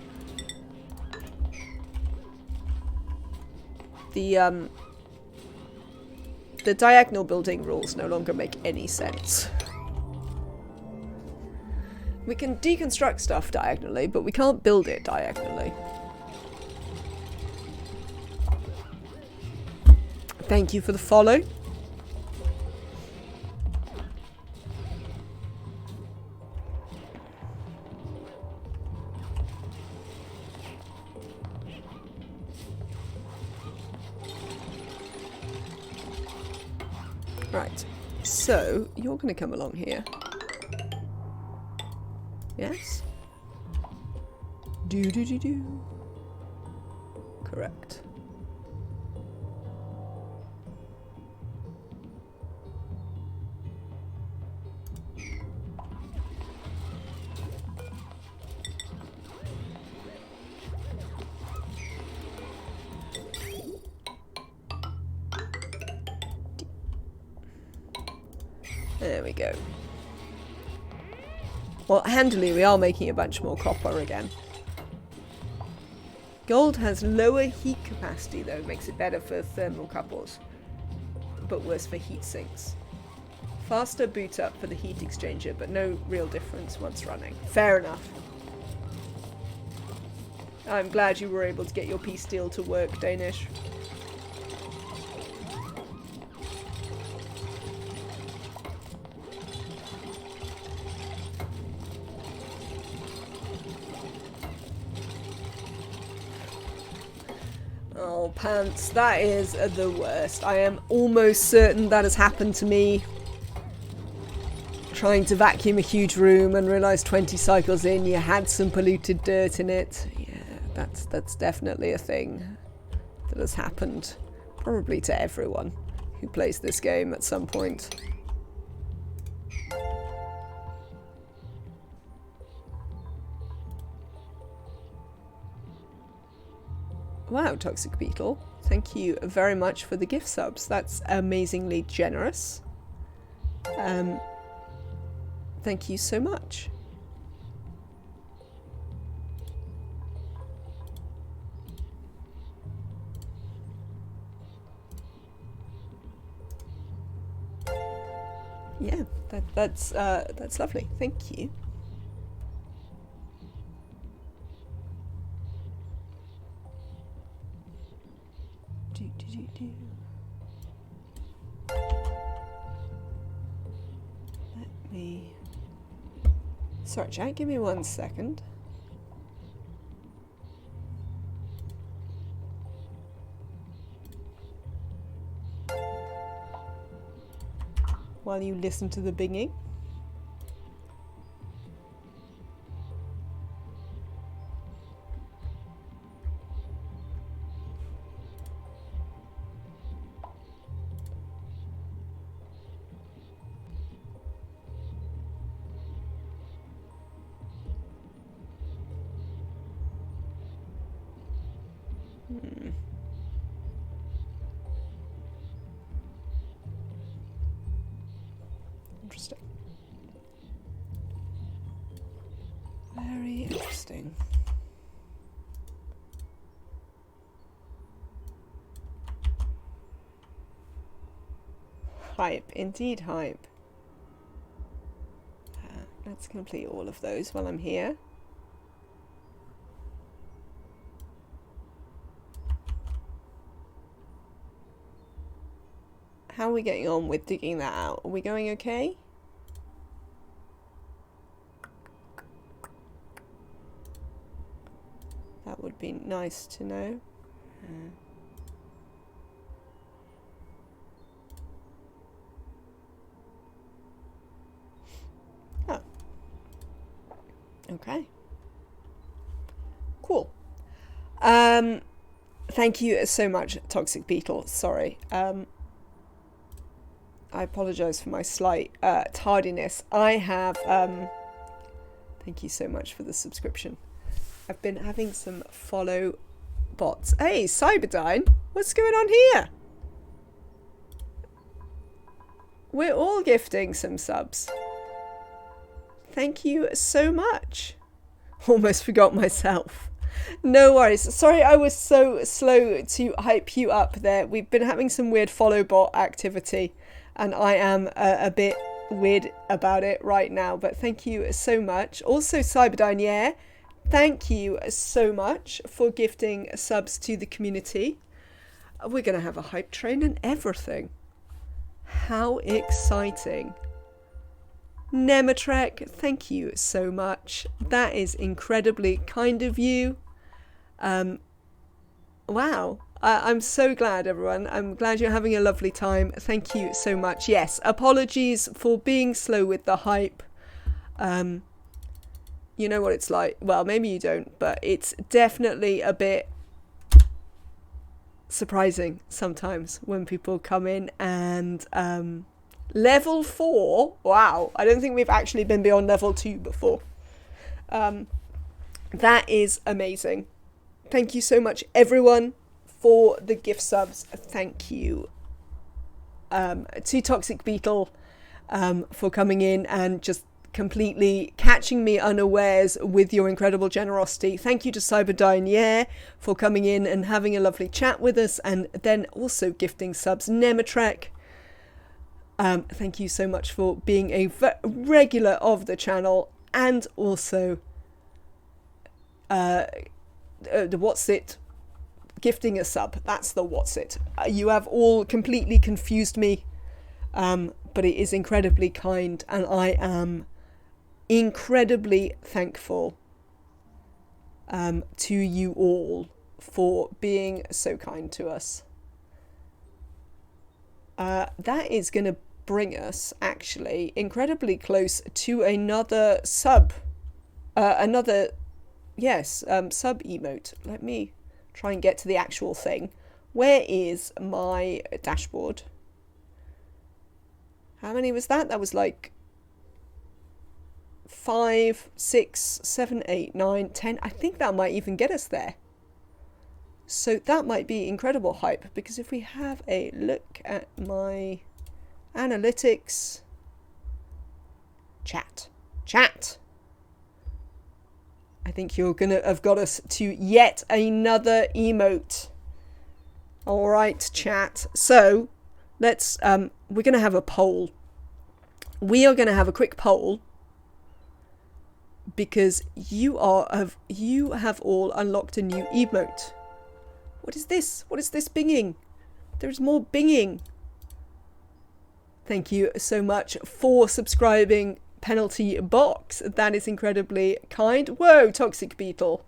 The diagonal building rules no longer make any sense. We can deconstruct stuff diagonally, but we can't build it diagonally. Thank you for the follow. Right, so you're going to come along here. Yes? Do. Correct. There we go. Well, handily, we are making a bunch more copper again. Gold has lower heat capacity, though, makes it better for thermal couples, but worse for heat sinks. Faster boot up for the heat exchanger, but no real difference once running. Fair enough. I'm glad you were able to get your pea steel to work, Danish. Oh, pants, that is the worst. I am almost certain that has happened to me. Trying to vacuum a huge room and realise 20 cycles in you had some polluted dirt in it. Yeah, that's definitely a thing that has happened. Probably to everyone who plays this game at some point. Wow, Toxic Beetle. Thank you very much for the gift subs. That's amazingly generous. Thank you so much. Yeah, that's lovely. Thank you. Let me... Sorry, chat, give me 1 second. While you listen to the binging. Interesting. Very interesting. Hype, indeed hype. Let's complete all of those while I'm here. How are we getting on with digging that out? Are we going okay? That would be nice to know. Oh. Okay. Cool. Thank you so much, Toxic Beetle. Sorry. I apologise for my slight tardiness. I have... thank you so much for the subscription. I've been having some follow bots. Hey, Cyberdyne, what's going on here? We're all gifting some subs. Thank you so much. Almost forgot myself. No worries. Sorry I was so slow to hype you up there. We've been having some weird follow bot activity and I am a bit weird about it right now. But thank you so much. Also, Cyberdyne, yeah. Thank you so much for gifting subs to the community. We're going to have a hype train and everything. How exciting. Nematrek, thank you so much. That is incredibly kind of you. Wow. I'm so glad, everyone. I'm glad you're having a lovely time. Thank you so much. Yes, apologies for being slow with the hype. You know what it's like. Well, maybe you don't, but it's definitely a bit surprising sometimes when people come in and level 4. Wow, I don't think we've actually been beyond level 2 before. That is amazing. Thank you so much, everyone, for the gift subs. Thank you to Toxic Beetle for coming in and just completely catching me unawares with your incredible generosity. Thank you to Cyberdyne, yeah, for coming in and having a lovely chat with us and then also gifting subs. Nematrek, thank you so much for being a regular of the channel and also the what's it gifting a sub. That's the what's it. You have all completely confused me, but it is incredibly kind and I am incredibly thankful to you all for being so kind to us. That is going to bring us actually incredibly close to another sub. Sub emote. Let me try and get to the actual thing. Where is my dashboard? How many was that? That was like 5, 6, 7, 8, 9, 10. I think that might even get us there. So that might be incredible hype, because if we have a look at my analytics, chat, I think you're gonna have got us to yet another emote. All right, chat. So let's we're gonna have a poll. We are gonna have a quick poll because you have all unlocked a new emote. What is this? What is this binging? There's more binging. Thank you so much for subscribing, Penalty Box. That is incredibly kind. Whoa, Toxic Beetle.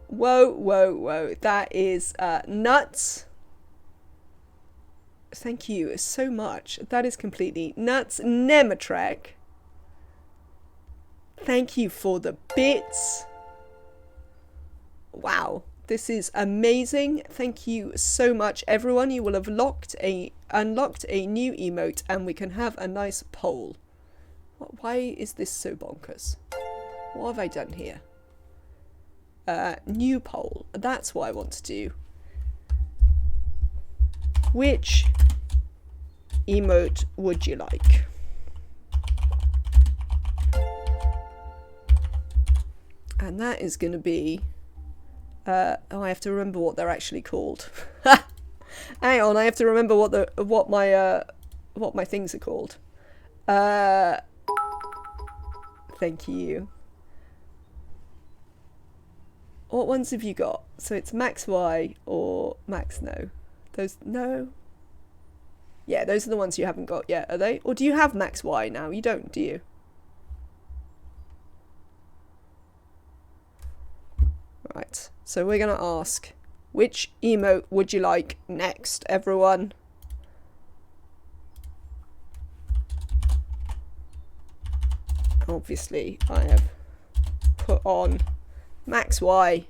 Whoa. That is nuts. Thank you so much. That is completely nuts. Nematrek, thank you for the bits. Wow, this is amazing. Thank you so much, everyone. You will have unlocked a new emote and we can have a nice poll. Why is this so bonkers? What have I done here? new poll. That's what I want to do. Which emote would you like? And that is going to be... oh, I have to remember what they're actually called. Hang on, I have to remember what my things are called. Thank you. What ones have you got? So it's Max Y or Max No. Those, no? Yeah, those are the ones you haven't got yet, are they? Or do you have Max Y now? You don't, do you? Right, so we're going to ask, which emote would you like next, everyone? Obviously, I have put on Max Y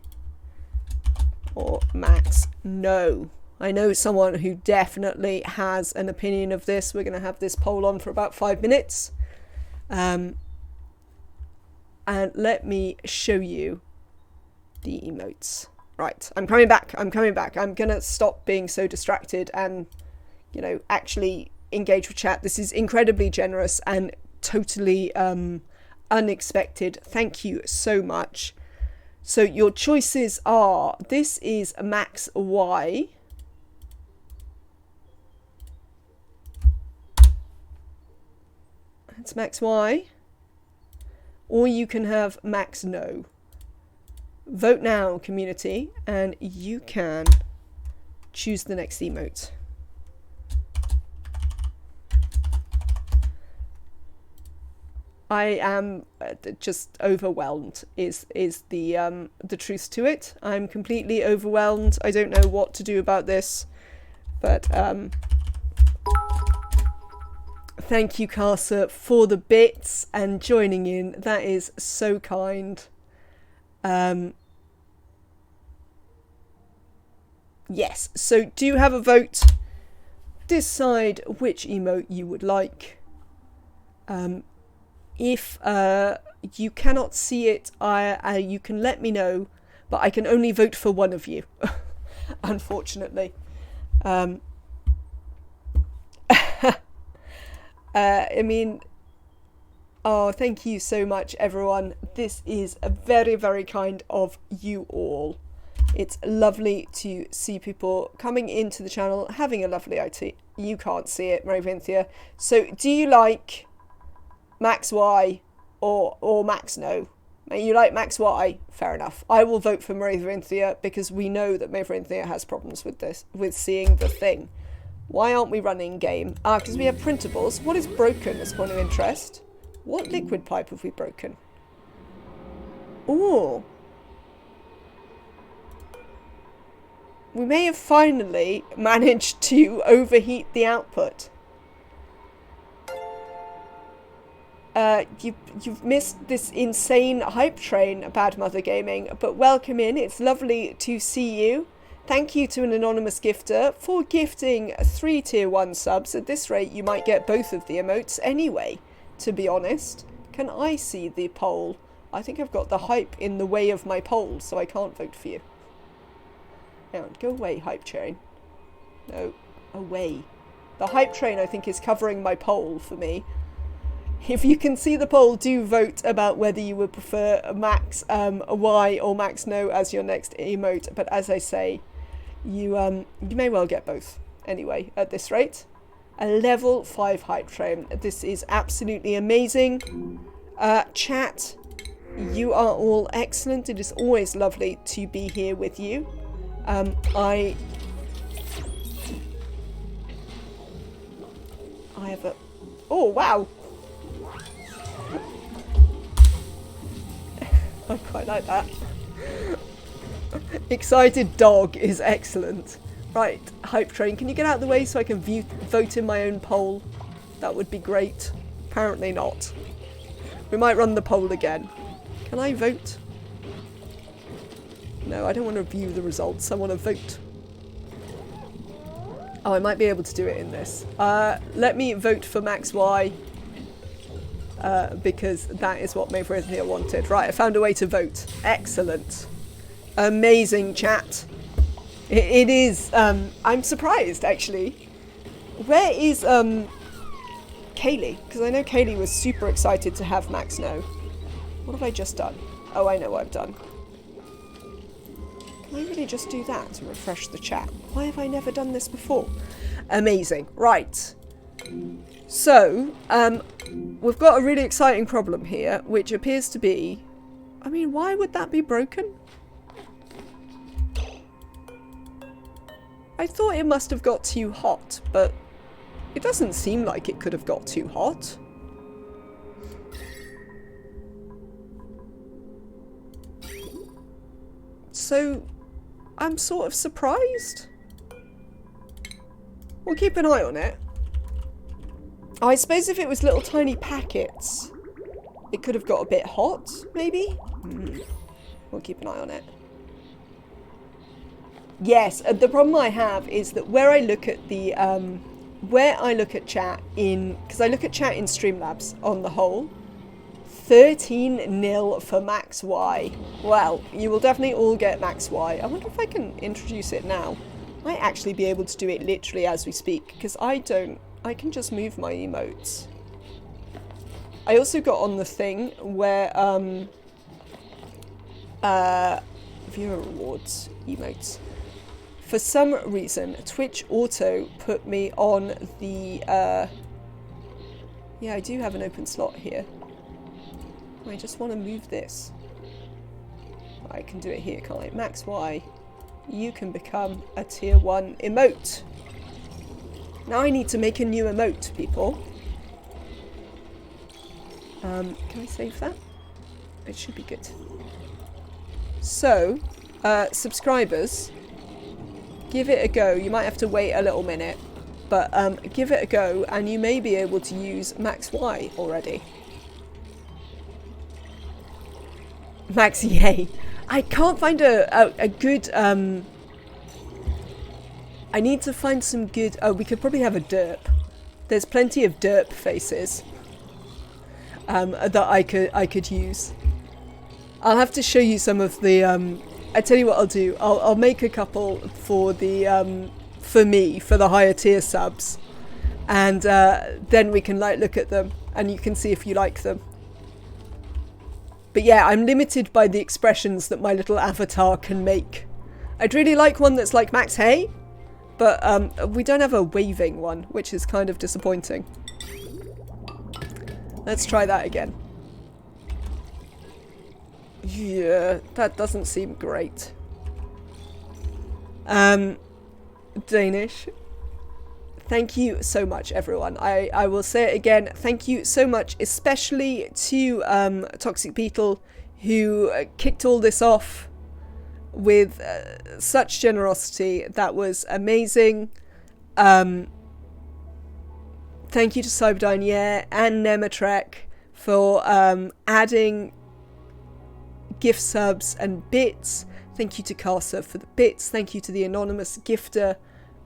or Max No. I know someone who definitely has an opinion of this. We're going to have this poll on for about 5 minutes. And let me show you the emotes. Right, I'm coming back. I'm going to stop being so distracted and, you know, actually engage with chat. This is incredibly generous and totally unexpected. Thank you so much. So your choices are, this is Max Y. That's Max Y. Or you can have Max No. Vote now, community, and you can choose the next emote. I am just overwhelmed is the truth to it. I'm completely overwhelmed. I don't know what to do about this, but thank you, Casa, for the bits and joining in. That is so kind. Yes, so do have a vote. Decide which emote you would like. If you cannot see it, you can let me know, but I can only vote for one of you, unfortunately. I mean, oh, thank you so much, everyone. This is a very, very kind of you all. It's lovely to see people coming into the channel, having a lovely IT. You can't see it, Maryvinthia. So do you like Max Y or Max No? You like Max Y? Fair enough. I will vote for Maryvinthia because we know that Maryvinthia has problems with this, with seeing the thing. Why aren't we running game? Because we have printables. What is broken as point of interest? What liquid pipe have we broken? Ooh. We may have finally managed to overheat the output. You've missed this insane hype train, Bad Mother Gaming, but welcome in. It's lovely to see you. Thank you to an anonymous gifter for gifting 3 tier 1 subs. At this rate, you might get both of the emotes anyway, to be honest. Can I see the poll? I think I've got the hype in the way of my poll, so I can't vote for you. Hang on, go away, hype train. No, away. The hype train, I think, is covering my poll for me. If you can see the poll, do vote about whether you would prefer Max Y or Max No as your next emote. But as I say, you may well get both anyway at this rate. A level 5 hype train. This is absolutely amazing. Chat, you are all excellent. It is always lovely to be here with you. I have a... Oh, wow. I quite like that. Excited dog is excellent. Right, hype train, can you get out of the way so I can vote in my own poll? That would be great. Apparently not. We might run the poll again. Can I vote? No, I don't want to view the results. I want to vote. Oh, I might be able to do it in this. Let me vote for Max Y. Because that is what Maryvinthia wanted. Right, I found a way to vote. Excellent. Amazing, chat. It is. I'm surprised, actually. Where is Kaylee? Because I know Kaylee was super excited to have Max know. What have I just done? Oh, I know what I've done. Can I really just do that to refresh the chat? Why have I never done this before? Amazing. Right. So, we've got a really exciting problem here, which appears to be... I mean, why would that be broken? I thought it must have got too hot, but it doesn't seem like it could have got too hot. So, I'm sort of surprised. We'll keep an eye on it. I suppose if it was little tiny packets, it could have got a bit hot, maybe? We'll keep an eye on it. Yes, the problem I have is that where I look at the, chat in, because I look at chat in Streamlabs on the whole, 13-0 for Max Y. Well, you will definitely all get Max Y. I wonder if I can introduce it now. I might actually be able to do it literally as we speak, because I can just move my emotes. I also got on the thing where, viewer rewards, emotes. For some reason, Twitch Auto put me on the, yeah, I do have an open slot here. I just want to move this. I can do it here, can't I? Max Y, you can become a tier 1 emote. Now I need to make a new emote, people. Can I save that? It should be good. So, subscribers, give it a go. You might have to wait a little minute, but give it a go and you may be able to use Max Y already. Max Yay. I can't find a good, I need to find some good, oh, we could probably have a derp. There's plenty of derp faces that I could use. I'll have to show you some of the, I tell you what I'll do. I'll make a couple for the, for me, for the higher tier subs. And then we can like look at them and you can see if you like them. But yeah, I'm limited by the expressions that my little avatar can make. I'd really like one that's like Max Hay, but we don't have a waving one, which is kind of disappointing. Let's try that again. Yeah, that doesn't seem great. Danish. Thank you so much, everyone. I will say it again. Thank you so much, especially to Toxic Beetle, who kicked all this off with such generosity. That was amazing. Thank you to Cyberdyne, yeah, and Nematrek for adding gift subs and bits. Thank you to Casa for the bits. Thank you to the anonymous gifter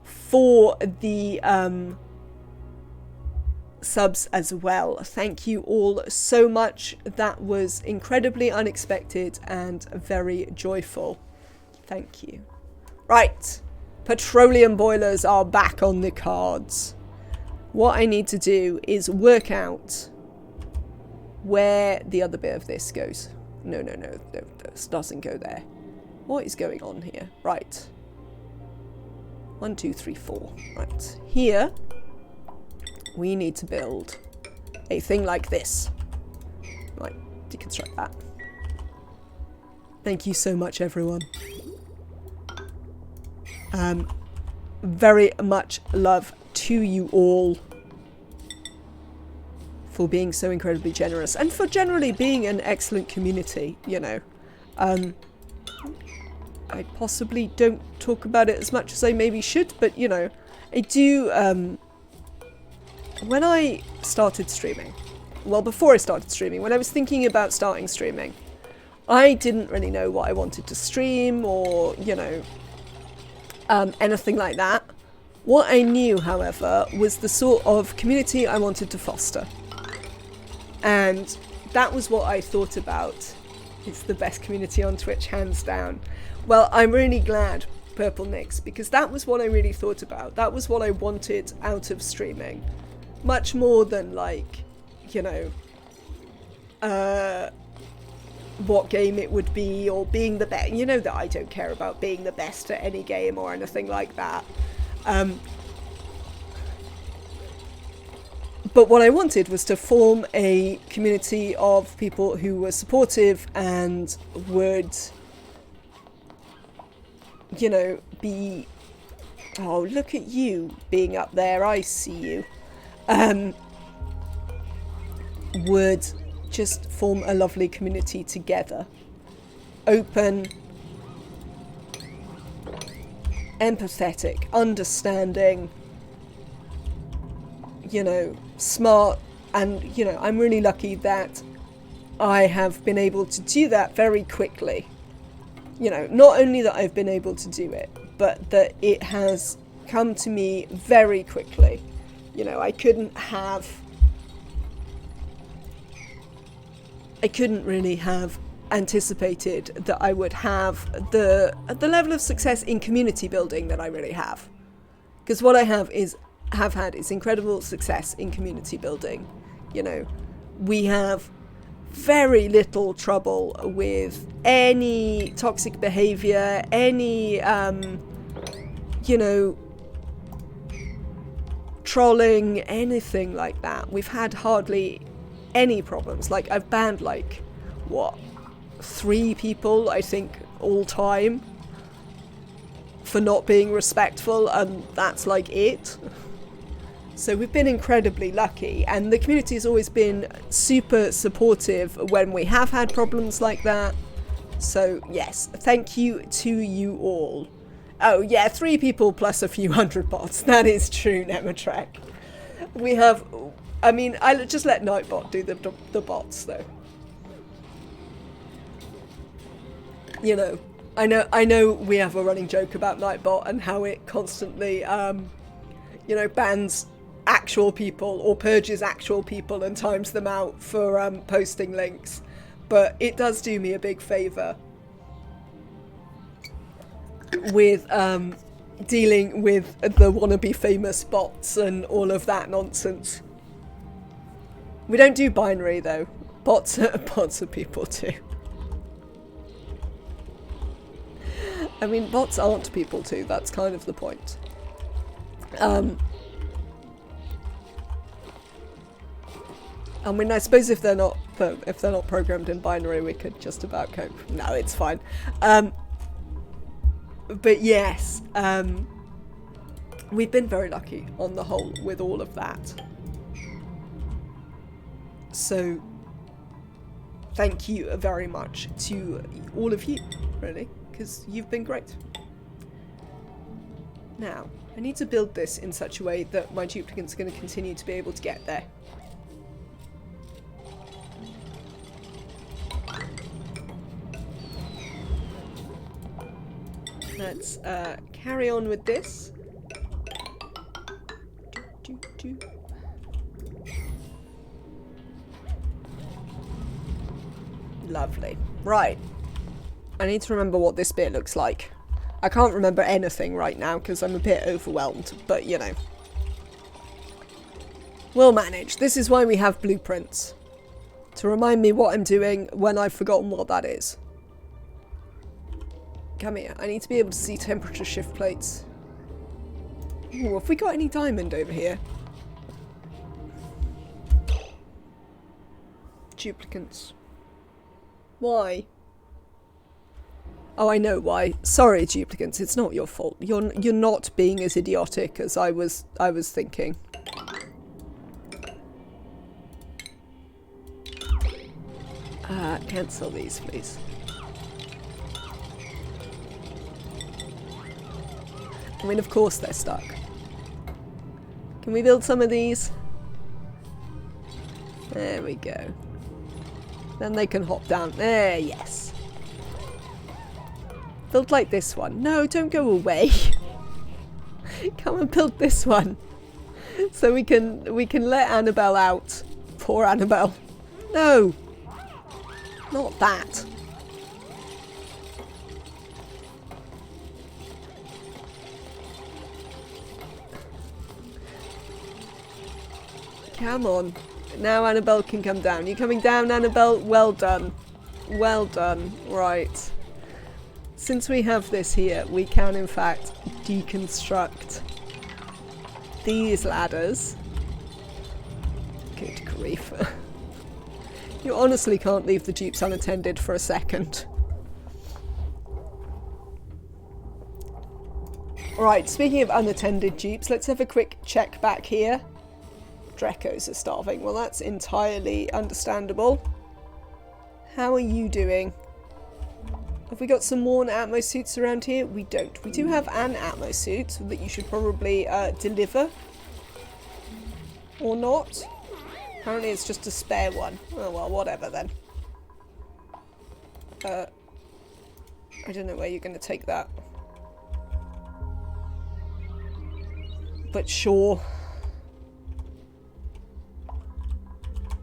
for the subs as well. Thank you all so much. That was incredibly unexpected and very joyful. Thank you. Right, petroleum boilers are back on the cards. What I need to do is work out where the other bit of this goes. No, this doesn't go there. What is going on here? Right. 1, 2, 3, 4. Right. Here, we need to build a thing like this. Right. Deconstruct that. Thank you so much, everyone. Very much love to you all for being so incredibly generous and for generally being an excellent community, you know. I possibly don't talk about it as much as I maybe should, but you know, I do, when I started streaming, well, before I started streaming, when I was thinking about starting streaming, I didn't really know what I wanted to stream or, you know, anything like that. What I knew, however, was the sort of community I wanted to foster. And that was what I thought about. It's the best community on Twitch, hands down. Well, I'm really glad, Purple Nix, because that was what I really thought about. That was what I wanted out of streaming. Much more than, like, you know, what game it would be, or being the best. You know that I don't care about being the best at any game or anything like that. But what I wanted was to form a community of people who were supportive and would, you know, be... Oh, look at you being up there. I see you. Would just form a lovely community together. Open, empathetic, understanding, you know, smart, and, you know, I'm really lucky that I have been able to do that very quickly. You know, not only that I've been able to do it, but that it has come to me very quickly. You know, I couldn't really have anticipated that I would have the level of success in community building that I really have. Because what I have had is incredible success in community building. You know, we have very little trouble with any toxic behavior, any, you know, trolling, anything like that. We've had hardly any problems. Like, I've banned, like, what, 3 people, I think, all time for not being respectful, and that's like it. So we've been incredibly lucky, and the community has always been super supportive when we have had problems like that. So yes, thank you to you all. Oh yeah, 3 people plus a few hundred bots. That is true, Nematrek. We have, I mean, I'll just let Nightbot do the bots though. You know, I know we have a running joke about Nightbot and how it constantly, you know, bans actual people or purges actual people and times them out for posting links, but it does do me a big favour with dealing with the wannabe famous bots and all of that nonsense. We don't do binary though. Bots are people too. I mean, bots aren't people too. That's kind of the point. I mean, I suppose if they're not programmed in binary, we could just about cope. No, it's fine. But yes, we've been very lucky on the whole with all of that. So, thank you very much to all of you, really, because you've been great. Now, I need to build this in such a way that my duplicants are going to continue to be able to get there. Let's carry on with this. Lovely. Right. I need to remember what this bit looks like. I can't remember anything right now because I'm a bit overwhelmed, but you know. We'll manage. This is why we have blueprints. To remind me what I'm doing when I've forgotten what that is. Come here. I need to be able to see temperature shift plates. Ooh, have we got any diamond over here? Duplicants. Why? Oh, I know why. Sorry, duplicants. It's not your fault. You're not being as idiotic as I was thinking. Cancel these, please. I mean, of course they're stuck. Can we build some of these? There we go. Then they can hop down. There, yes. Build like this one. No, don't go away. Come and build this one. So we can let Annabelle out. Poor Annabelle. No. Not that. Come on. Now Annabelle can come down. You coming down, Annabelle? Well done. Well done. Right. Since we have this here, we can in fact deconstruct these ladders. Good grief. You honestly can't leave the dupes unattended for a second. Right, speaking of unattended dupes, let's have a quick check back here. Drecos are starving. Well, that's entirely understandable. How are you doing? Have we got some more Atmo suits around here? We don't. We do have an Atmo suit that you should probably deliver. Or not. Apparently it's just a spare one. Oh well, whatever then. I don't know where you're going to take that. But sure.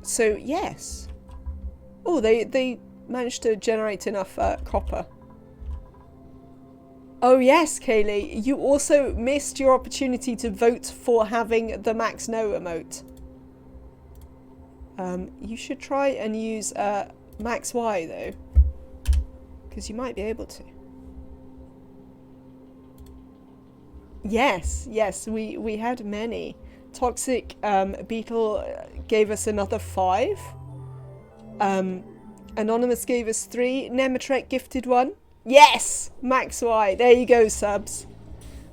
So, yes. Oh, they managed to generate enough copper. Oh yes, Kaylee, you also missed your opportunity to vote for having the Max No emote. You should try and use Max Y though, because you might be able to. Yes, we had many. Toxic Beetle gave us another 5. Anonymous gave us 3. Nemetrek gifted 1. Yes! Max Y. There you go, subs.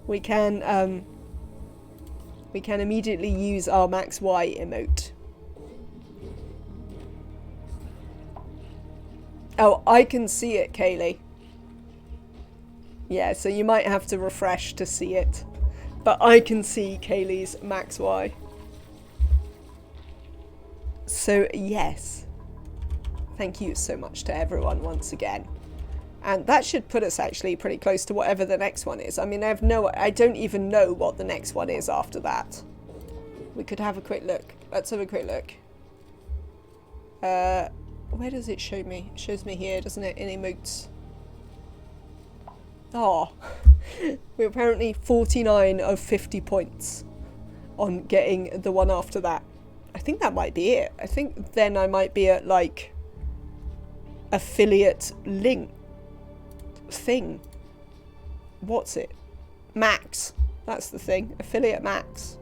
We can immediately use our Max Y emote. Oh, I can see it, Kaylee. Yeah, so you might have to refresh to see it. But I can see Kaylee's Max Y. So, yes. Thank you so much to everyone once again. And that should put us actually pretty close to whatever the next one is. I mean, I don't even know what the next one is after that. We could have a quick look. Let's have a quick look. Where does it show me? It shows me here, doesn't it? In emotes. Oh, we're apparently 49 of 50 points on getting the one after that. I think that might be it. I think then I might be at like affiliate link thing. What's it? Max. That's the thing. Affiliate max.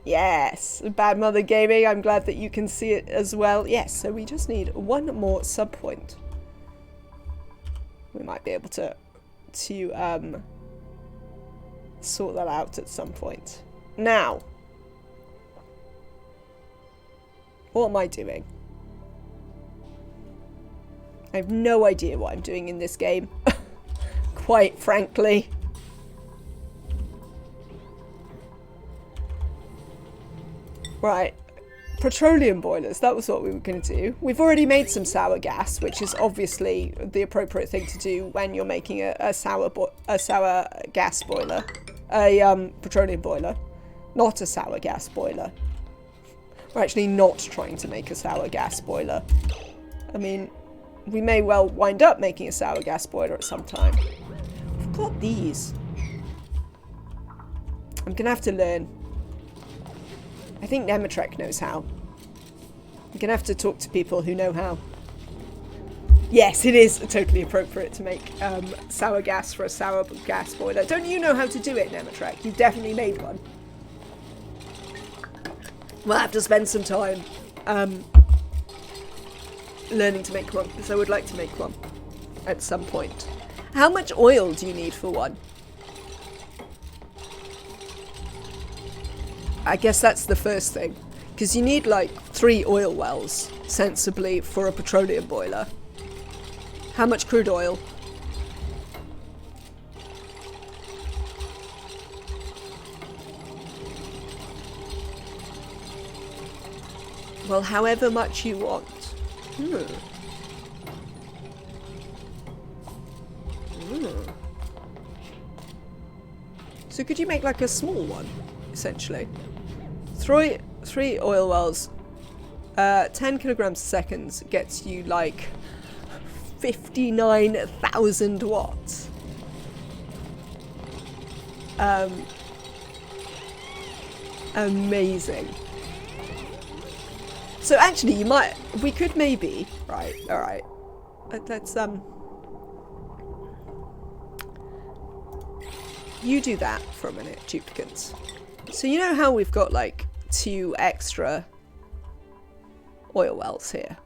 Yes, Bad Mother Gaming, I'm glad that you can see it as well. Yes, so we just need one more sub point. We might be able to sort that out at some point. Now, what am I doing? I have no idea what I'm doing in this game, quite frankly. Right, petroleum boilers, that was what we were going to do. We've already made some sour gas, which is obviously the appropriate thing to do when you're making a sour gas boiler. A petroleum boiler, not a sour gas boiler. We're actually not trying to make a sour gas boiler. I mean, we may well wind up making a sour gas boiler at some time. I've got these. I'm going to have to learn. I think Nemetrek knows how. I'm going to have to talk to people who know how. Yes, it is totally appropriate to make sour gas for a sour gas boiler. Don't you know how to do it, Nemetrek? You've definitely made one. We'll have to spend some time learning to make one, because I would like to make one at some point. How much oil do you need for one? I guess that's the first thing, because you need like 3 oil wells, sensibly, for a petroleum boiler. How much crude oil? Well, however much you want. So could you make like a small one, essentially? 3 oil wells, 10 kilograms a second gets you like 59,000 watts. Amazing. So actually, we could maybe, right, all right. Let's, you do that for a minute, duplicates. So you know how we've got like 2 extra oil wells here?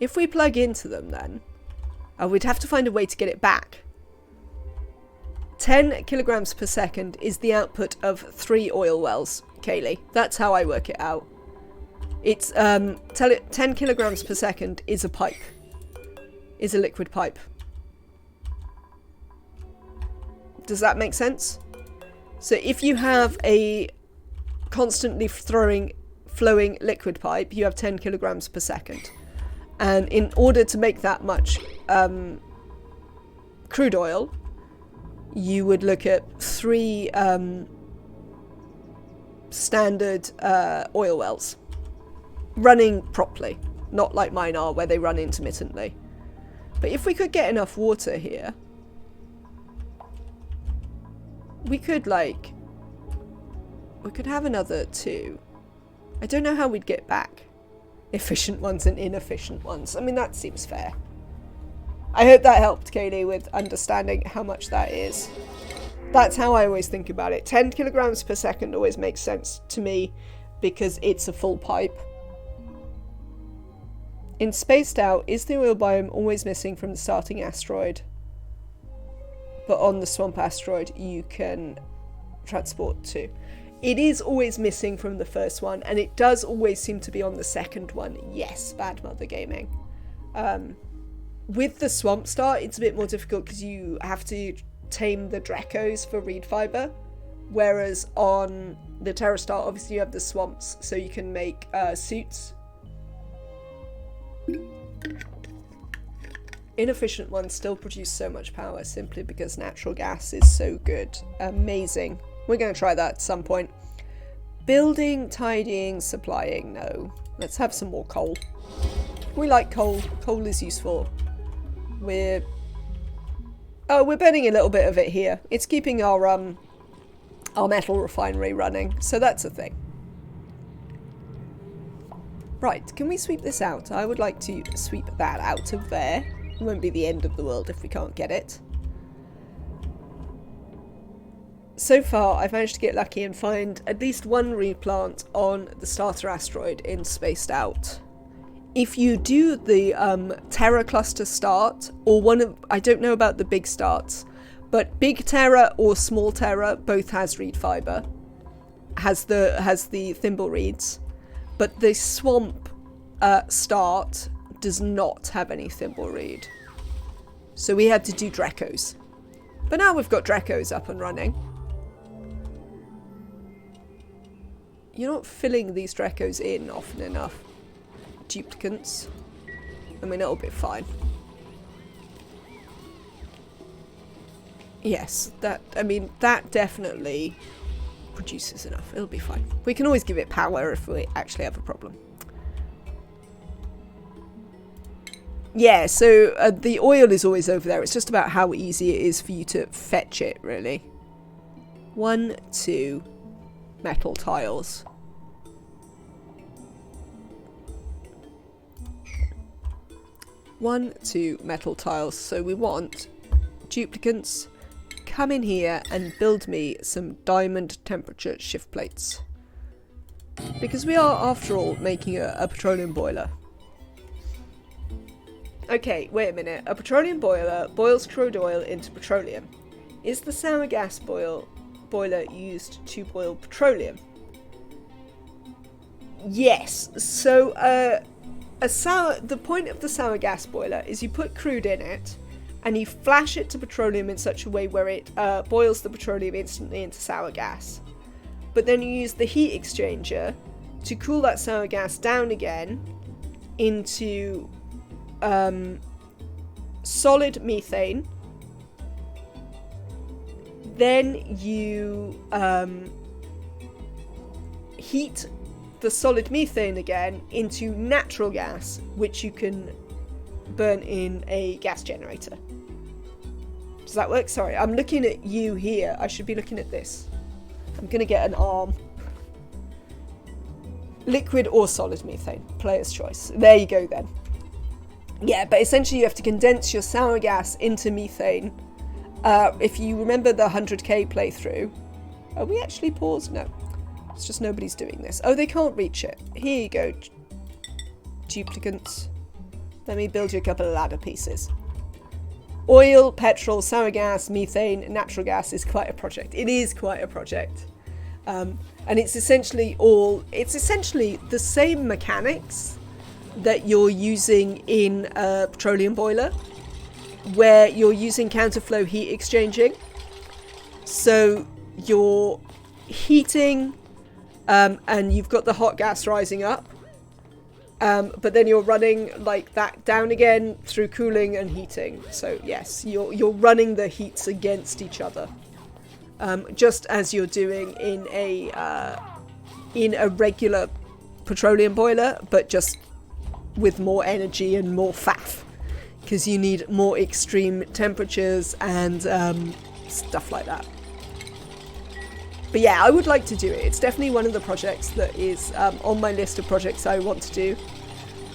If we plug into them then, we'd have to find a way to get it back. 10 kilograms per second is the output of 3 oil wells, Kaylee. That's how I work it out. It's 10 kilograms per second is a pipe. Is a liquid pipe. Does that make sense? So if you have a constantly flowing liquid pipe, you have 10 kilograms per second. And in order to make that much crude oil, you would look at 3 standard oil wells running properly, not like mine are where they run intermittently. But if we could get enough water here, we could have another 2. I don't know how we'd get back efficient ones and inefficient ones. I mean, that seems fair. I hope that helped Kaylee with understanding how much that is. That's how I always think about it. 10 kilograms per second always makes sense to me because it's a full pipe. In Spaced Out, is the oil biome always missing from the starting asteroid? But on the swamp asteroid, you can transport to. It is always missing from the first one, and it does always seem to be on the second one. Yes, Bad Mother Gaming. With the swamp star, it's a bit more difficult because you have to tame the Dracos for reed fiber. Whereas on the Terra Star, obviously you have the swamps, so you can make suits. Inefficient ones still produce so much power simply because natural gas is so good. Amazing. We're going to try that at some point. Building, tidying, supplying. No. Let's have some more coal. We like coal. Coal is useful. We're burning a little bit of it here. It's keeping our metal refinery running, so that's a thing. Right, can we sweep this out? I would like to sweep that out of there. It won't be the end of the world if we can't get it. So far, I've managed to get lucky and find at least 1 replant on the starter asteroid in Spaced Out. If you do the Terra cluster start, or one of, I don't know about the big starts, but Big Terra or Small Terra both has reed fiber, has the thimble reeds, but the swamp start does not have any thimble reed. So we had to do Dracos. But now we've got Dracos up and running. You're not filling these Dracos in often enough. Duplicants. I mean, it'll be fine. Yes, that definitely produces enough. It'll be fine. We can always give it power if we actually have a problem. Yeah, so the oil is always over there. It's just about how easy it is for you to fetch it, really. 1, 2 metal tiles. One, 2 metal tiles. So we want duplicants. Come in here and build me some diamond temperature shift plates. Because we are, after all, making a petroleum boiler. Okay, wait a minute. A petroleum boiler boils crude oil into petroleum. Is the sour gas boiler used to boil petroleum? Yes. So, the point of the sour gas boiler is you put crude in it and you flash it to petroleum in such a way where it boils the petroleum instantly into sour gas. But then you use the heat exchanger to cool that sour gas down again into solid methane. Then you heat the solid methane again into natural gas, which you can burn in a gas generator. Does that work? Sorry, I'm looking at you here. I should be looking at this. I'm gonna get an arm. Liquid or solid methane, player's choice. There you go then. Yeah, but essentially you have to condense your sour gas into methane. If you remember the 100k playthrough, are we actually paused? No, it's just nobody's doing this. Oh, they can't reach it. Here you go, duplicants. Let me build you a couple of ladder pieces. Oil, petrol, sour gas, methane, natural gas is quite a project. It is quite a project. And it's essentially the same mechanics that you're using in a petroleum boiler, where you're using counterflow heat exchanging. So you're heating, and you've got the hot gas rising up, but then you're running like that down again through cooling and heating. So yes, you're running the heats against each other, just as you're doing in a regular petroleum boiler, but just with more energy and more faff, because you need more extreme temperatures and stuff like that. But yeah, I would like to do it. It's definitely one of the projects that is on my list of projects I want to do,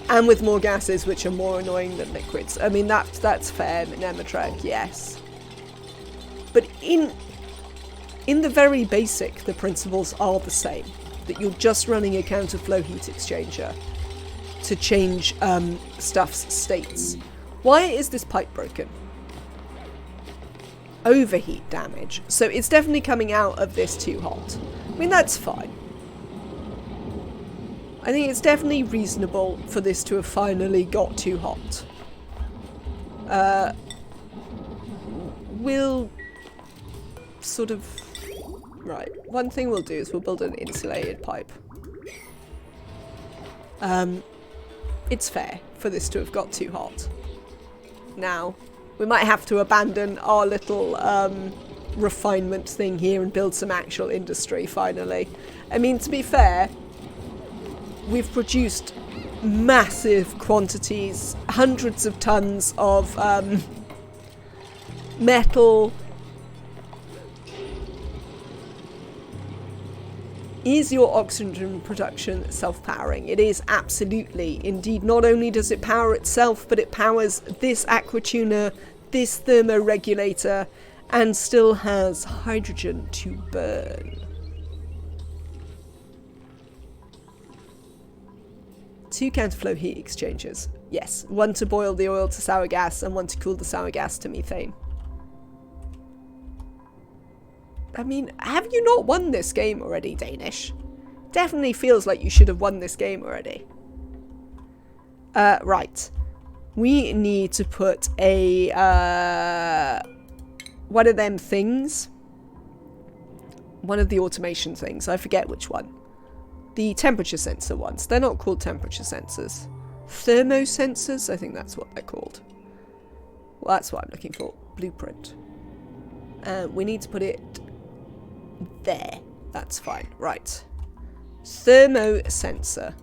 and with more gases, which are more annoying than liquids. I mean, that's fair, Nematrag, yes. But in the very basic, the principles are the same. That you're just running a counterflow heat exchanger to change stuff's states. Why is this pipe broken? Overheat damage. So it's definitely coming out of this too hot. I mean, that's fine. I think it's definitely reasonable for this to have finally got too hot. We'll sort of... Right, one thing we'll do is we'll build an insulated pipe. It's fair for this to have got too hot. Now, we might have to abandon our little refinement thing here and build some actual industry finally. I mean, to be fair, we've produced massive quantities, hundreds of tons of metal. Is your oxygen production self-powering? It is absolutely. Indeed, not only does it power itself, but it powers this aquatuner, this thermoregulator, and still has hydrogen to burn. 2 counterflow heat exchangers. Yes, one to boil the oil to sour gas and one to cool the sour gas to methane. I mean, have you not won this game already, Danish? Definitely feels like you should have won this game already. Right. We need to put a, one of them things. One of the automation things. I forget which one. The temperature sensor ones. They're not called temperature sensors. Thermosensors? I think that's what they're called. Well, that's what I'm looking for. Blueprint. We need to put it there. That's fine. Right. Thermo sensor.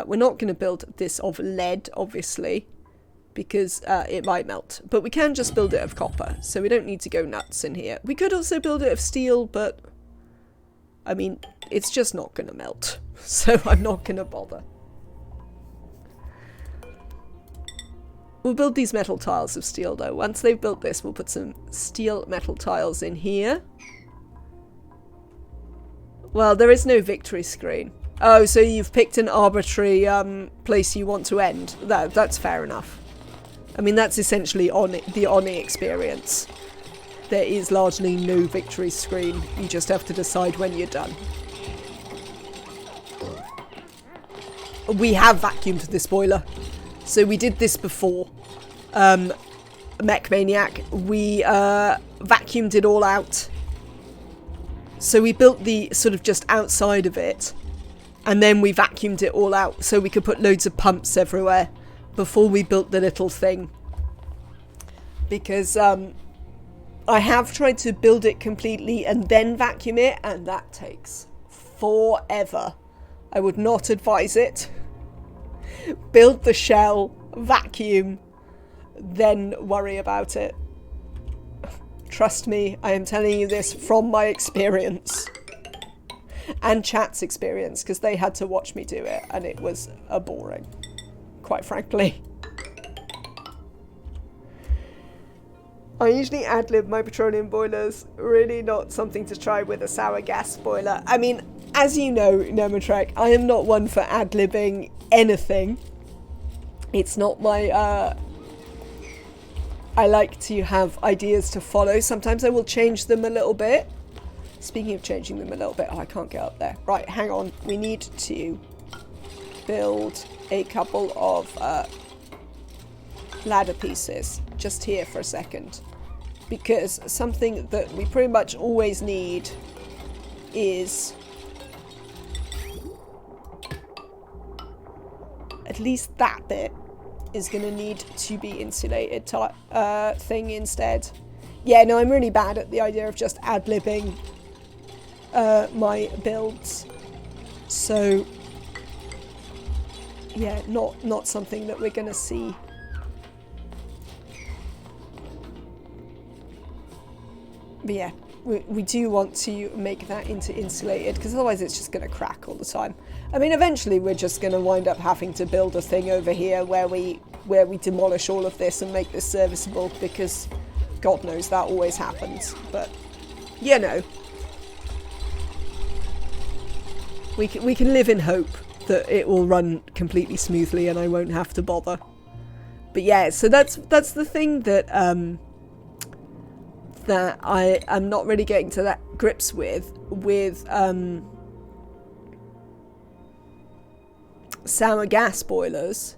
We're not going to build this of lead, obviously, because it might melt. But we can just build it of copper, so we don't need to go nuts in here. We could also build it of steel, but I mean, it's just not going to melt. So I'm not going to bother. We'll build these metal tiles of steel, though. Once they've built this, we'll put some steel metal tiles in here. Well, there is no victory screen. Oh, so you've picked an arbitrary place you want to end. That's fair enough. I mean, that's essentially the Oni experience. There is largely no victory screen. You just have to decide when you're done. We have vacuumed this boiler. So we did this before. Mech Maniac. We vacuumed it all out. So we built the sort of just outside of it. And then we vacuumed it all out so we could put loads of pumps everywhere before we built the little thing. Because I have tried to build it completely and then vacuum it, and that takes forever. I would not advise it. Build the shell, vacuum, then worry about it. Trust me, I am telling you this from my experience. and chat's experience, because they had to watch me do it, and it was boring, quite frankly. I usually ad-lib my petroleum boilers, really not something to try with a sour gas boiler. I mean, as you know, Nemotrek, I am not one for ad-libbing anything. It's not my, I like to have ideas to follow. Sometimes I will change them a little bit. Speaking of changing them a little bit, oh, I can't get up there. Right, hang on. We need to build a couple of ladder pieces just here for a second. Because something that we pretty much always need is at least that bit is going to need to be insulated thing instead. Yeah, no, I'm really bad at the idea of just ad-libbing my builds. So, yeah, not something that we're going to see. But yeah, we do want to make that into insulated, because otherwise it's just going to crack all the time. I mean, eventually we're just going to wind up having to build a thing over here where we demolish all of this and make this serviceable, because God knows that always happens. But, you know, we can live in hope that it will run completely smoothly and I won't have to bother. But yeah, so that's the thing that that I am not really getting to that grips with sour gas boilers,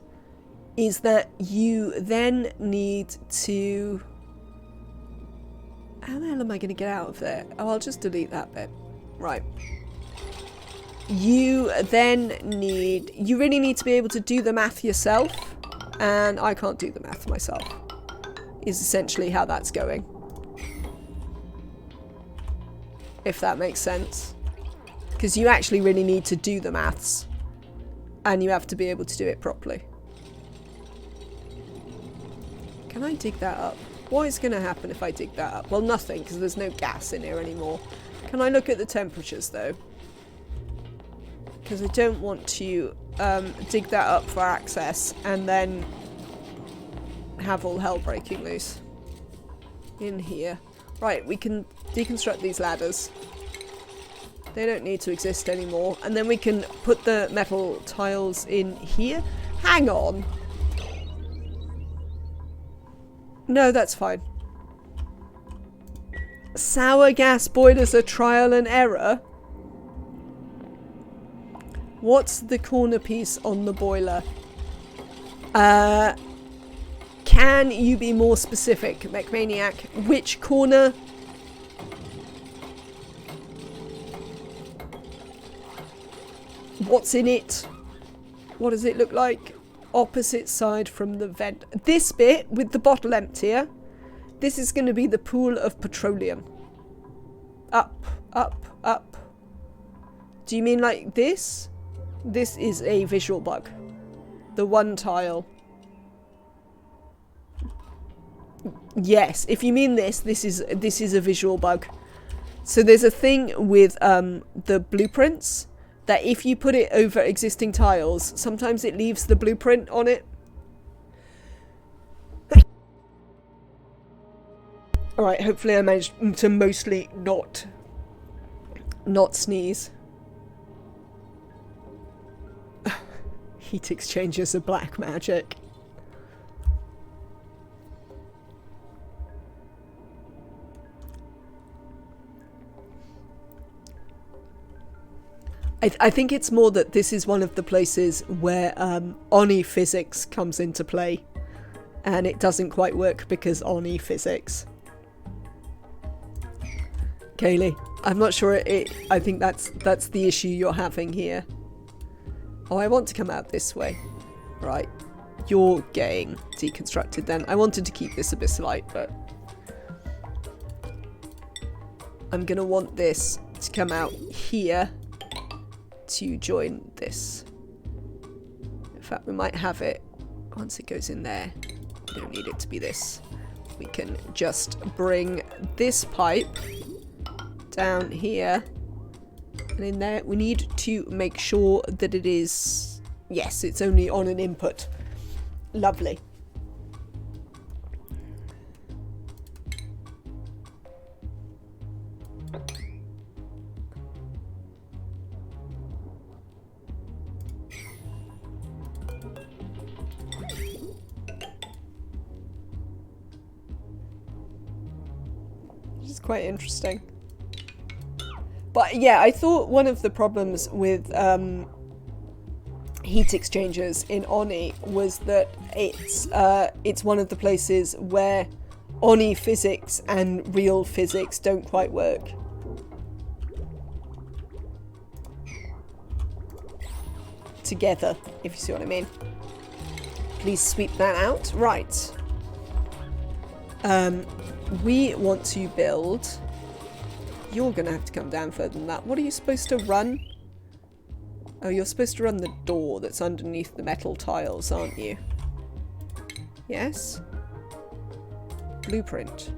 is that you then need to... How the hell am I going to get out of there? Oh, I'll just delete that bit. Right. You then need... You really need to be able to do the math yourself, and I can't do the math myself, is essentially how that's going. If that makes sense. Because you actually really need to do the maths. And you have to be able to do it properly. Can I dig that up? What is going to happen if I dig that up? Well, nothing, because there's no gas in here anymore. Can I look at the temperatures, though? Because I don't want to dig that up for access and then have all hell breaking loose. In here. Right, we can deconstruct these ladders. They don't need to exist anymore. And then we can put the metal tiles in here. Hang on. No, that's fine. Sour gas boilers are trial and error. What's the corner piece on the boiler? Can you be more specific, MechManiac? Which corner? What's in it? What does it look like? Opposite side from the vent. This bit with the bottle emptier. This is going to be the pool of petroleum. Up, up, up. Do you mean like this? This is a visual bug. The one tile. Yes, if you mean this is a visual bug. So there's a thing with the blueprints that if you put it over existing tiles, sometimes it leaves the blueprint on it. Alright, hopefully I managed to mostly not sneeze. Heat exchangers are black magic. I think it's more that this is one of the places where Oni physics comes into play, and it doesn't quite work because Oni physics. Kaylee, I'm not sure I think that's the issue you're having here. Oh, I want to come out this way. Right. You're getting deconstructed then. I wanted to keep this abyssite, but I'm gonna want this to come out here to join this. In fact, we might have it once it goes in there. We don't need it to be this. We can just bring this pipe down here And in there, we need to make sure that it is... Yes, it's only on an input. Lovely. Which is quite interesting. But yeah, I thought one of the problems with heat exchangers in Oni was that it's one of the places where Oni physics and real physics don't quite work. Together, if you see what I mean. Please sweep that out. Right. We want to build... You're going to have to come down further than that. What are you supposed to run? Oh, you're supposed to run the door that's underneath the metal tiles, aren't you? Yes? Blueprint.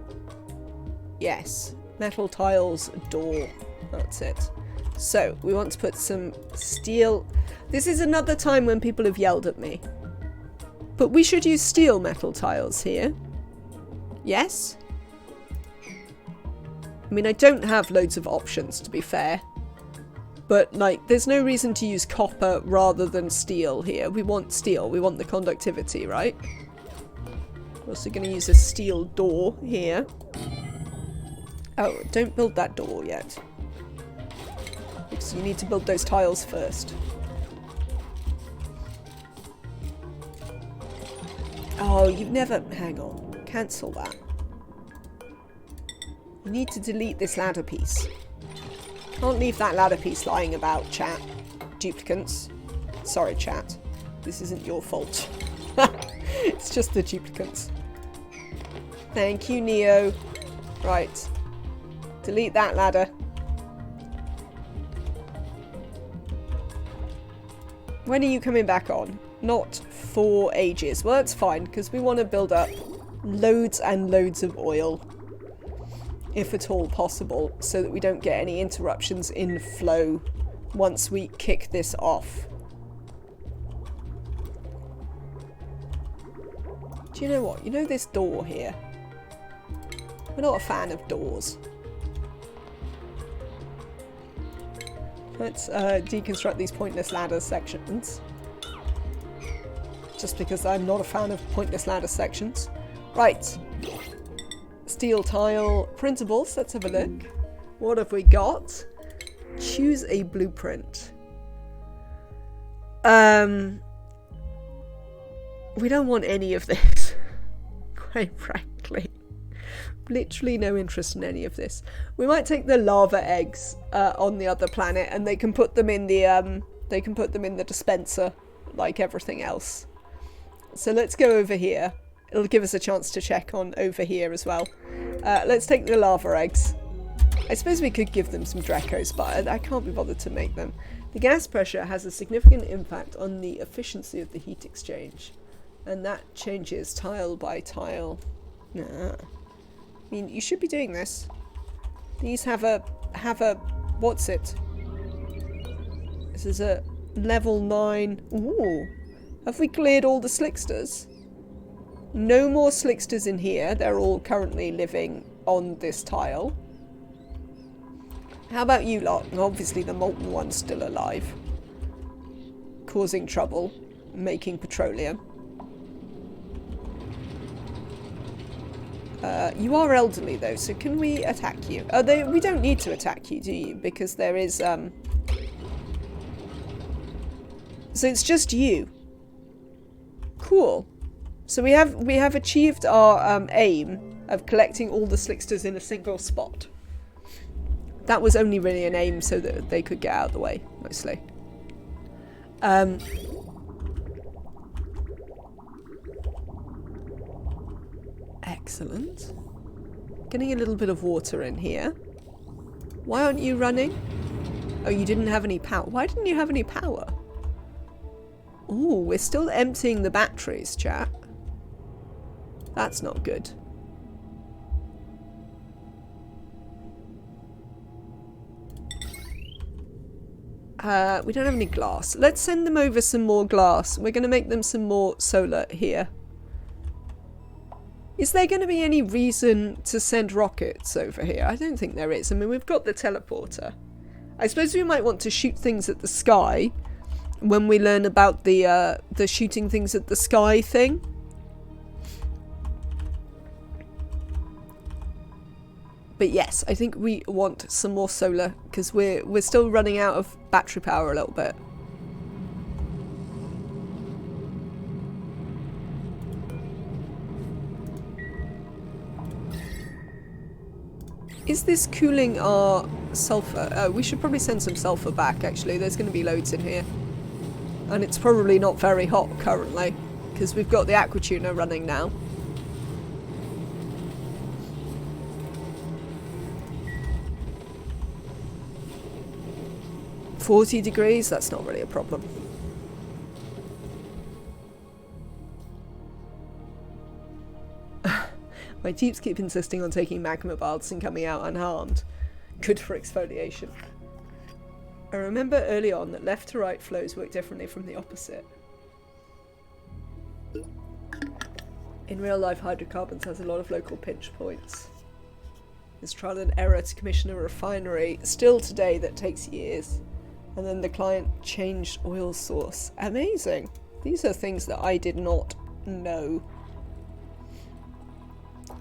Yes. Metal tiles, door. That's it. So, we want to put some steel... This is another time when people have yelled at me. But we should use steel metal tiles here. Yes? I mean, I don't have loads of options, to be fair. But, like, there's no reason to use copper rather than steel here. We want steel. We want the conductivity, right? We're also going to use a steel door here. Oh, don't build that door yet. Because you need to build those tiles first. Oh, you've never... Hang on. Cancel that. You need to delete this ladder piece. Can't leave that ladder piece lying about, chat. Duplicants. Sorry, chat. This isn't your fault. It's just the duplicants. Thank you, Neo. Right. Delete that ladder. When are you coming back on? Not for ages. Well, that's fine, because we want to build up loads and loads of oil. If at all possible, so that we don't get any interruptions in flow once we kick this off. Do you know what? You know this door here? We're not a fan of doors. Let's deconstruct these pointless ladder sections. Just because I'm not a fan of pointless ladder sections. Right. Steel tile printables. Let's have a look. What have we got? Choose a blueprint. We don't want any of this. Quite frankly. Literally no interest in any of this. We might take the lava eggs on the other planet, and they can put them in the dispenser like everything else. So let's go over here. It'll give us a chance to check on over here as well. Let's take the lava eggs. I suppose we could give them some Dracos, but I can't be bothered to make them. The gas pressure has a significant impact on the efficiency of the heat exchange, and that changes tile by tile. Nah. I mean, you should be doing this. These have a what's it? This is a level 9. Ooh. Have we cleared all the slicksters? No more slicksters in here. They're all currently living on this tile. How about you lot? Obviously the molten one's still alive. Causing trouble. Making petroleum. You are elderly though, so can we attack you? Oh, we don't need to attack you, do you? Because there is... So it's just you. Cool. So we have achieved our aim of collecting all the slicksters in a single spot. That was only really an aim so that they could get out of the way, mostly. Excellent. Getting a little bit of water in here. Why aren't you running? Oh, you didn't have any power. Why didn't you have any power? Ooh, we're still emptying the batteries, chat. That's not good. We don't have any glass. Let's send them over some more glass. We're going to make them some more solar here. Is there going to be any reason to send rockets over here? I don't think there is. I mean, we've got the teleporter. I suppose we might want to shoot things at the sky when we learn about the shooting things at the sky thing. But yes, I think we want some more solar because we're still running out of battery power a little bit. Is this cooling our sulfur? Oh, we should probably send some sulfur back actually. There's going to be loads in here. And it's probably not very hot currently because we've got the aqua tuner running now. $40, that's not really a problem. My teeps keep insisting on taking magma baths and coming out unharmed. Good for exfoliation. I remember early on that left to right flows work differently from the opposite. In real life, hydrocarbons has a lot of local pinch points. There's trial and error to commission a refinery still today that takes years. And then the client changed oil source. Amazing. These are things that I did not know.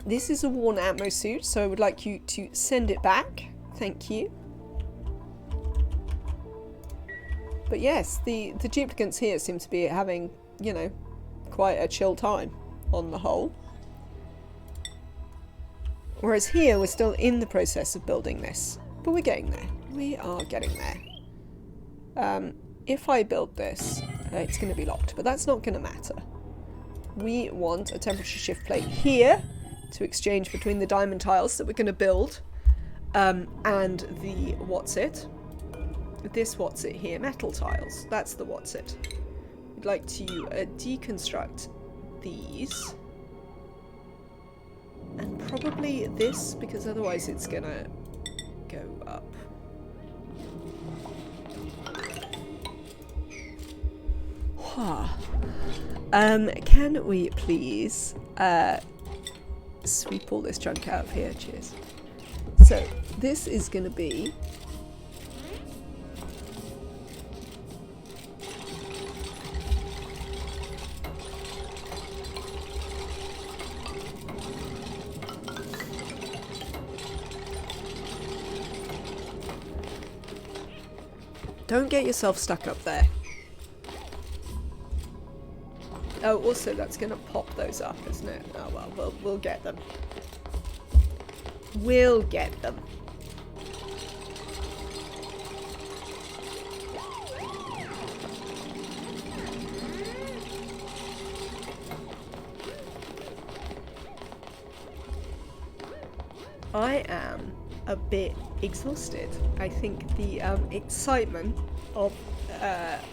This is a worn Atmo suit, so I would like you to send it back. Thank you. But yes, the duplicants here seem to be having, you know, quite a chill time on the whole. Whereas here, we're still in the process of building this. But we're getting there. We are getting there. If I build this, it's going to be locked, but that's not going to matter. We want a temperature shift plate here to exchange between the diamond tiles that we're going to build and the what's-it. This what's-it here, metal tiles. That's the what's-it. We'd like to deconstruct these. And probably this, because otherwise it's going to go up. Can we please sweep all this junk out of here? Cheers. So this is going to be don't get yourself stuck up there. Oh, also that's going to pop those up, isn't it? Oh well, we'll get them. We'll get them. I am a bit exhausted. I think the excitement of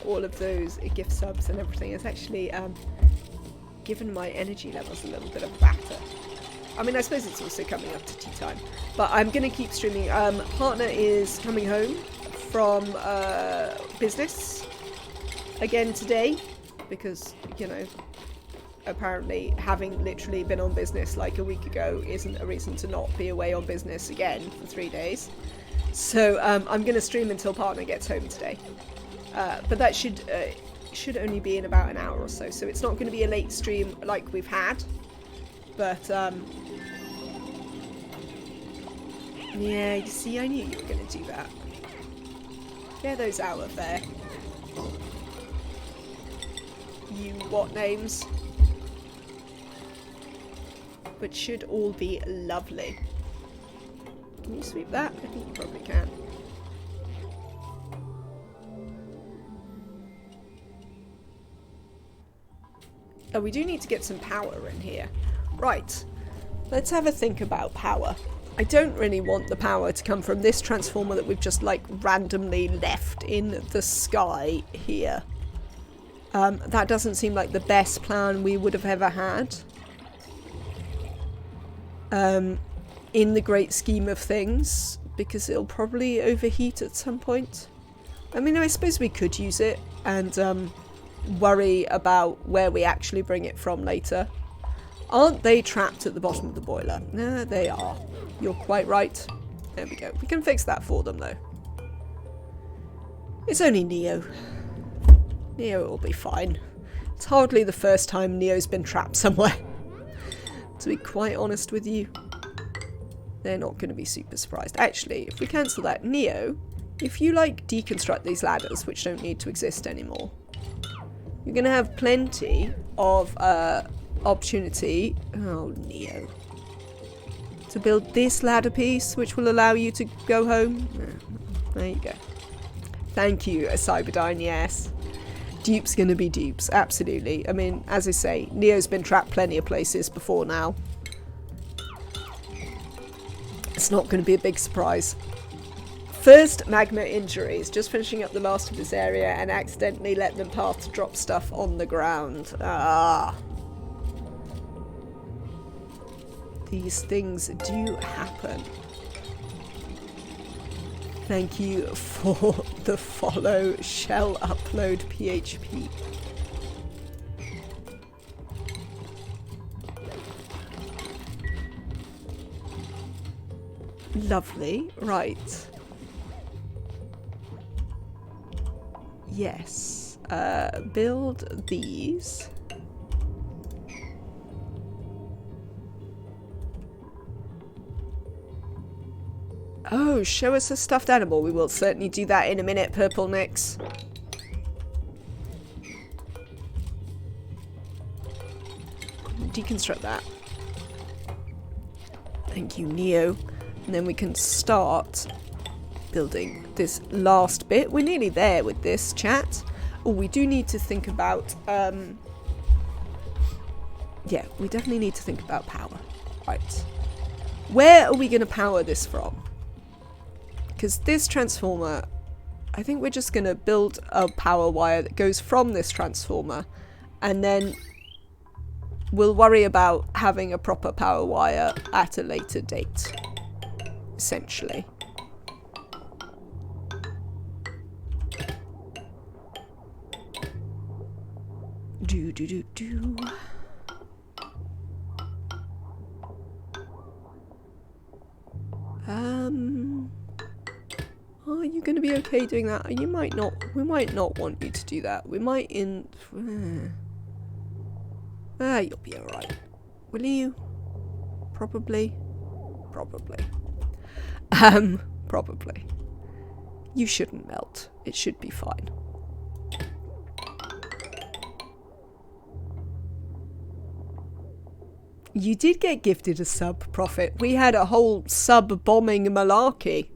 all of those gift subs and everything has actually given my energy levels a little bit of a batter. I mean, I suppose it's also coming up to tea time, but I'm going to keep streaming. Partner is coming home from business again today because, you know, apparently having literally been on business like a week ago isn't a reason to not be away on business again for 3 days. So I'm going to stream until Partner gets home today. But that should only be in about an hour or so. So it's not going to be a late stream like we've had. But, yeah, you see, I knew you were going to do that. Get those out of there. You what names? But should all be lovely. Can you sweep that? I think you probably can. Oh, we do need to get some power in here. Right, let's have a think about power. I don't really want the power to come from this transformer that we've just like randomly left in the sky here. That doesn't seem like the best plan we would have ever had. In the great scheme of things, because it'll probably overheat at some point. I mean, I suppose we could use it and worry about where we actually bring it from later. Aren't they trapped at the bottom of the boiler? No, they are. You're quite right. There we go. We can fix that for them, though. It's only Neo. Neo will be fine. It's hardly the first time Neo's been trapped somewhere. To be quite honest with you, they're not going to be super surprised. Actually, if we cancel that, Neo, if you, like, deconstruct these ladders, which don't need to exist anymore, you're going to have plenty of opportunity. Oh, Neo. To build this ladder piece, which will allow you to go home. There you go. Thank you, Cyberdyne, yes. Dupes gonna be dupes, absolutely. I mean, as I say, Neo's been trapped plenty of places before now. It's not gonna be a big surprise. First, magma injuries. Just finishing up the last of this area and accidentally let them pass to drop stuff on the ground. Ah. These things do happen. Thank you for the follow, shell upload PHP. Lovely, right. Yes, build these. Oh, show us a stuffed animal. We will certainly do that in a minute, Purple Nix. Deconstruct that. Thank you, Neo. And then we can start building this last bit. We're nearly there with this, chat. Oh, we do need to think about... yeah, we definitely need to think about power. Right. Where are we going to power this from? Because this transformer, I think we're just going to build a power wire that goes from this transformer, and then we'll worry about having a proper power wire at a later date, essentially. Do. Are you going to be okay doing that? You might not. We might not want you to do that. We might you'll be alright. Will you? Probably. Probably. Probably. You shouldn't melt. It should be fine. You did get gifted a sub, Prophet. We had a whole sub-bombing malarkey.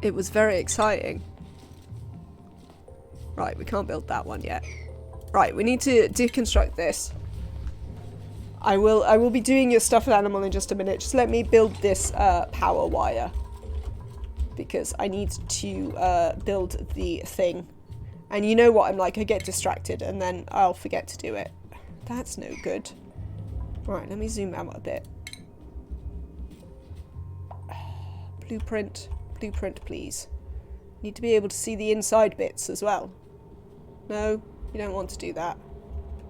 It was very exciting. Right, we can't build that one yet. Right, we need to deconstruct this. I will be doing your stuffed animal in just a minute. Just let me build this power wire. Because I need to build the thing. And you know what I'm like, I get distracted and then I'll forget to do it. That's no good. Right, let me zoom out a bit. Blueprint, please. Need to be able to see the inside bits as well. No, you don't want to do that.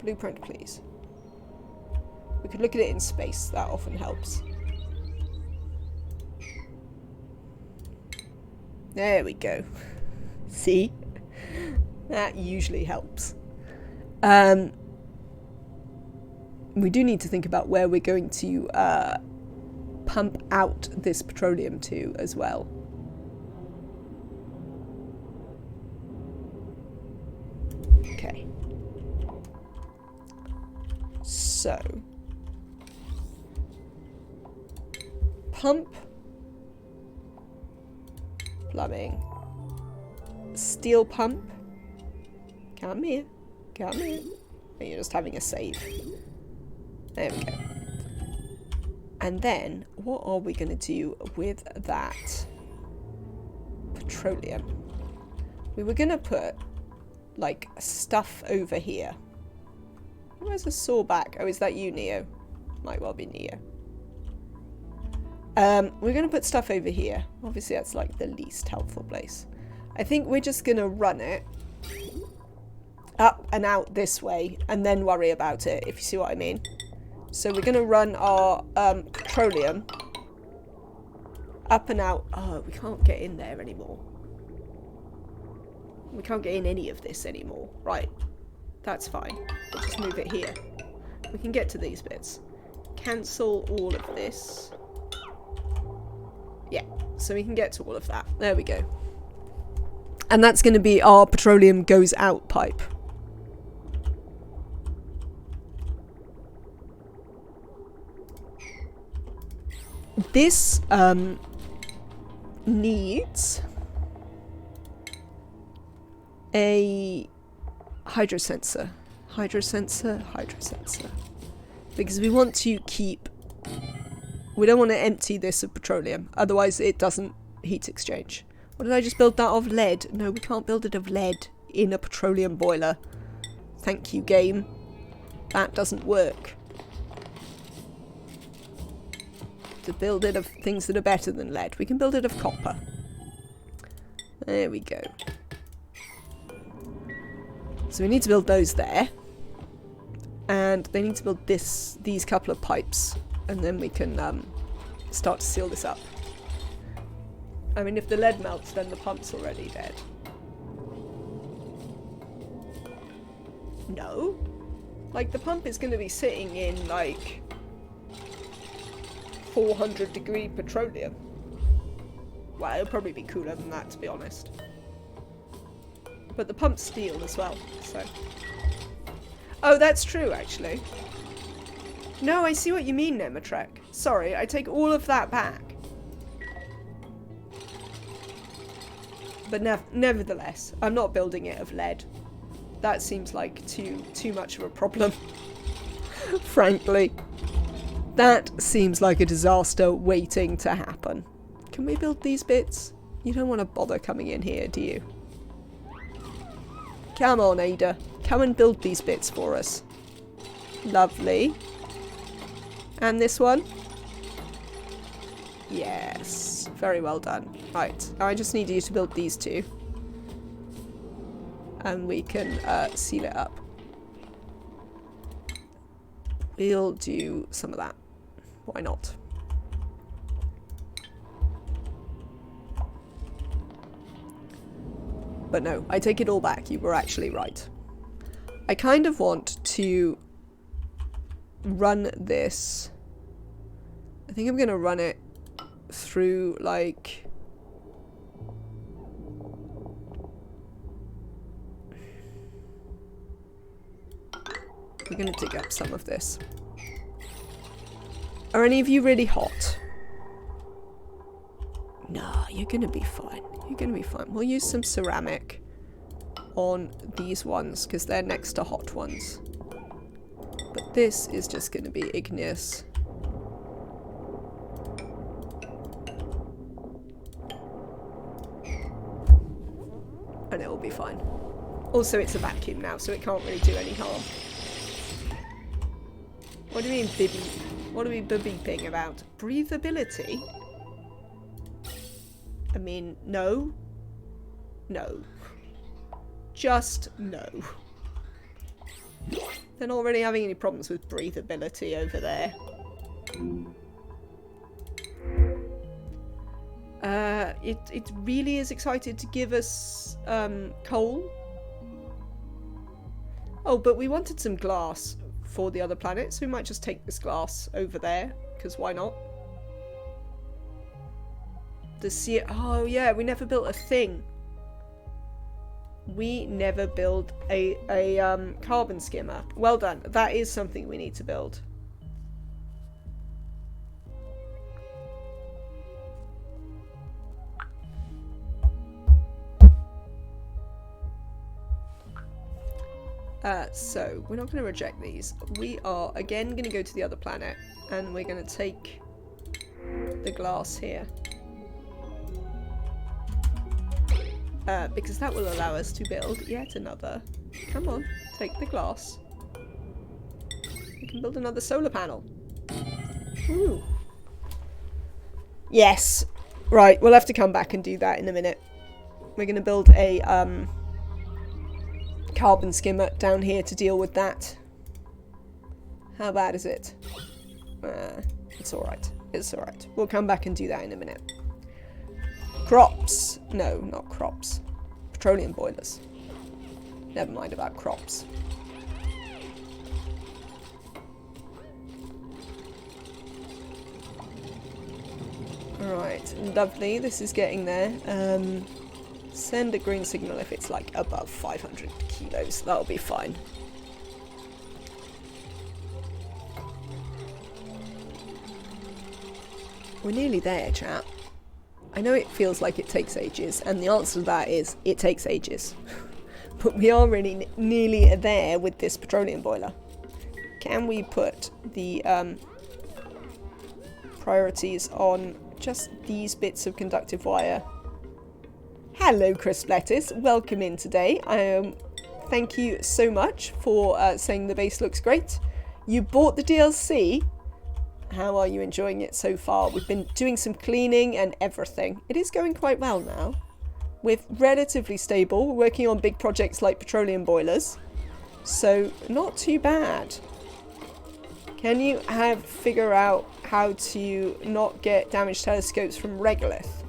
Blueprint, please. We could look at it in space, that often helps. There we go. See? That usually helps. We do need to think about where we're going to pump out this petroleum to as well. Okay. So. Pump. Plumbing. Steel pump. Come here. Come here. Oh, you're just having a save. There we go. And then, what are we going to do with that petroleum? We were going to put, like, stuff over here. Where's the saw back? Oh, is that you, Neo? Might well be Neo. We're going to put stuff over here. Obviously, that's like the least helpful place. I think we're just going to run it up and out this way and then worry about it, if you see what I mean. So we're going to run our petroleum up and out. Oh, we can't get in there anymore. We can't get in any of this anymore. Right. That's fine. We'll just move it here. We can get to these bits. Cancel all of this. Yeah, so we can get to all of that. There we go. And that's going to be our petroleum goes out pipe. This needs a hydrosensor. Hydrosensor. Because we want to keep... We don't want to empty this of petroleum, otherwise it doesn't heat exchange. What did I just build that of? Lead? No, we can't build it of lead in a petroleum boiler. Thank you, game. That doesn't work. To build it of things that are better than lead, we can build it of copper. There we go. So we need to build those there. And they need to build these couple of pipes. And then we can start to seal this up. I mean, if the lead melts, then the pump's already dead. No. Like, the pump is going to be sitting in, like, 400-degree petroleum. Well, it'll probably be cooler than that, to be honest. But the pump's steel as well, so... Oh, that's true, actually. No, I see what you mean, Nematrek. Sorry, I take all of that back. But nevertheless, I'm not building it of lead. That seems like too much of a problem. Frankly. That seems like a disaster waiting to happen. Can we build these bits? You don't want to bother coming in here, do you? Come on, Ada. Come and build these bits for us. Lovely. And this one? Yes. Very well done. Right. I just need you to build these two. And we can seal it up. We'll do some of that. Why not? But no, I take it all back. You were actually right. I kind of want to run this. I think I'm going to run it through, like... We're going to dig up some of this. Are any of you really hot? No, you're going to be fine. You're going to be fine. We'll use some ceramic on these ones because they're next to hot ones. But this is just going to be igneous. And it will be fine. Also, it's a vacuum now, so it can't really do any harm. What do you mean, bibby? What are we beeping about? Breathability? I mean, no. No. Just no. They're not already having any problems with breathability over there. It really is excited to give us coal. Oh, but we wanted some glass for the other planet, so we might just take this glass over there, because why not? Oh yeah, we never built a thing. We never built a carbon skimmer. Well done. That is something we need to build. So, we're not going to reject these. We are, again, going to go to the other planet, and we're going to take the glass here. Because that will allow us to build yet another. Come on, take the glass. We can build another solar panel. Ooh. Yes. Right, we'll have to come back and do that in a minute. We're going to build a carbon skimmer down here to deal with that. How bad is it? It's alright. It's alright. We'll come back and do that in a minute. Crops. No, not crops. Petroleum boilers. Never mind about crops. Alright, lovely. This is getting there. Send a green signal if it's like above 500 kilos. That'll be fine. We're nearly there, chat. I know it feels like it takes ages, and the answer to that is it takes ages. But we are really nearly there with this petroleum boiler. Can we put the priorities on just these bits of conductive wire? Hello, Chris Lettuce. Welcome in today. Thank you so much for saying the base looks great. You bought the DLC. How are you enjoying it so far? We've been doing some cleaning and everything. It is going quite well now. We're relatively stable. We're working on big projects like petroleum boilers. So, not too bad. Can you figure out how to not get damaged telescopes from regolith?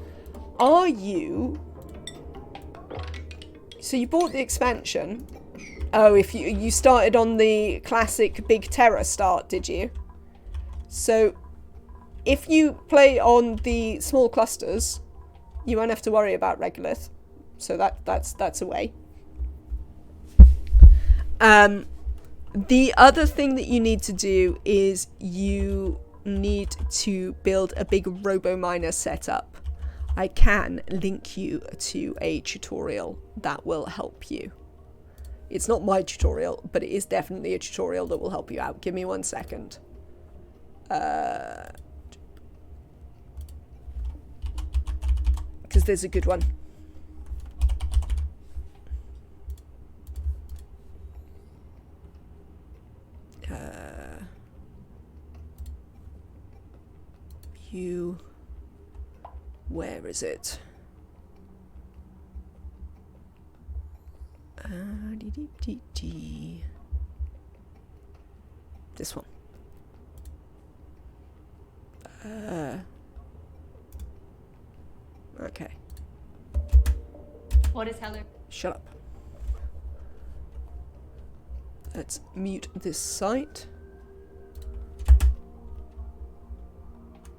Are you... So you bought the expansion. Oh, if you started on the classic Big Terror start, did you? So, if you play on the small clusters, you won't have to worry about regolith. So that's a way. The other thing that you need to do is you need to build a big robo-miner setup. I can link you to a tutorial that will help you. It's not my tutorial, but it is definitely a tutorial that will help you out. Give me 1 second. Because there's a good one. Where is it? This one. Okay. What is hello? Shut up. Let's mute this site.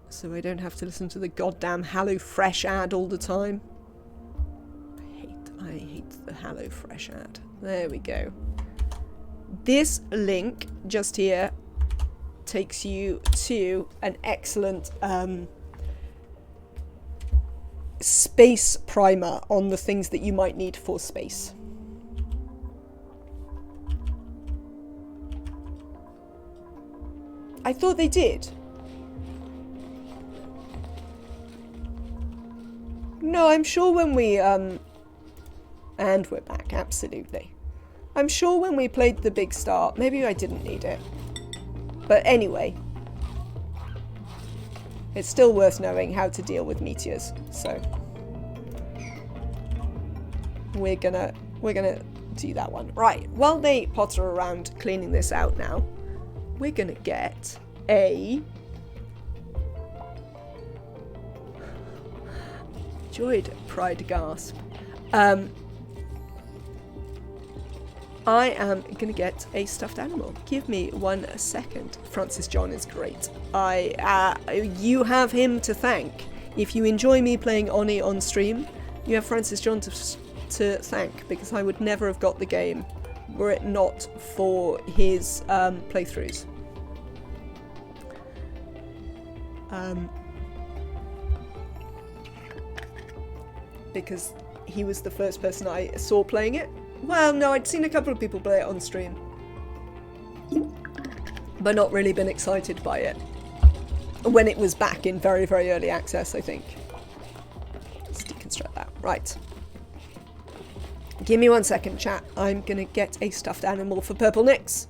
So I don't have to listen to the goddamn HelloFresh ad all the time. I hate the HelloFresh ad. There we go. This link just here takes you to an excellent space primer on the things that you might need for space. I thought they did. No, I'm sure when we, and we're back, absolutely. I'm sure when we played the Big Start, maybe I didn't need it. But anyway, it's still worth knowing how to deal with meteors, so. We're gonna do that one. Right, while they potter around cleaning this out now, we're gonna get a... Joyed pride gasp. I am gonna get a stuffed animal. Give me 1 second. Francis John is great. You have him to thank. If you enjoy me playing Oni on stream, you have Francis John to thank, because I would never have got the game were it not for his playthroughs. Because he was the first person I saw playing it. Well, no, I'd seen a couple of people play it on stream, but not really been excited by it. When it was back in very, very early access, I think. Let's deconstruct that. Right. Give me 1 second, chat. I'm gonna get a stuffed animal for Purple Nix.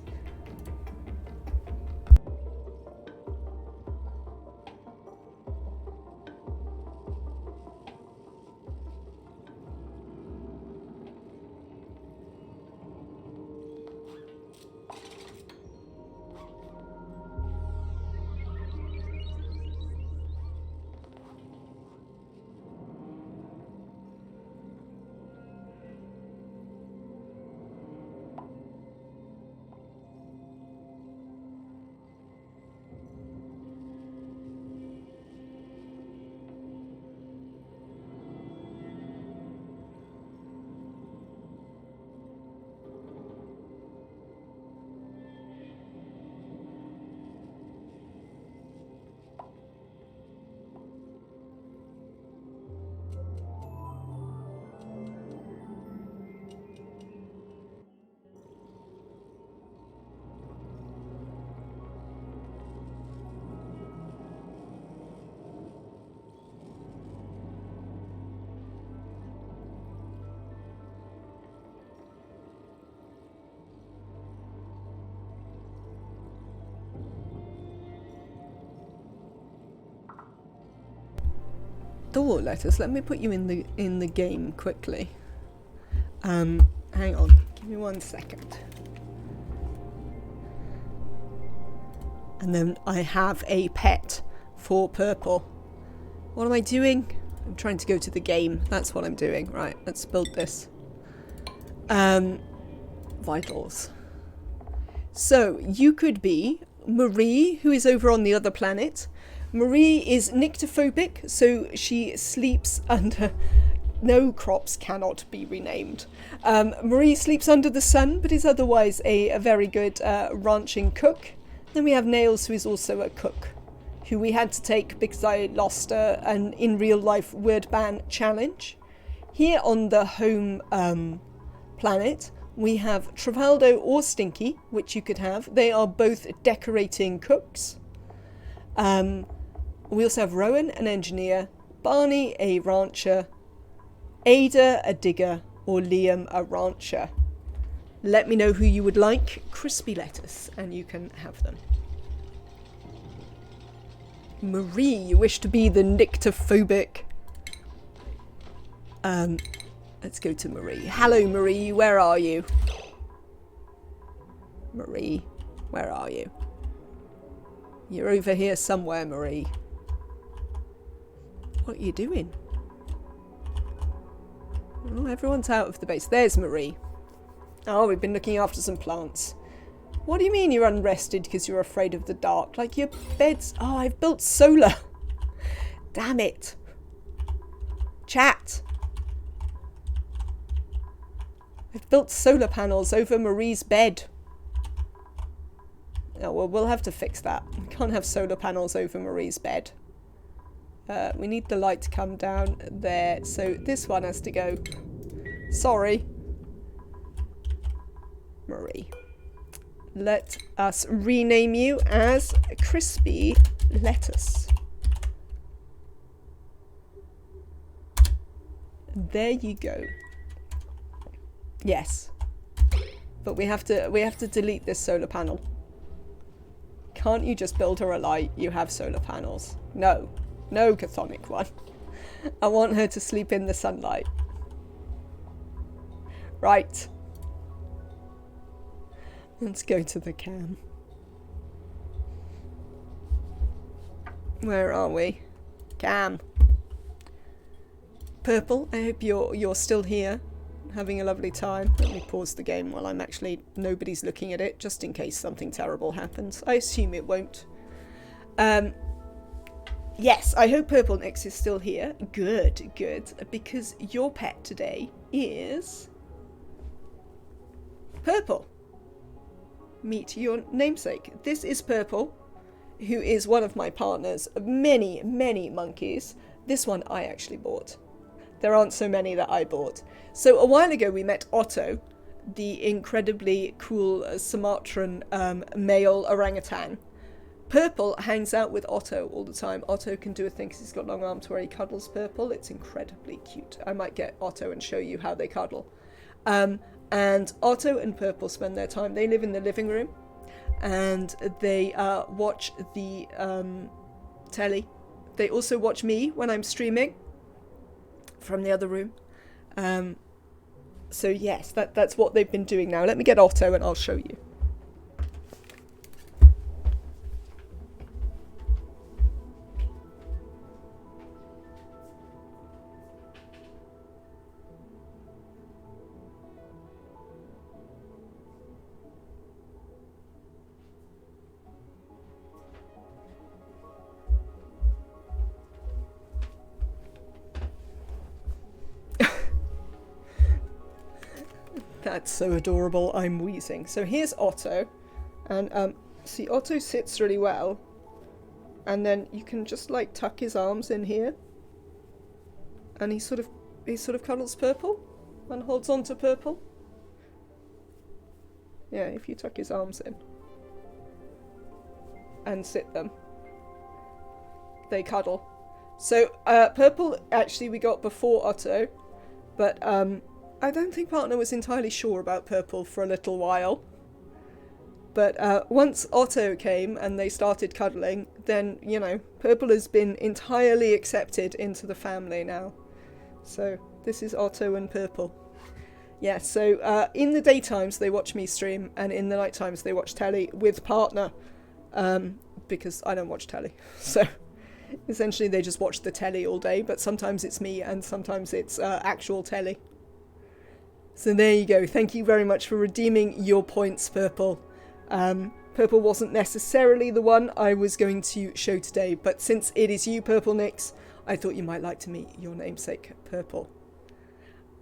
door, Lettuce. Let me put you in the game quickly. Hang on. Give me 1 second. And then I have a pet for Purple. What am I doing? I'm trying to go to the game. That's what I'm doing. Right, let's build this. Vitals. So, you could be Marie, who is over on the other planet. Marie is nyctophobic, so she sleeps under... No crops cannot be renamed. Marie sleeps under the sun, but is otherwise a very good ranching cook. Then we have Nails, who is also a cook, who we had to take because I lost an in real life word ban challenge. Here on the home planet, we have Travaldo or Stinky, which you could have. They are both decorating cooks. We also have Rowan, an engineer, Barney, a rancher, Ada, a digger, or Liam, a rancher. Let me know who you would like. Crispy Lettuce, and you can have them. Marie, you wish to be the nyctophobic. Let's go to Marie. Hello, Marie. Where are you? Marie, where are you? You're over here somewhere, Marie. What are you doing? Oh, everyone's out of the base. There's Marie. Oh, we've been looking after some plants. What do you mean you're unrested because you're afraid of the dark? Like your bed's... Oh, I've built solar. Damn it. Chat. I've built solar panels over Marie's bed. Oh, well, we'll have to fix that. We can't have solar panels over Marie's bed. We need the light to come down there. So this one has to go. Sorry. Marie. Let us rename you as Crispy Lettuce. There you go. Yes. But we have to delete this solar panel. Can't you just build her a light? You have solar panels. No. No, Chthonic one. I want her to sleep in the sunlight. Right. Let's go to the cam. Where are we? Cam. Purple, I hope you're still here, having a lovely time. Let me pause the game while nobody's looking at it, just in case something terrible happens. I assume it won't. Yes, I hope Purple Nyx is still here. Good, good. Because your pet today is... Purple. Meet your namesake. This is Purple, who is one of my partners of many, many monkeys. This one I actually bought. There aren't so many that I bought. So a while ago we met Otto, the incredibly cool Sumatran male orangutan. Purple hangs out with Otto all the time. Otto can do a thing because he's got long arms where he cuddles Purple. It's incredibly cute. I might get Otto and show you how they cuddle. And Otto and Purple spend their time. They live in the living room and they watch the telly. They also watch me when I'm streaming from the other room. So yes, that's what they've been doing now. Let me get Otto and I'll show you. That's so adorable, I'm wheezing. So here's Otto, and see, Otto sits really well, and then you can just like tuck his arms in here, and he sort of cuddles Purple, and holds on to Purple. Yeah, if you tuck his arms in, and sit them, they cuddle. So Purple actually we got before Otto, but I don't think Partner was entirely sure about Purple for a little while. But once Otto came and they started cuddling, then, you know, Purple has been entirely accepted into the family now. So this is Otto and Purple. Yeah, so in the daytimes they watch me stream, and in the night times they watch telly with partner, because I don't watch telly. So essentially they just watch the telly all day, but sometimes it's me and sometimes it's actual telly. So there you go. Thank you very much for redeeming your points, Purple. Purple wasn't necessarily the one I was going to show today, but since it is you, Purple Nix, I thought you might like to meet your namesake, Purple.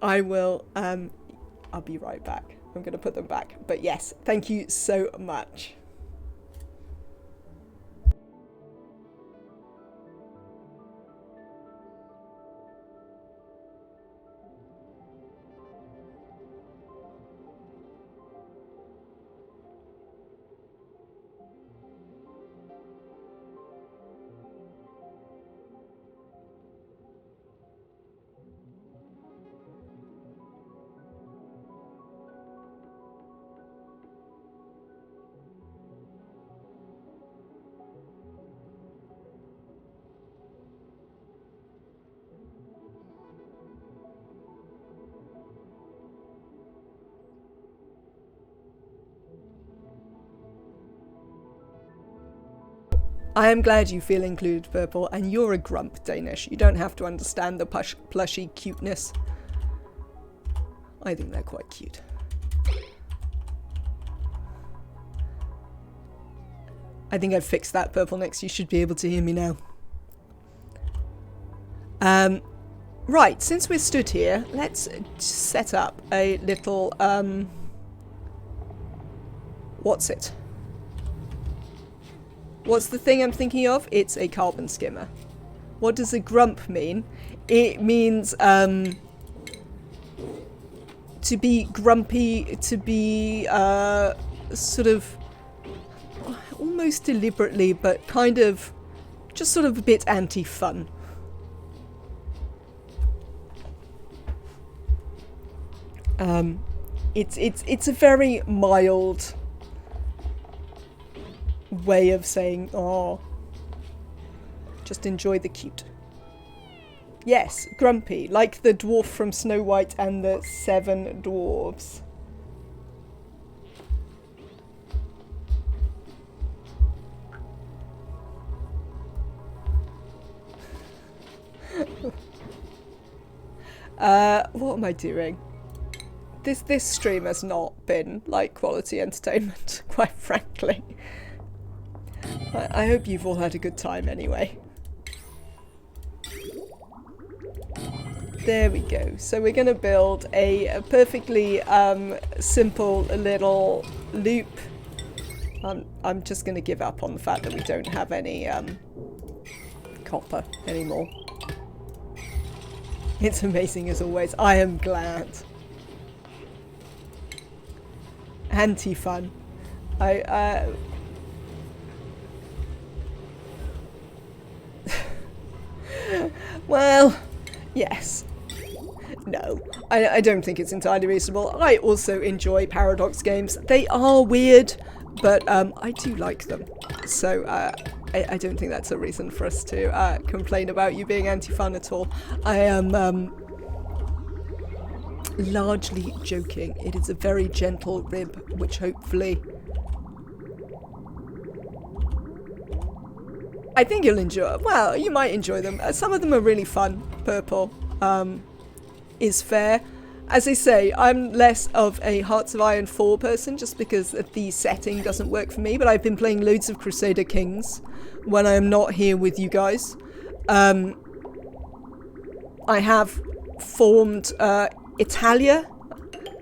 I will, I'll be right back. I'm going to put them back. But yes, thank you so much. I am glad you feel included, Purple, and you're a grump, Danish. You don't have to understand the plushy cuteness. I think they're quite cute. I think I've fixed that, Purple Nix. You should be able to hear me now. Right, since we're stood here, let's set up a little, what's it? What's the thing I'm thinking of? It's a carbon skimmer. What does a grump mean? It means to be grumpy, to be sort of almost deliberately, but kind of just sort of a bit anti-fun. It's a very mild way of saying, oh, just enjoy the cute. Yes, grumpy, like the dwarf from Snow White and the Seven Dwarves. What am I doing? This stream has not been like quality entertainment, quite frankly. I hope you've all had a good time anyway. There we go. So we're going to build a perfectly simple little loop. I'm just going to give up on the fact that we don't have any copper anymore. It's amazing as always. I am glad. Anti-fun. Well, yes. No, I don't think it's entirely reasonable. I also enjoy Paradox games. They are weird, but I do like them. So I don't think that's a reason for us to complain about you being anti-fun at all. I am largely joking. It is a very gentle rib, which hopefully... I think you'll enjoy. Well, you might enjoy them. Some of them are really fun. Purple is fair. As I say, I'm less of a Hearts of Iron 4 person just because the setting doesn't work for me, but I've been playing loads of Crusader Kings when I am not here with you guys. I have formed Italia.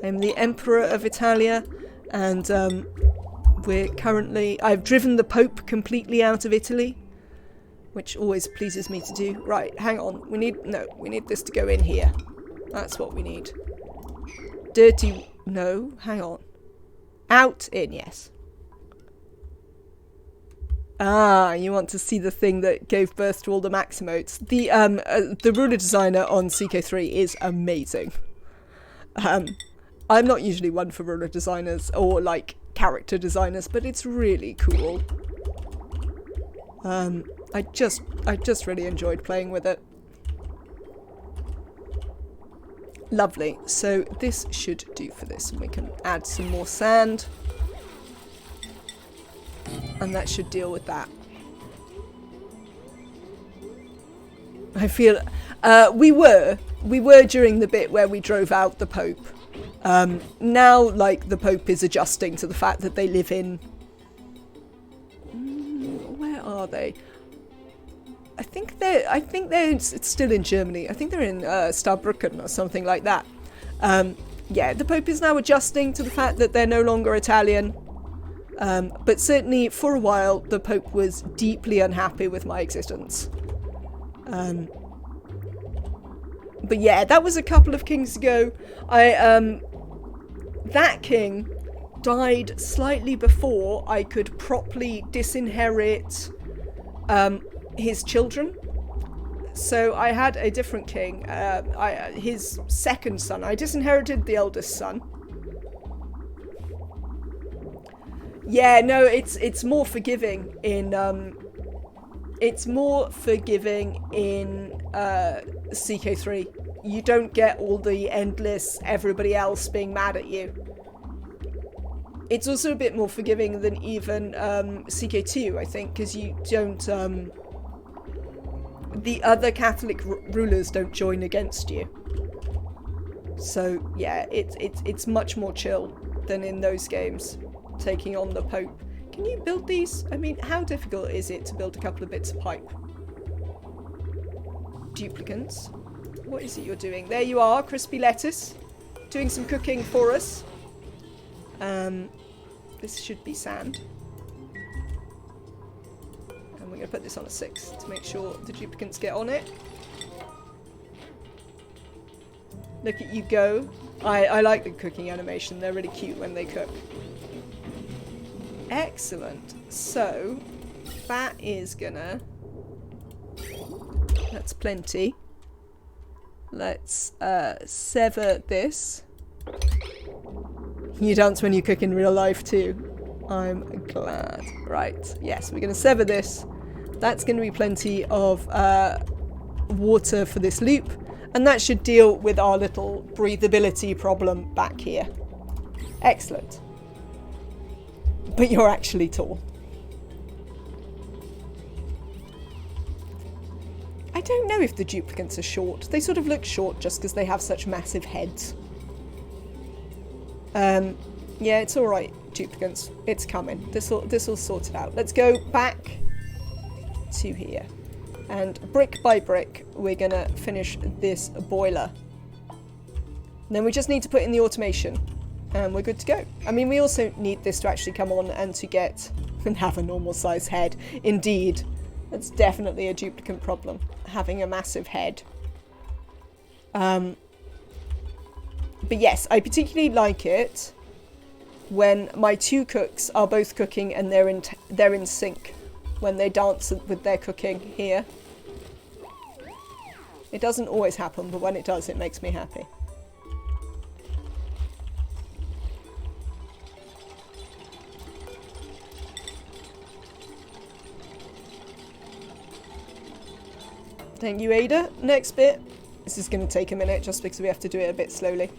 I'm the Emperor of Italia, and we're currently... I've driven the Pope completely out of Italy, which always pleases me to do. Right, hang on. We need this to go in here. That's what we need. Dirty... No, hang on. Out, in, yes. Ah, you want to see the thing that gave birth to all the Maximotes. The ruler designer on CK3 is amazing. I'm not usually one for ruler designers or like character designers, but it's really cool. I just really enjoyed playing with it. Lovely. So this should do for this, and we can add some more sand. And that should deal with that. I feel we were during the bit where we drove out the Pope. Now, like, the Pope is adjusting to the fact that they live in... where are they? I think they're still in Germany. I think they're in Saarbrücken or something like that. Yeah, the Pope is now adjusting to the fact that they're no longer Italian. But certainly for a while, the Pope was deeply unhappy with my existence. But yeah, that was a couple of kings ago. That king died slightly before I could properly disinherit his children. So I had a different king, his second son. I disinherited the eldest son. Yeah, no, it's more forgiving in CK3. You don't get all the endless everybody else being mad at you. It's also a bit more forgiving than even CK2, I think, because you don't the other Catholic rulers don't join against you. So yeah, it's much more chill than in those games, taking on the Pope. Can you build these? I mean, how difficult is it to build a couple of bits of pipe? Duplicants. What is it you're doing? There you are, crispy lettuce. Doing some cooking for us. This should be sand. And we're going to put this on a 6 to make sure the duplicants get on it. Look at you go. I like the cooking animation. They're really cute when they cook. Excellent. So, that is gonna... That's plenty. Let's sever this. You dance when you cook in real life too. I'm glad. Right. Yes, we're going to sever this. That's going to be plenty of water for this loop. And that should deal with our little breathability problem back here. Excellent. But you're actually tall. I don't know if the duplicants are short. They sort of look short just because they have such massive heads. Yeah, it's alright, duplicants. It's coming. This'll sort it out. Let's go back to here. And brick by brick, we're gonna finish this boiler. And then we just need to put in the automation. And we're good to go. I mean, we also need this to actually come on and to get and have a normal size head. Indeed. That's definitely a duplicant problem, having a massive head. But yes, I particularly like it when my two cooks are both cooking and they're in sync when they dance with their cooking here. It doesn't always happen, but when it does, it makes me happy. Thank you, Ada. Next bit. This is going to take a minute just because we have to do it a bit slowly.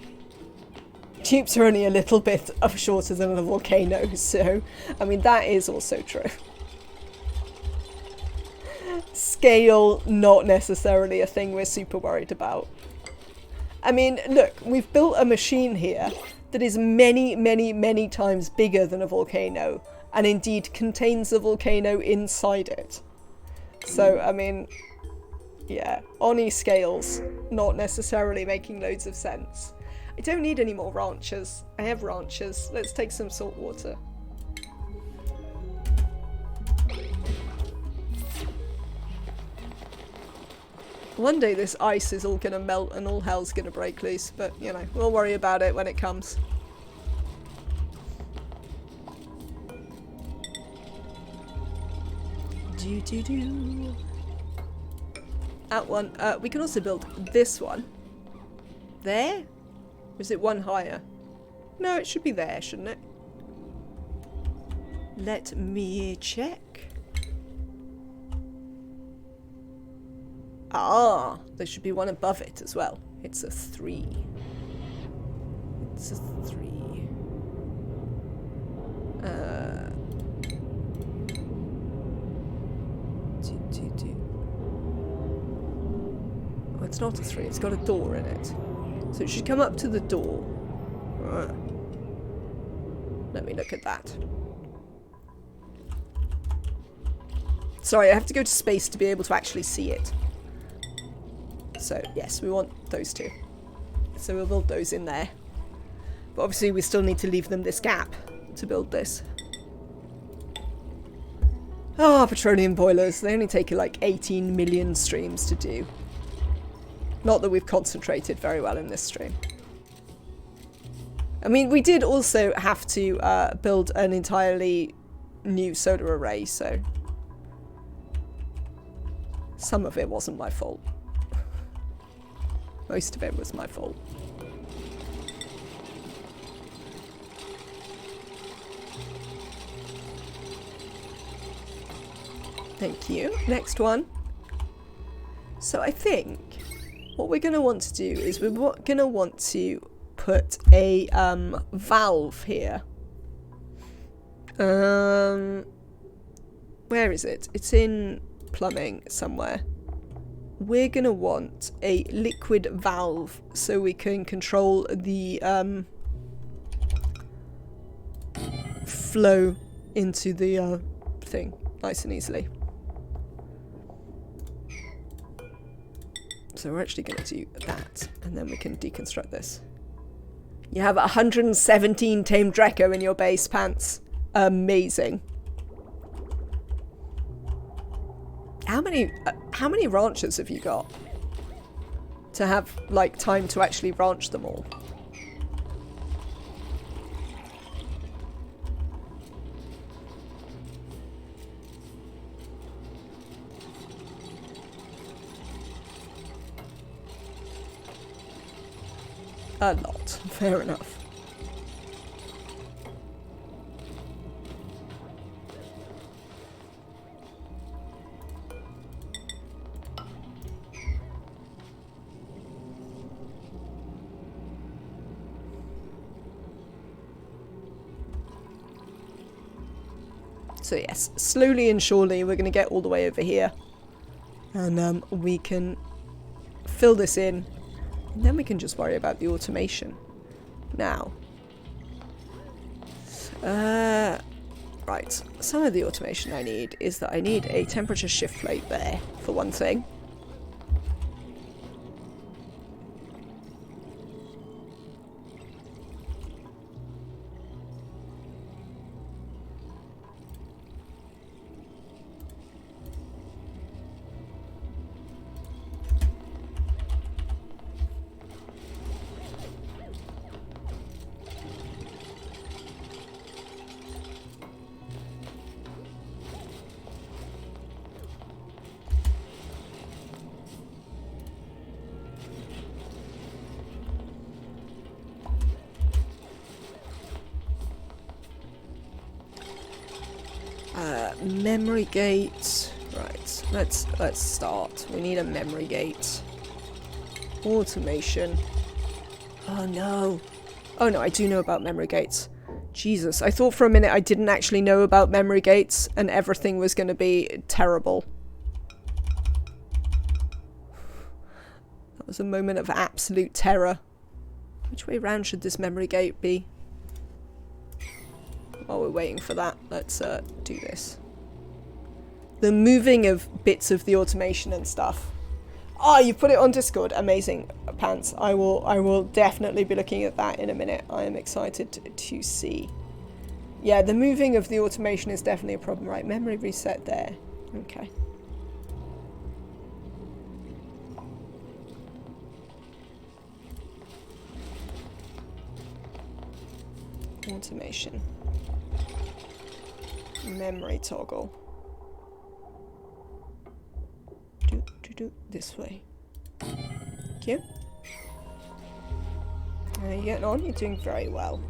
Tubes are only a little bit shorter than a volcano, so, I mean, that is also true. Scale, not necessarily a thing we're super worried about. I mean, look, we've built a machine here that is many, many, many times bigger than a volcano, and indeed contains a volcano inside it. So, I mean... yeah, Oni scales, not necessarily making loads of sense. I don't need any more ranchers. I have ranchers. Let's take some salt water. One day this ice is all going to melt and all hell's going to break loose, but, you know, we'll worry about it when it comes. Do. That one. We can also build this one. There? Or is it one higher? No, it should be there, shouldn't it? Let me check. Ah, there should be one above it as well. It's a 3. It's a 3. Oh, it's not a 3. It's got a door in it. So it should come up to the door. Let me look at that. Sorry, I have to go to space to be able to actually see it. So, yes, we want those two. So we'll build those in there. But obviously we still need to leave them this gap to build this. Ah, petroleum boilers. They only take like 18 million streams to do. Not that we've concentrated very well in this stream. I mean, we did also have to build an entirely new solar array, so some of it wasn't my fault. Most of it was my fault. Thank you. Next one. So I think what we're going to want to do is we're going to want to put a valve here. Where is it? It's in plumbing somewhere. We're going to want a liquid valve so we can control the flow into the thing nice and easily. So we're actually going to do that, and then we can deconstruct this. You have 117 tamed Draco in your base, Pants. Amazing. How many ranchers have you got to have like time to actually ranch them all? A lot. Fair enough. So yes, slowly and surely we're going to get all the way over here. And we can fill this in. And then we can just worry about the automation. Now. Right. Some of the automation I need is that I need a temperature shift plate there, for one thing. Memory gate. Right, let's start. We need a memory gate. Automation. Oh no. Oh no, I do know about memory gates. Jesus, I thought for a minute I didn't actually know about memory gates and everything was going to be terrible. That was a moment of absolute terror. Which way round should this memory gate be? While we're waiting for that, let's do this. The moving of bits of the automation and stuff. Oh, you put it on Discord. Amazing, Pants. I will definitely be looking at that in a minute. I am excited to see. Yeah, the moving of the automation is definitely a problem, right? Memory reset there. Okay. Automation. Memory toggle. Do this way. Thank you. How are you getting on? You're doing very well.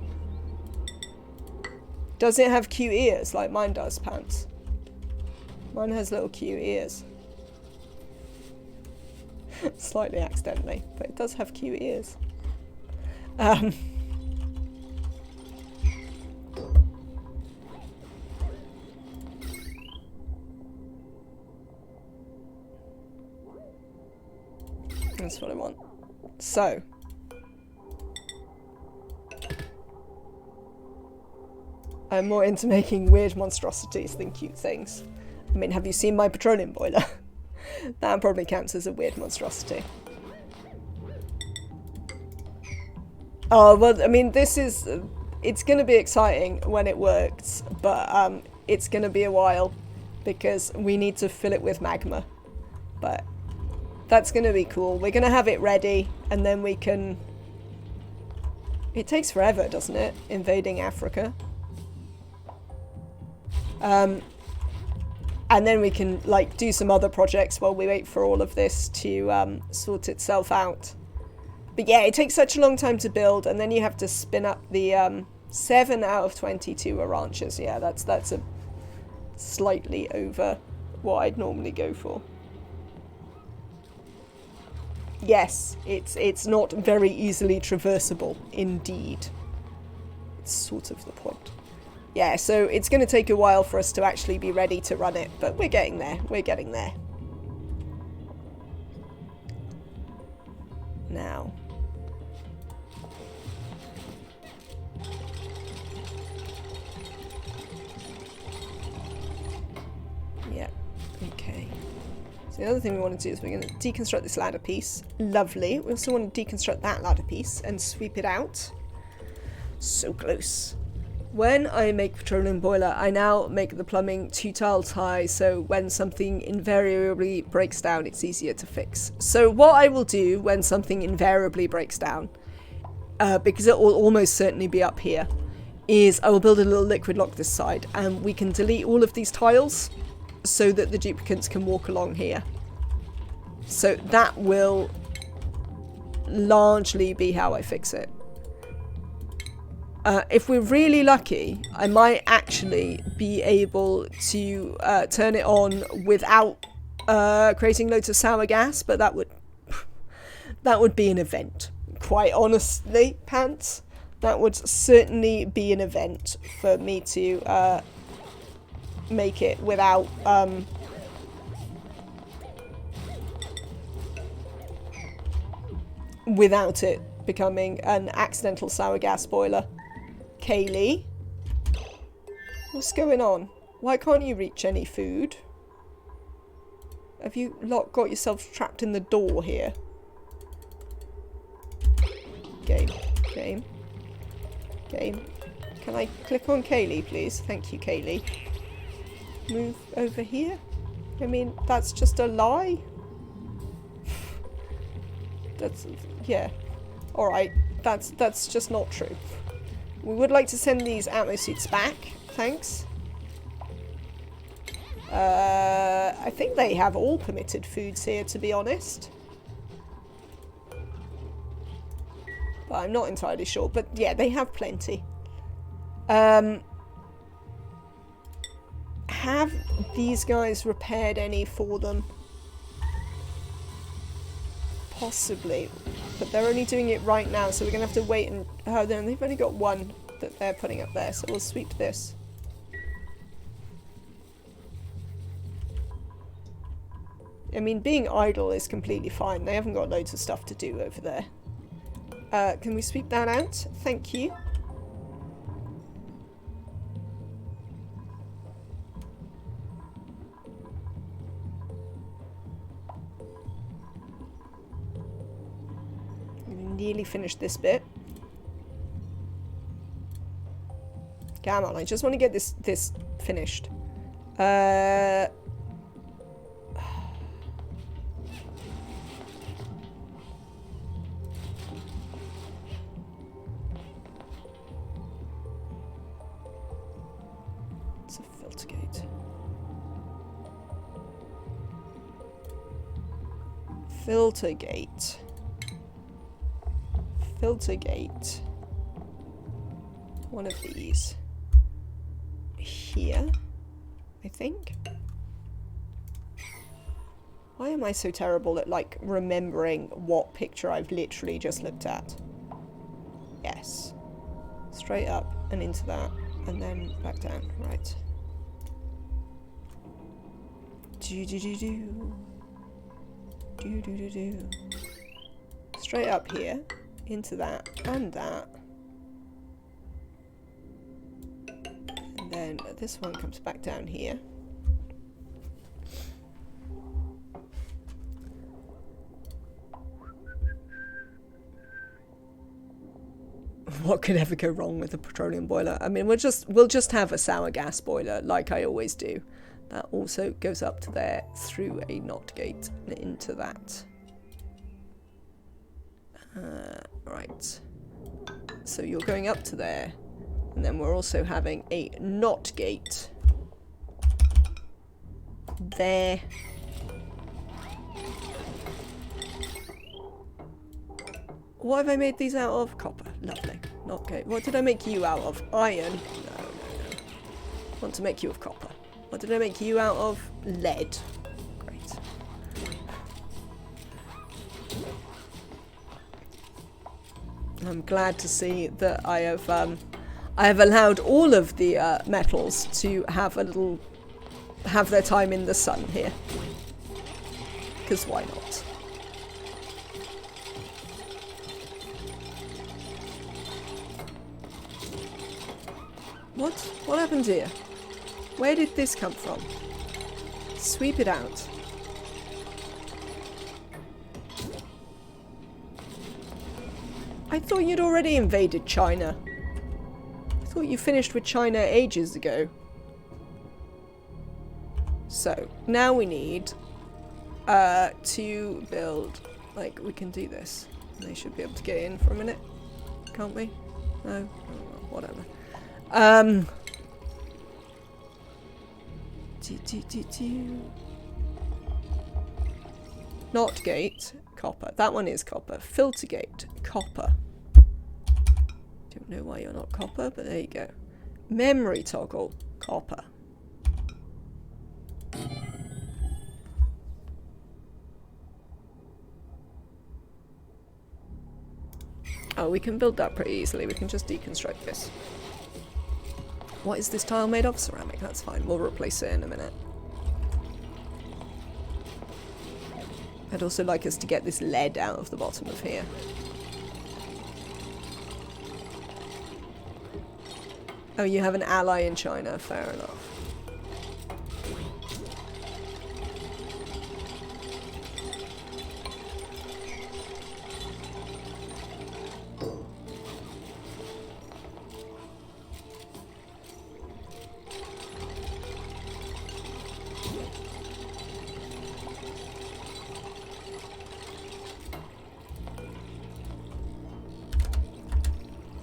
Does it have cute ears like mine does, Pants? Mine has little cute ears. Slightly accidentally, but it does have cute ears. That's what I want. So. I'm more into making weird monstrosities than cute things. I mean, have you seen my petroleum boiler? That probably counts as a weird monstrosity. Oh, well, I mean, this is... it's going to be exciting when it works, but it's going to be a while because we need to fill it with magma. But that's going to be cool. We're going to have it ready, and then we can... It takes forever, doesn't it? Invading Africa. And then we can, like, do some other projects while we wait for all of this to sort itself out. But yeah, it takes such a long time to build, and then you have to spin up the 7 out of 22 are ranches. Yeah, that's a slightly over what I'd normally go for. Yes, it's not very easily traversable, indeed. It's sort of the point. Yeah, so it's going to take a while for us to actually be ready to run it, but we're getting there. We're getting there. Now. Yeah, okay. So the other thing we want to do is we're going to deconstruct this ladder piece. Lovely. We also want to deconstruct that ladder piece and sweep it out. So close. When I make petroleum boiler, I now make the plumbing 2 tiles high, so when something invariably breaks down, it's easier to fix. So what I will do when something invariably breaks down, because it will almost certainly be up here, is I will build a little liquid lock this side, and we can delete all of these tiles so that the duplicates can walk along here. So that will largely be how I fix it. If we're really lucky, I might actually be able to turn it on without creating loads of sour gas, but that would be an event. Quite honestly, Pants, that would certainly be an event for me to make it without without it becoming an accidental sour gas boiler. Kaylee? What's going on? Why can't you reach any food? Have you lot got yourself trapped in the door here? Game. Game. Game. Can I click on Kaylee, please? Thank you, Kaylee. Move over here? I mean, that's just a lie? That's... yeah. Alright. That's just not true. We would like to send these atmo suits back. Thanks. I think they have all permitted foods here, to be honest. But I'm not entirely sure. But yeah, they have plenty. Have these guys repaired any for them? Possibly. But they're only doing it right now, so we're going to have to wait and... oh, no, they've only got one that they're putting up there, so we'll sweep this. I mean, being idle is completely fine. They haven't got loads of stuff to do over there. Can we sweep that out? Thank you. Nearly finished this bit. Come on, I just want to get this finished. It's a filter gate. Filter gate. Filter gate. One of these. here, I think. Why am I so terrible at, like, remembering what picture I've literally just looked at? Yes. Straight up and into that, and then back down. Right. Do-do-do-do. Do-do-do-do. Straight up here, into that, and that. And then this one comes back down here. What could ever go wrong with a petroleum boiler? I mean, we'll just have a sour gas boiler, like I always do. That also goes up to there through a knot gate and into that. Right. So you're going up to there, and then we're also having a knot gate there. What have I made these out of? Copper. Lovely. Knot gate. What did I make you out of? Iron. No. Want to make you of copper. What did I make you out of? Lead. Great. I'm glad to see that I have allowed all of the metals to have their time in the sun here. Because why not? What? What happened here? Where did this come from? Sweep it out. I thought you'd already invaded China. I thought you finished with China ages ago. So, now we need to build, like, we can do this. They should be able to get in for a minute. Can't we? No? Oh, well, whatever. Knot gate, copper. That one is copper. Filter gate, copper. Don't know why you're not copper, but there you go. Memory toggle, copper. Oh, we can build that pretty easily. We can just deconstruct this. What is this tile made of? Ceramic. That's fine. We'll replace it in a minute. I'd also like us to get this lead out of the bottom of here. Oh, you have an ally in China. Fair enough.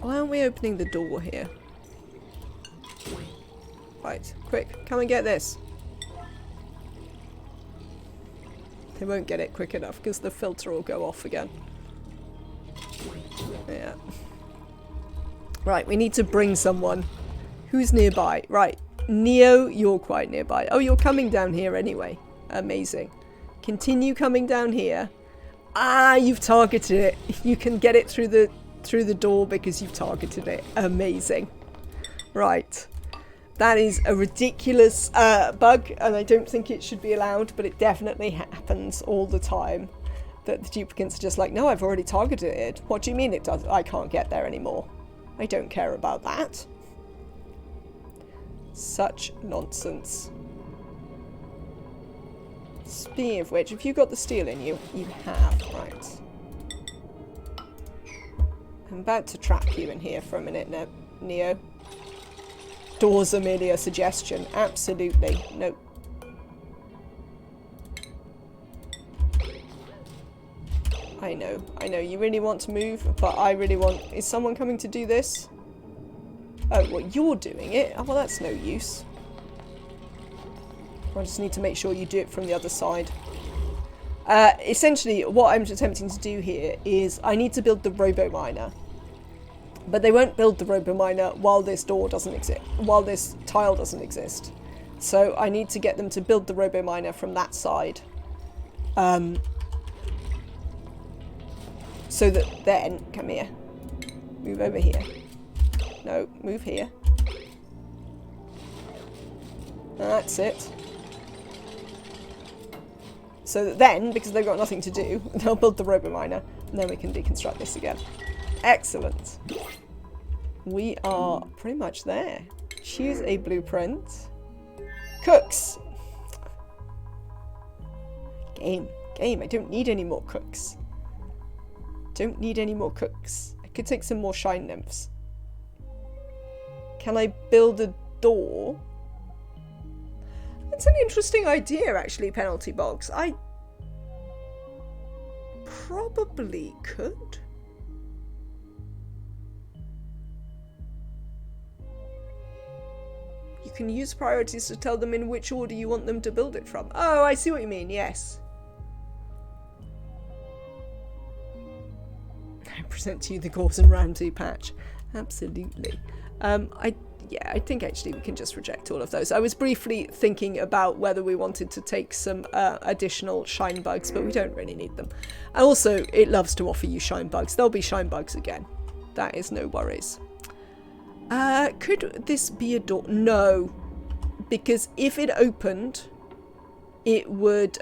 Why aren't we opening the door here? Right, quick, come and get this. They won't get it quick enough because the filter will go off again. Yeah. Right, we need to bring someone. Who's nearby? Right, Neo, you're quite nearby. Oh, you're coming down here anyway. Amazing. Continue coming down here. Ah, you've targeted it. You can get it through the door because you've targeted it. Amazing. Right. That is a ridiculous bug, and I don't think it should be allowed, but it definitely happens all the time. That the duplicates are just like, no, I've already targeted it. What do you mean it does? I can't get there anymore. I don't care about that. Such nonsense. Speaking of which, if you've got the steel in you, you have, right. I'm about to trap you in here for a minute now, Neo. Doors are merely a suggestion. Absolutely. Nope. I know. You really want to move, but I really want... Is someone coming to do this? Oh, well, you're doing it? Oh, well, that's no use. I just need to make sure you do it from the other side. Essentially, what I'm attempting to do here is I need to build the robo miner. But they won't build the robo-miner while this door doesn't exist, while this tile doesn't exist. So I need to get them to build the robo-miner from that side. So that then, come here, move over here. No, move here. That's it. So that then, because they've got nothing to do, they'll build the robo-miner, and then we can deconstruct this again. Excellent. We are pretty much there. Choose a blueprint. Cooks. Game. I don't need any more cooks. Don't need any more cooks. I could take some more shine nymphs. Can I build a door? That's an interesting idea, actually, Penalty Box. I probably could. You can use priorities to tell them in which order you want them to build it from. Oh, I see what you mean, yes. I present to you the Gordon Ramsay patch. Absolutely. I think actually we can just reject all of those. I was briefly thinking about whether we wanted to take some additional shine bugs, but we don't really need them. And also, it loves to offer you shine bugs. There'll be shine bugs again. That is no worries. Could this be a door? No. Because if it opened, it would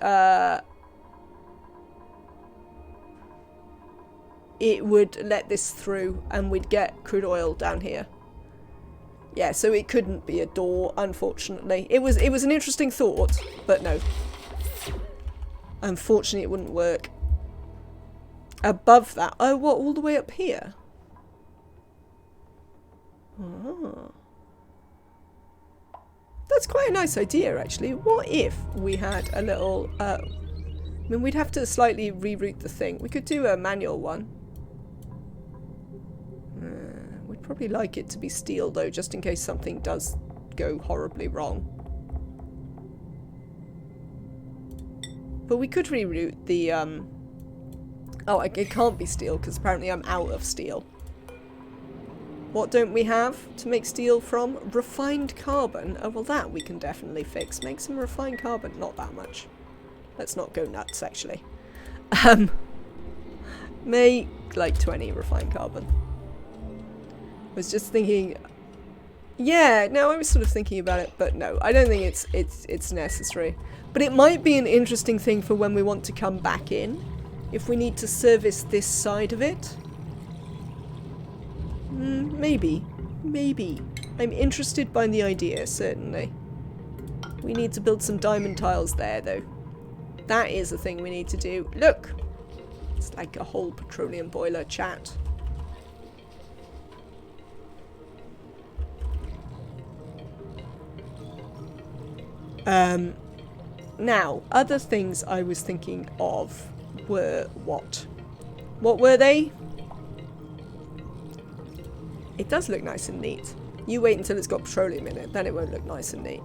let this through and we'd get crude oil down here. Yeah, so it couldn't be a door, unfortunately. It was an interesting thought, but no. Unfortunately, it wouldn't work. Above that, oh, what, all the way up here? Oh. That's quite a nice idea, actually. What if we had a little, I mean, we'd have to slightly reroute the thing. We could do a manual one. We'd probably like it to be steel, though, just in case something does go horribly wrong. But we could reroute the, oh, it can't be steel, because apparently I'm out of steel. What don't we have to make steel from? Refined carbon. Oh, well, that we can definitely fix. Make some refined carbon. Not that much. Let's not go nuts, actually. Make, like, 20 refined carbon. I was just thinking... Yeah, no, I was sort of thinking about it, but no, I don't think it's necessary. But it might be an interesting thing for when we want to come back in. If we need to service this side of it. Maybe. Maybe. I'm interested by the idea, certainly. We need to build some diamond tiles there, though. That is a thing we need to do. Look! It's like a whole petroleum boiler chat. Now, other things I was thinking of were what? What were they? It does look nice and neat. You wait until it's got petroleum in it, then it won't look nice and neat.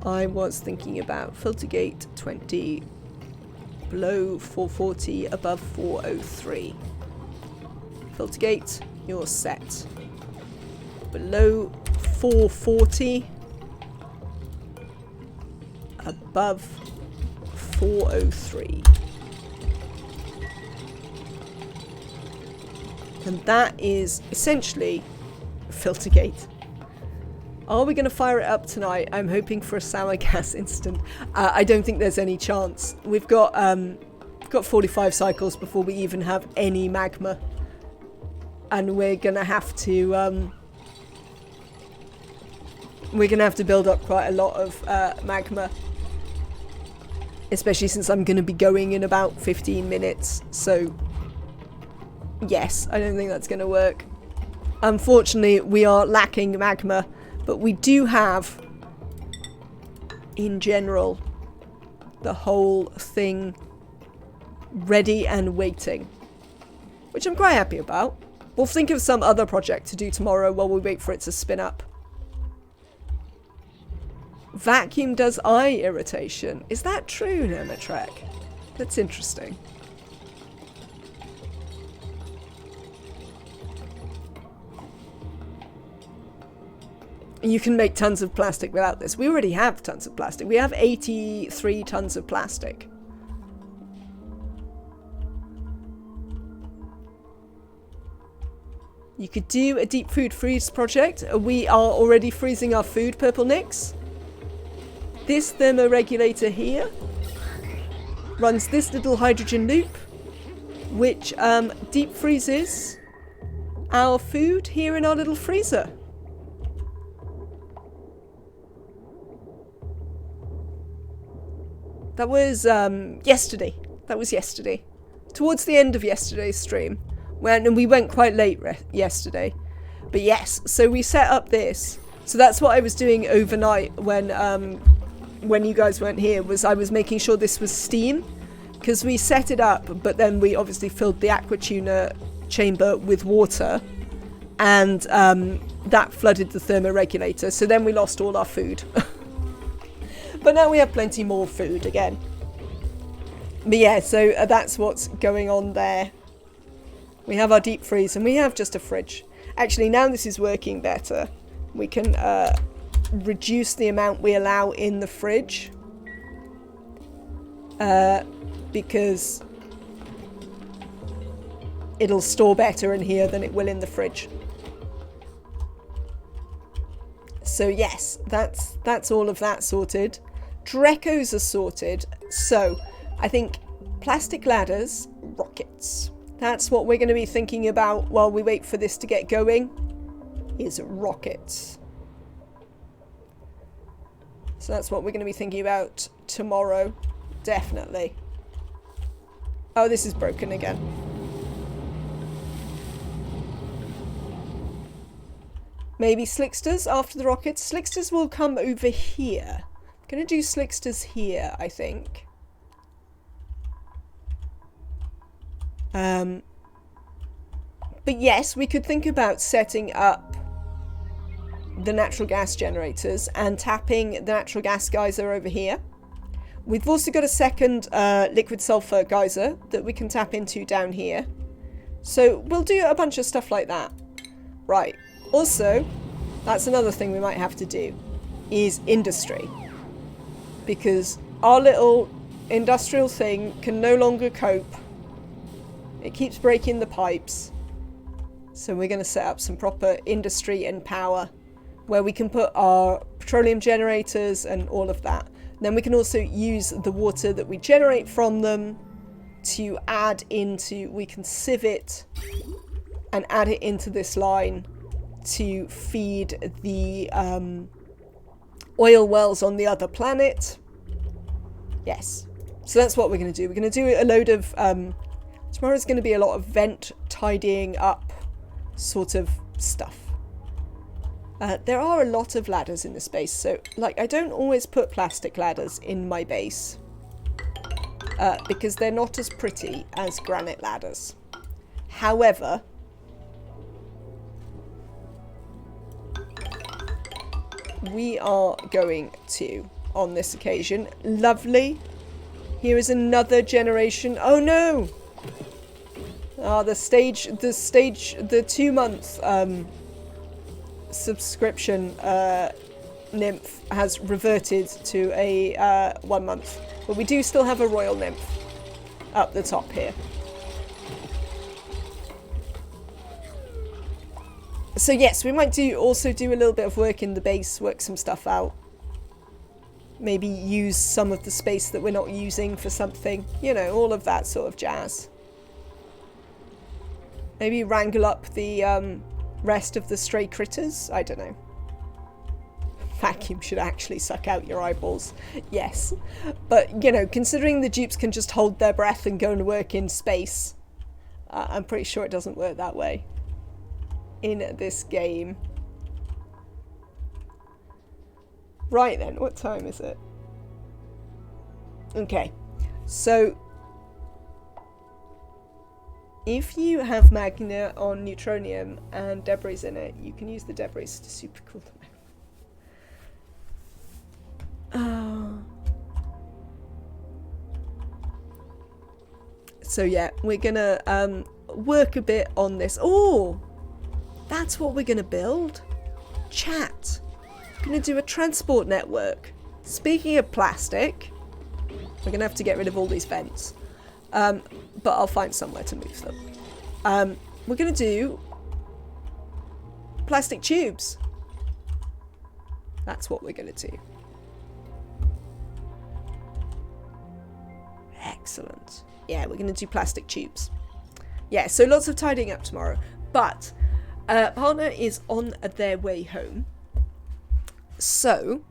I was thinking about filter gate 20, below 440, above 403. Filter gate, you're set. Below 440, above 403. And that is essentially filter gate. Are we going to fire it up tonight? I'm hoping for a sour gas instant. I don't think there's any chance. We've got 45 cycles before we even have any magma. And we're going to have to build up quite a lot of magma. Especially since I'm going to be going in about 15 minutes. So, yes, I don't think that's going to work. Unfortunately, we are lacking magma. But we do have, in general, the whole thing ready and waiting. Which I'm quite happy about. We'll think of some other project to do tomorrow while we wait for it to spin up. Vacuum does eye irritation. Is that true, Nematrek? That's interesting. You can make tons of plastic without this. We already have tons of plastic. We have 83 tons of plastic. You could do a deep food freeze project. We are already freezing our food, Purple Nix. This thermoregulator here runs this little hydrogen loop, which deep freezes our food here in our little freezer. That was yesterday. That was yesterday. Towards the end of yesterday's stream. And we went quite late yesterday. But yes, so we set up this. So that's what I was doing overnight when you guys weren't here, was I was making sure this was steam. Because we set it up, but then we obviously filled the aqua tuna chamber with water. And that flooded the thermoregulator. So then we lost all our food. But now we have plenty more food again. But yeah, so that's what's going on there. We have our deep freeze and we have just a fridge. Actually, now this is working better. We can reduce the amount we allow in the fridge. Because it'll store better in here than it will in the fridge. So yes, that's all of that sorted. Drecos are sorted. So I think plastic ladders, rockets. That's what we're going to be thinking about while we wait for this to get going, is rockets. So that's what we're going to be thinking about tomorrow, definitely. Oh, this is broken again. Maybe Slicksters after the rockets. Slicksters will come over here. I'm going to do Slicksters here, I think. But yes, we could think about setting up the natural gas generators and tapping the natural gas geyser over here. We've also got a second liquid sulfur geyser that we can tap into down here. So we'll do a bunch of stuff like that. Right. Also, that's another thing we might have to do, is industry. Because our little industrial thing can no longer cope. It keeps breaking the pipes. So we're going to set up some proper industry and power where we can put our petroleum generators and all of that. Then we can also use the water that we generate from them to add into, we can sieve it and add it into this line to feed the oil wells on the other planet. Yes. So that's what we're going to do. We're going to do a load of... tomorrow's going to be a lot of vent tidying up sort of stuff. There are a lot of ladders in the space, so like I don't always put plastic ladders in my base because they're not as pretty as granite ladders. However, we are going to, on this occasion, lovely. Here is another generation. Oh no! The 2 month subscription nymph has reverted to a 1 month, but we do still have a royal nymph up the top here. So yes, we might also do a little bit of work in the base, work some stuff out. Maybe use some of the space that we're not using for something, you know, all of that sort of jazz. Maybe wrangle up the rest of the stray critters? I don't know. Vacuum should actually suck out your eyeballs. Yes. But, you know, considering the dupes can just hold their breath and go and work in space, I'm pretty sure it doesn't work that way in this game. Right then, what time is it? Okay. So... if you have magna on neutronium and debris in it, you can use the debris to supercool them. So yeah, we're gonna work a bit on this. Oh, that's what we're gonna build. Chat. I'm going to do a transport network. Speaking of plastic, we're going to have to get rid of all these vents. But I'll find somewhere to move them. We're going to do plastic tubes. That's what we're going to do. Excellent. Yeah, we're going to do plastic tubes. Yeah, so lots of tidying up tomorrow. But partner is on their way home. So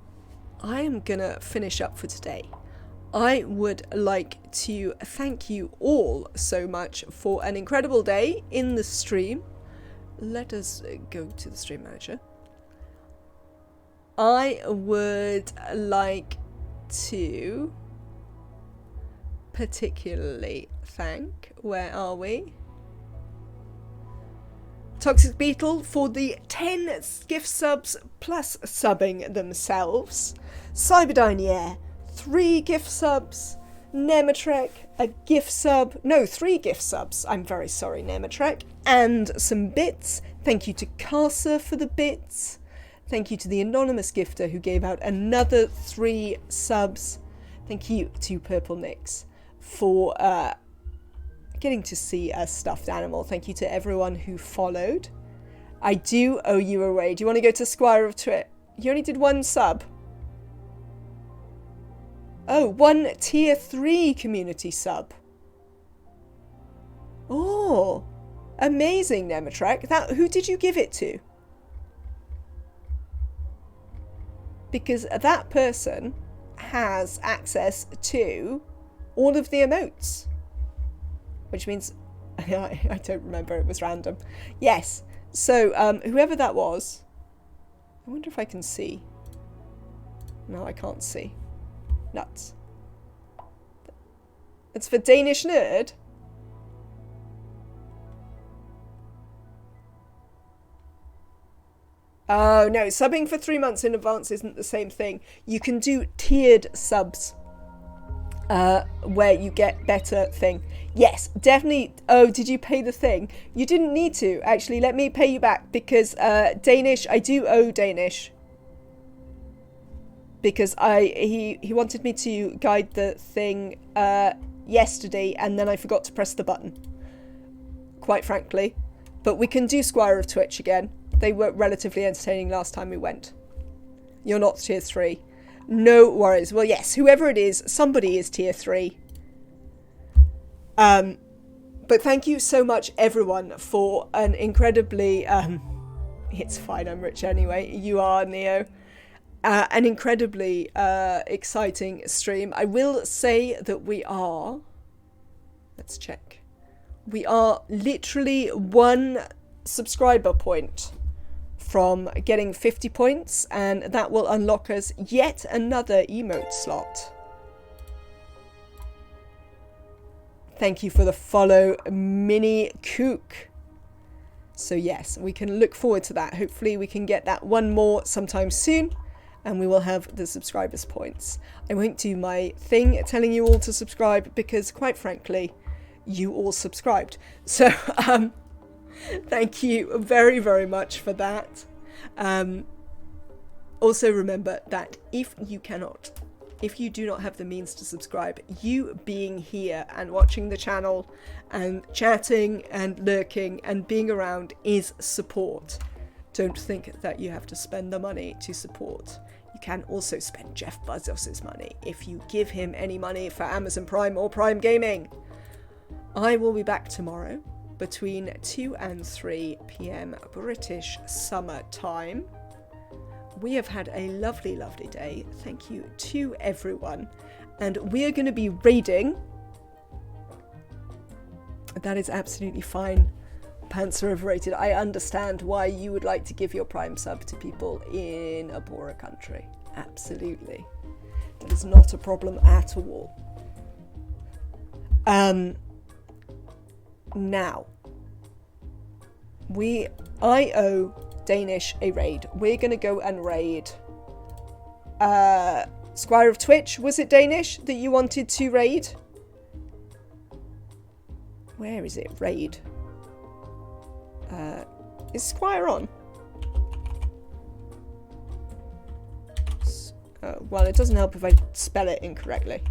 I am going to finish up for today. I would like to thank you all so much for an incredible day in the stream. Let us go to the stream manager. I would like to particularly thank, where are we? Toxic Beetle for the 10 gift subs plus subbing themselves. Cyberdyne, 3 gift subs. Nematrek, a gift sub. No, 3 gift subs. I'm very sorry, Nematrek. And some bits. Thank you to Casa for the bits. Thank you to the anonymous gifter who gave out another 3 subs. Thank you to Purple Nix for getting to see a stuffed animal. Thank you to everyone who followed. I do owe you a raid. Do you want to go to Squire of Twit? You only did 1 sub. Oh, 1 tier 3 community sub. Oh, amazing, Nematrek. Who did you give it to? Because that person has access to all of the emotes. Which means, I don't remember, it was random. Yes, so whoever that was, I wonder if I can see. No, I can't see. Nuts. It's for Danish Nerd. Oh no, subbing for 3 months in advance isn't the same thing. You can do tiered subs. Where you get better thing. Yes, definitely. Oh, did you pay the thing? You didn't need to. Actually, let me pay you back because Danish, I do owe Danish. Because he wanted me to guide the thing yesterday and then I forgot to press the button. Quite frankly. But we can do Squire of Twitch again. They were relatively entertaining last time we went. You're not tier 3. No worries. Well, yes, whoever it is, somebody is tier 3. But thank you so much, everyone, for an incredibly... it's fine, I'm rich anyway. You are, Neo. An incredibly exciting stream. I will say that we are... Let's check. We are literally 1 subscriber point from getting 50 points, and that will unlock us yet another emote slot. Thank you for the follow, Mini Kook. So yes, we can look forward to that. Hopefully we can get that 1 more sometime soon, and we will have the subscribers points. I won't do my thing telling you all to subscribe because, quite frankly, you all subscribed. So, thank you very, very much for that. Also remember that if you do not have the means to subscribe, you being here and watching the channel and chatting and lurking and being around is support. Don't think that you have to spend the money to support. You can also spend Jeff Bezos's money if you give him any money for Amazon Prime or Prime Gaming. I will be back tomorrow between 2 and 3 p.m. British summer time. We have had a lovely, lovely day. Thank you to everyone. And we are going to be raiding. That is absolutely fine. Pants are overrated. I understand why you would like to give your Prime sub to people in a poorer country. Absolutely. That is not a problem at all. Now, I owe Danish a raid. We're going to go and raid Squire of Twitch. Was it Danish that you wanted to raid? Where is it? Raid. Is Squire on? Well, it doesn't help if I spell it incorrectly.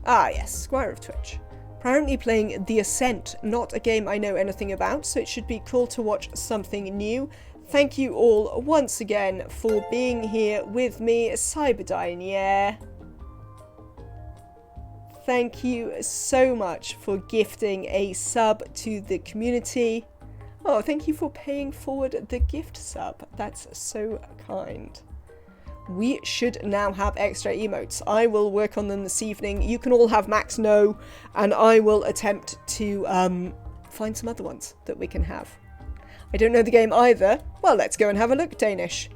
Ah, yes, Squire of Twitch. Apparently playing The Ascent, not a game I know anything about, so it should be cool to watch something new. Thank you all once again for being here with me, Cyberdyne, yeah. Thank you so much for gifting a sub to the community. Oh, thank you for paying forward the gift sub. That's so kind. We should now have extra emotes. I will work on them this evening. You can all have Max No, and I will attempt to find some other ones that we can have. I don't know the game either. Well, let's go and have a look, Danish.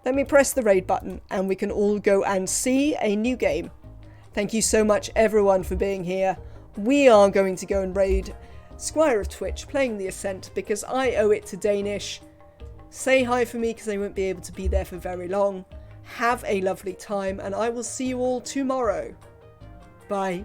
Let me press the raid button, and we can all go and see a new game. Thank you so much, everyone, for being here. We are going to go and raid Squire of Twitch, playing The Ascent, because I owe it to Danish. Say hi for me, because I won't be able to be there for very long. Have a lovely time, and I will see you all tomorrow. Bye.